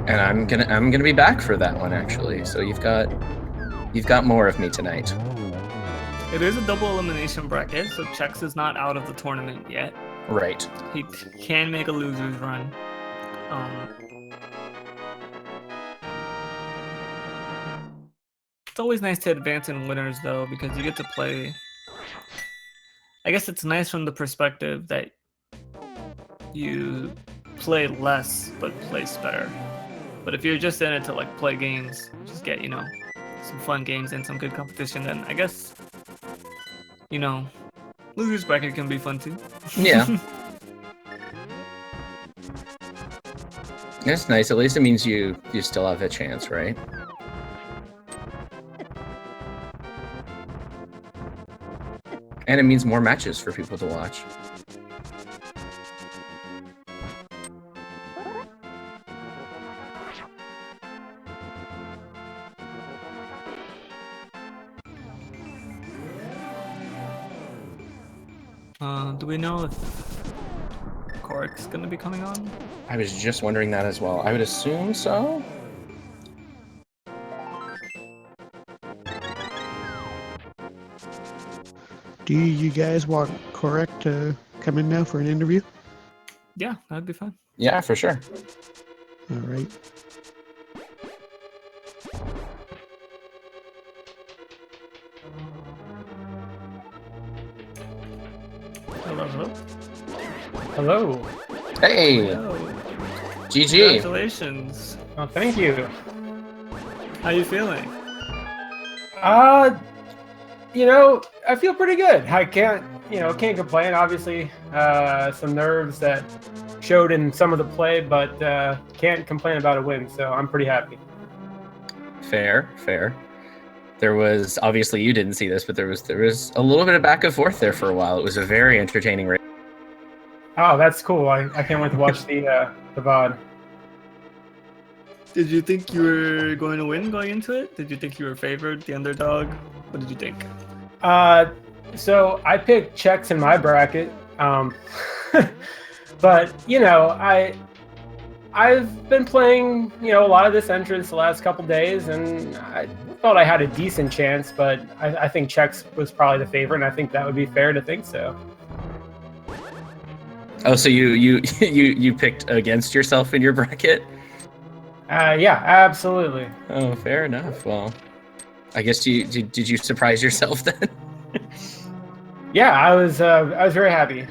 And I'm gonna be back for that one actually. So you've got more of me tonight. It is a double elimination bracket, so Chex is not out of the tournament yet. Right. He can make a loser's run. It's always nice to advance in winners though, because you get to play. I guess it's nice from the perspective that you play less but place better. But if you're just in it to like play games, just get, some fun games and some good competition, then I guess, loser's bracket can be fun too. Yeah. That's nice. At least it means you still have a chance, right? And it means more matches for people to watch. Do we know if Kohrek's gonna be coming on? I was just wondering that as well. I would assume so. Do you guys want Kohrek to come in now for an interview? Yeah, that'd be fun. Yeah, for sure. All right. Hello. Hello. Hey, Hello. GG. Congratulations. Oh, thank you. How you feeling? I feel pretty good. I can't, can't complain. Obviously, some nerves that showed in some of the play, but can't complain about a win. So I'm pretty happy. Fair. There was obviously you didn't see this, but there was a little bit of back and forth there for a while. It was a very entertaining race. Oh, that's cool. I can't wait to watch the VOD. Did you think you were going to win going into it? Did you think you were favored, the underdog? What did you think? So I picked Chex in my bracket. But I've been playing a lot of this entrance the last couple days, and I thought I had a decent chance. But I think Chex was probably the favorite, and I think that would be fair to think so. Oh, so you picked against yourself in your bracket? Yeah, absolutely. Oh, fair enough. Well, I guess did you surprise yourself then? Yeah, I was very happy.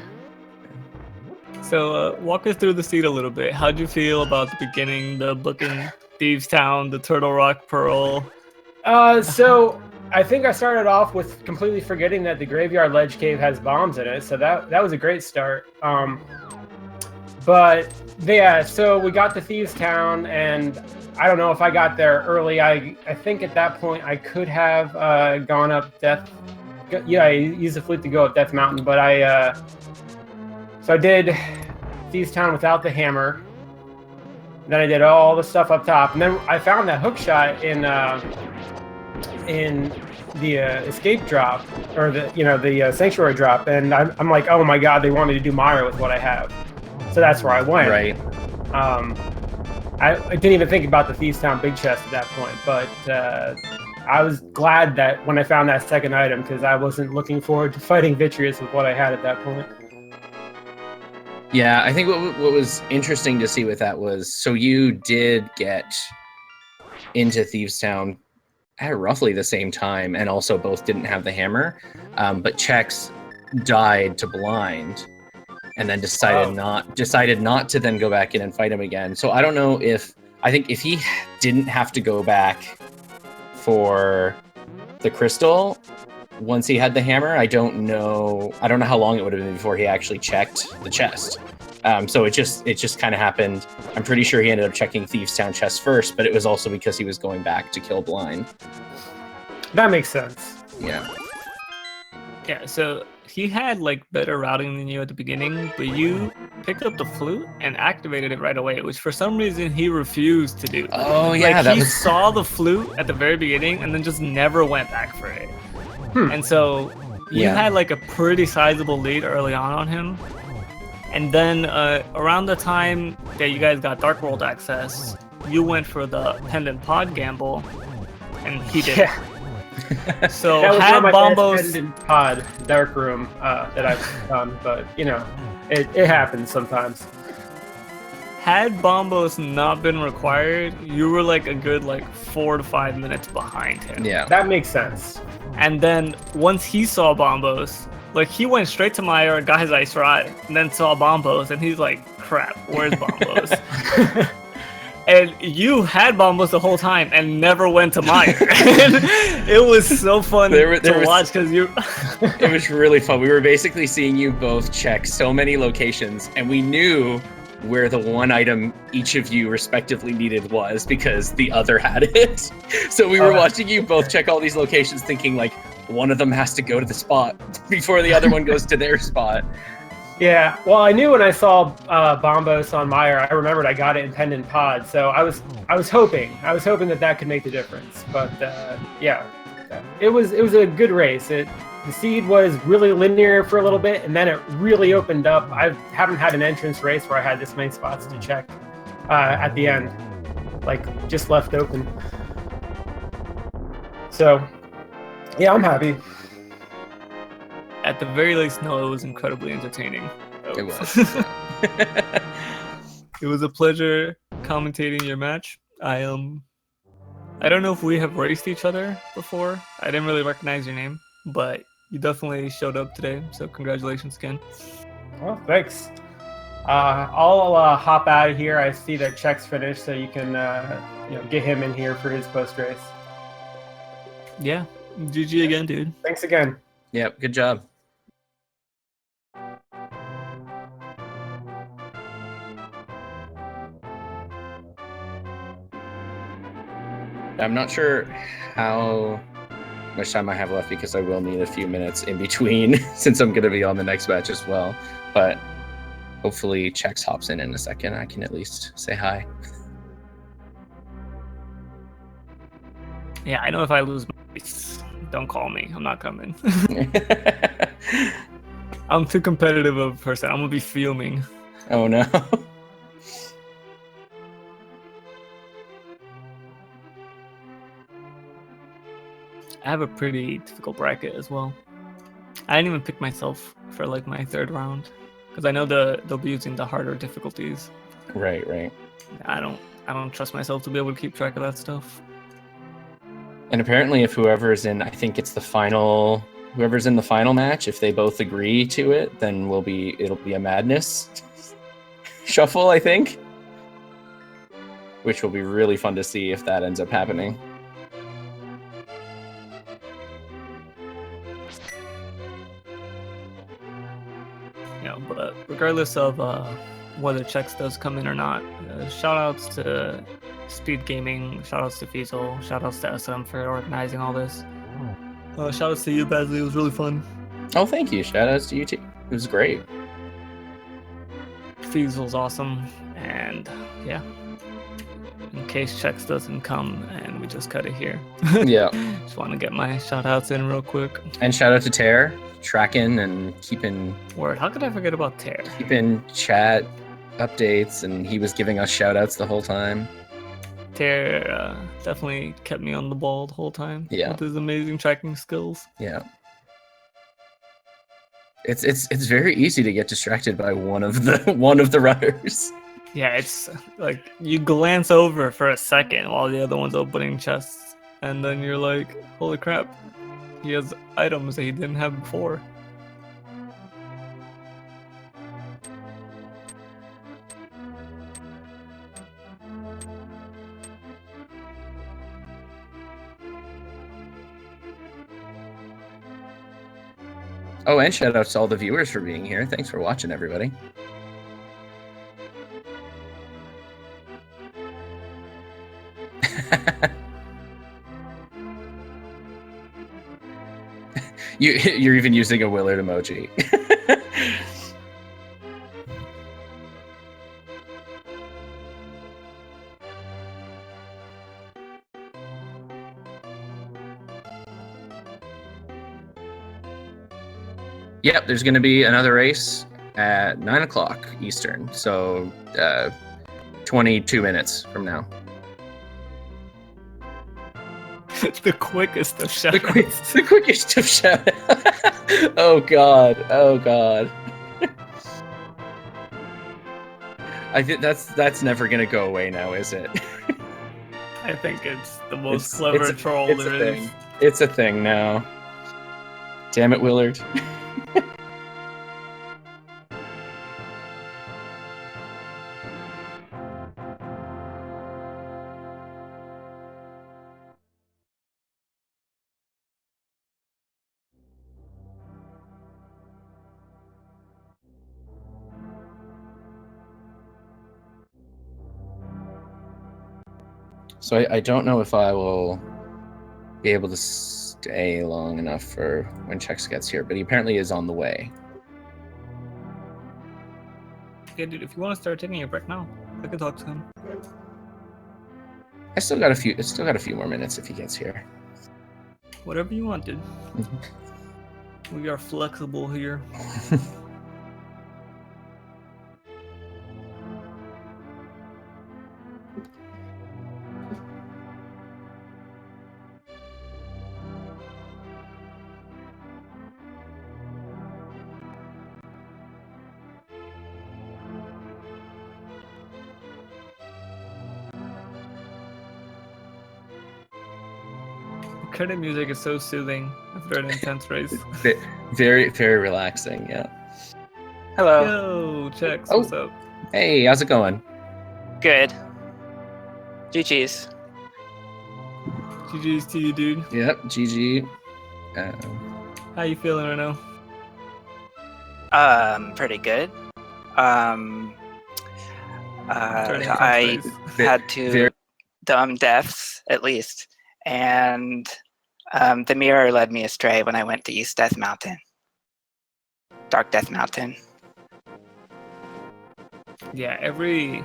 So walk us through the seed a little bit. How'd you feel about the beginning, the booking Thieves Town, the Turtle Rock Pearl? So I think I started off with completely forgetting that the Graveyard Ledge Cave has bombs in it, so that was a great start. But yeah, so we got to Thieves Town, and I don't know if I got there early. I think at that point I could have gone up Death. Yeah, I used the flute to go up Death Mountain, but so I did Thieves Town without the hammer. Then I did all the stuff up top, and then I found that hook shot in the escape drop, or the sanctuary drop, and I'm like, oh my god, they want me to do Mario with what I have. So that's where I went. Right. I didn't even think about the Thieves Town big chest at that point, but I was glad that when I found that second item, because I wasn't looking forward to fighting Vitreous with what I had at that point. Yeah, I think what was interesting to see with that was, so you did get into Thieves Town at roughly the same time, and also both didn't have the hammer, but Chex died to blind, and then decided not to then go back in and fight him again. So I don't know I think if he didn't have to go back for the crystal once he had the hammer, I don't know how long it would have been before he actually checked the chest. So it just kind of happened. I'm pretty sure he ended up checking Thieves Town chest first, but it was also because he was going back to kill blind. That makes sense. Yeah. Yeah, so he had better routing than you at the beginning, but you picked up the flute and activated it right away, which for some reason he refused to do. Oh yeah, he saw the flute at the very beginning and then just never went back for it. And so you had a pretty sizable lead early on him. And then around the time that you guys got Dark World access, you went for the Pendant Pod gamble, and he didn't. Yeah. So that was had one of my Bombos Pendant Pod Dark Room that I've done, but it happens sometimes. Had Bombos not been required, you were a good 4 to 5 minutes behind him. Yeah. That makes sense. And then once he saw Bombos, he went straight to Meyer, got his ice rod, and then saw Bombos, and he's like, crap, where's Bombos? And you had Bombos the whole time and never went to Meyer. It was so fun to watch because you... It was really fun. We were basically seeing you both check so many locations, and we knew where the one item each of you respectively needed was because the other had it. So we were watching you both check all these locations thinking one of them has to go to the spot before the other one goes to their spot. Yeah, well, I knew when I saw Bombos on Meyer, I remembered I got it in Pendant Pod, so I was hoping that could make the difference. But yeah, it was a good race. The seed was really linear for a little bit, and then it really opened up. I haven't had an entrance race where I had this many spots to check at the end, just left open. So yeah, I'm happy. At the very least, no, it was incredibly entertaining. It was. It was a pleasure commentating your match. I don't know if we have raced each other before. I didn't really recognize your name, but you definitely showed up today. So congratulations again. Well, thanks. I'll hop out of here. I see that Chex finished, so you can get him in here for his post race. Yeah, GG again, dude. Thanks again. Yep, good job. I'm not sure how much time I have left because I will need a few minutes in between since I'm going to be on the next match as well. But hopefully Chex hops in a second. I can at least say hi. Yeah, I know if I lose my race, don't call me. I'm not coming. I'm too competitive of a person. I'm gonna be fuming. Oh no. I have a pretty difficult bracket as well. I didn't even pick myself for like my third round because I know they'll be using the harder difficulties. Right. I don't trust myself to be able to keep track of that stuff. And apparently, if whoever's in, I think it's whoever's in the final match, if they both agree to it, then it'll be a madness shuffle, I think, which will be really fun to see if that ends up happening. Yeah, but regardless of whether Chex does come in or not, shout outs to Speed Gaming, shout outs to Fiesel, shout outs to SM for organizing all this. Shout outs to you, Basley. It was really fun. Oh, thank you. Shout outs to you too. It was great. Fiesel's awesome, and yeah. In case Chex doesn't come and we just cut it here. Yeah. Just want to get my shout outs in real quick. And shout out to Tear, tracking and keeping Word, how could I forget about Tear? keeping chat updates, and he was giving us shout outs the whole time. Tear definitely kept me on the ball the whole time. Yeah. With his amazing tracking skills. Yeah. It's very easy to get distracted by one of the runners. Yeah, it's like you glance over for a second while the other one's opening chests, and then you're like, holy crap, he has items that he didn't have before. Oh, and shout out to all the viewers for being here. Thanks for watching, everybody. You're even using a Willard emoji. Yep, there's going to be another race at 9 o'clock Eastern, so 22 minutes from now. The quickest of shout The quickest of shout. Oh god. I think that's never gonna go away now, is it? I think it's the most clever troll there is. It's a thing now. Damn it, Willard. So I don't know if I will be able to stay long enough for when Chex gets here, but he apparently is on the way. Yeah, dude, if you want to start taking a break now, I can talk to him. It's still got a few more minutes if he gets here. Whatever you want, dude. We are flexible here. Credit music is so soothing after an intense race. Very, very relaxing, yeah. Hello. Yo, Chex, Oh. what's up? Hey, how's it going? Good. GG's. GG's to you, dude. Yep, GG. How you feeling right now? Pretty good. Turning I intense race. had to very- dumb deaths, at least. And the mirror led me astray when I went to East Death Mountain. Dark Death Mountain. Yeah, every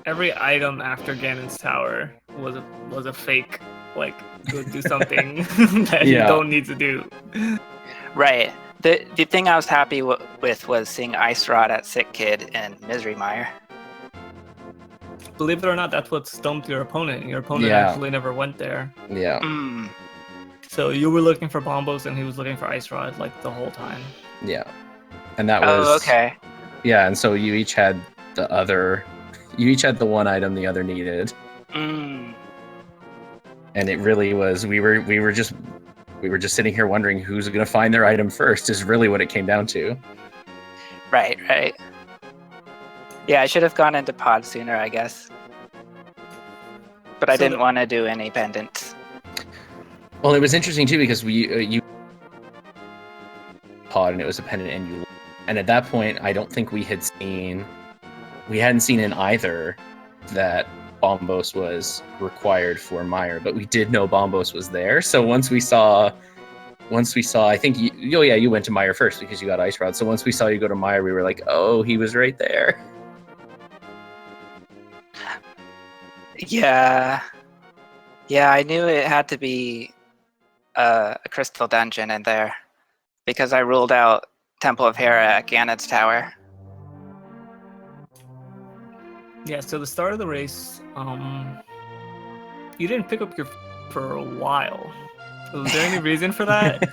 item after Ganon's tower was a fake. Like, go do something that you Yeah. don't need to do. Right. The thing I was happy with was seeing Ice Rod at Sick Kid and Misery Mire. Believe it or not, that's what stumped your opponent. Your opponent Yeah. actually never went there. Yeah. Mm. So you were looking for Bombos and he was looking for Ice Rod like the whole time. Yeah. And that was Oh, okay. Yeah, and so you each had the one item the other needed. Mm. And it really was we were just sitting here wondering who's going to find their item first is really what it came down to. Right. Yeah, I should have gone into pod sooner, I guess. But I didn't want to do any pendants. Well, it was interesting too because you pod and it was a pendant and at that point I don't think we hadn't seen in either that Bombos was required for Mire, but we did know Bombos was there. So once we saw, I think you went to Mire first because you got Ice Rod. So once we saw you go to Mire, we were like, oh, he was right there. Yeah, I knew it had to be a crystal dungeon in there because I ruled out Temple of Hera at Ganon's tower. Yeah, so the start of the race, you didn't pick up your for a while. Was there any reason for that?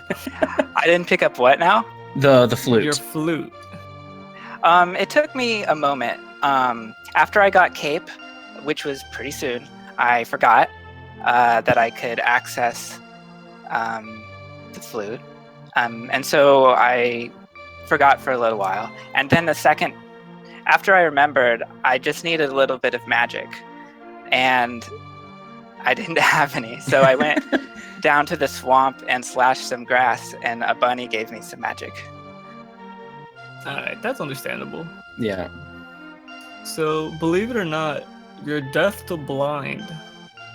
I didn't pick up what now? The flute. Your flute. It took me a moment. After I got Cape, which was pretty soon, I forgot that I could access the flute. And so I forgot for a little while. And then after I remembered, I just needed a little bit of magic. And I didn't have any. So I went down to the swamp and slashed some grass, and a bunny gave me some magic. Alright, that's understandable. Yeah. So, believe it or not, your death to blind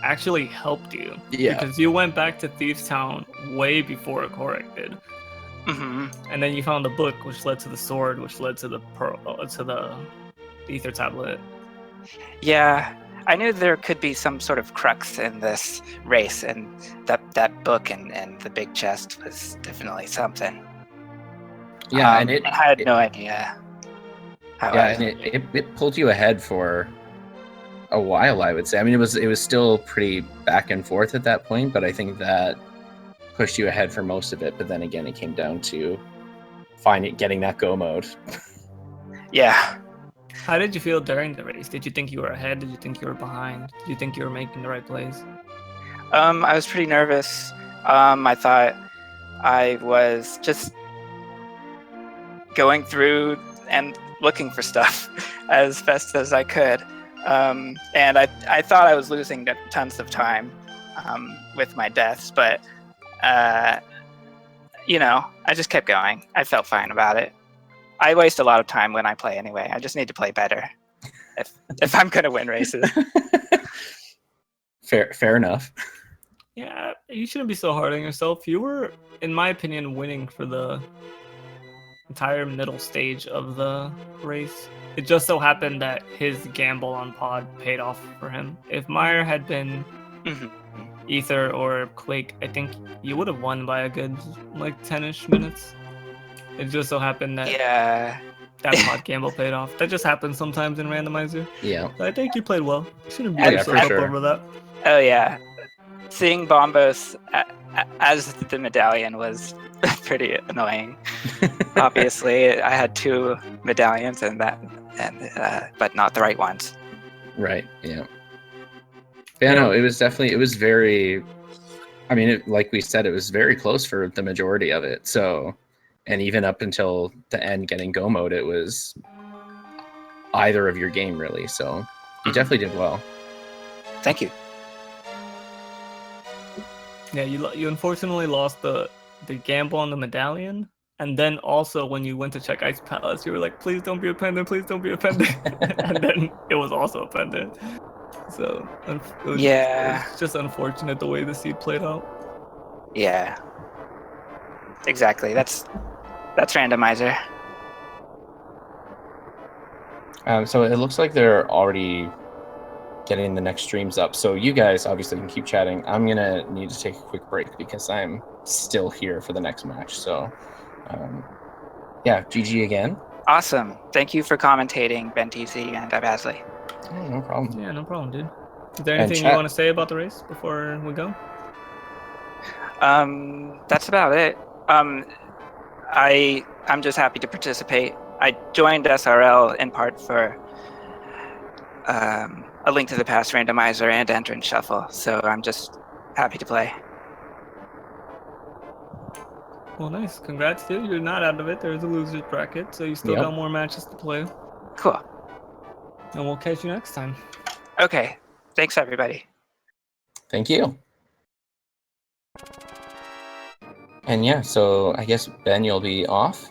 actually helped you. Yeah. Because you went back to Thieves Town way before Kohrek did. Mm-hmm. And then you found the book, which led to the sword, which led to the to the ether tablet. Yeah, I knew there could be some sort of crux in this race, and that book and the big chest was definitely something. Yeah, and I had no idea how. Yeah, and it pulled you ahead for a while, I would say. I mean, it was still pretty back and forth at that point, but I think that pushed you ahead for most of it. But then again, it came down to getting that go mode. Yeah. How did you feel during the race? Did you think you were ahead? Did you think you were behind? Did you think you were making the right plays? I was pretty nervous. I thought I was just going through and looking for stuff as best as I could. And I thought I was losing tons of time with my deaths, but I just kept going. I felt fine about it. I waste a lot of time when I play anyway. I just need to play better if I'm gonna win races. Fair enough. Yeah, you shouldn't be so hard on yourself. You were, in my opinion, winning for the entire middle stage of the race. It just so happened that his gamble on pod paid off for him. If Mire had been Ether or Quake, I think you would have won by a good 10-ish minutes. It just so happened that that pod gamble paid off. That just happens sometimes in randomizer. Yeah. So I think you played well. You shouldn't beat Yeah, yourself for up sure. over that. Oh yeah, seeing Bombos as the medallion was pretty annoying. Obviously, I had 2 medallions but not the right ones. Right. Yeah. Yeah. No, it was very. I mean, like we said, it was very close for the majority of it. So, and even up until the end, getting go mode, it was either of your game really. So, you definitely did well. Thank you. Yeah, you unfortunately lost the gamble on the medallion, and then also when you went to check Ice Palace, you were like, "Please don't be a pendant, please don't be a pendant," and then it was also a pendant. So Yeah. it's just unfortunate the way the seed played out. Yeah. Exactly. That's randomizer. So it looks like they're already getting the next streams up. So you guys obviously can keep chatting. I'm gonna need to take a quick break because I'm still here for the next match. So yeah, GG again. Awesome. Thank you for commentating, Ben TC and Basley. Oh, no problem. Yeah, no problem, dude. Is there And anything you chat- want to say about the race before we go? That's about it. I'm just happy to participate. I joined SRL in part for a Link to the Past randomizer and entrance shuffle, so I'm just happy to play. Well, nice. Congrats, dude. You're not out of it. There's a loser's bracket, so you still Yep. got more matches to play. Cool. And we'll catch you next time. Okay. Thanks, everybody. Thank you. And yeah, so I guess Ben, you'll be off.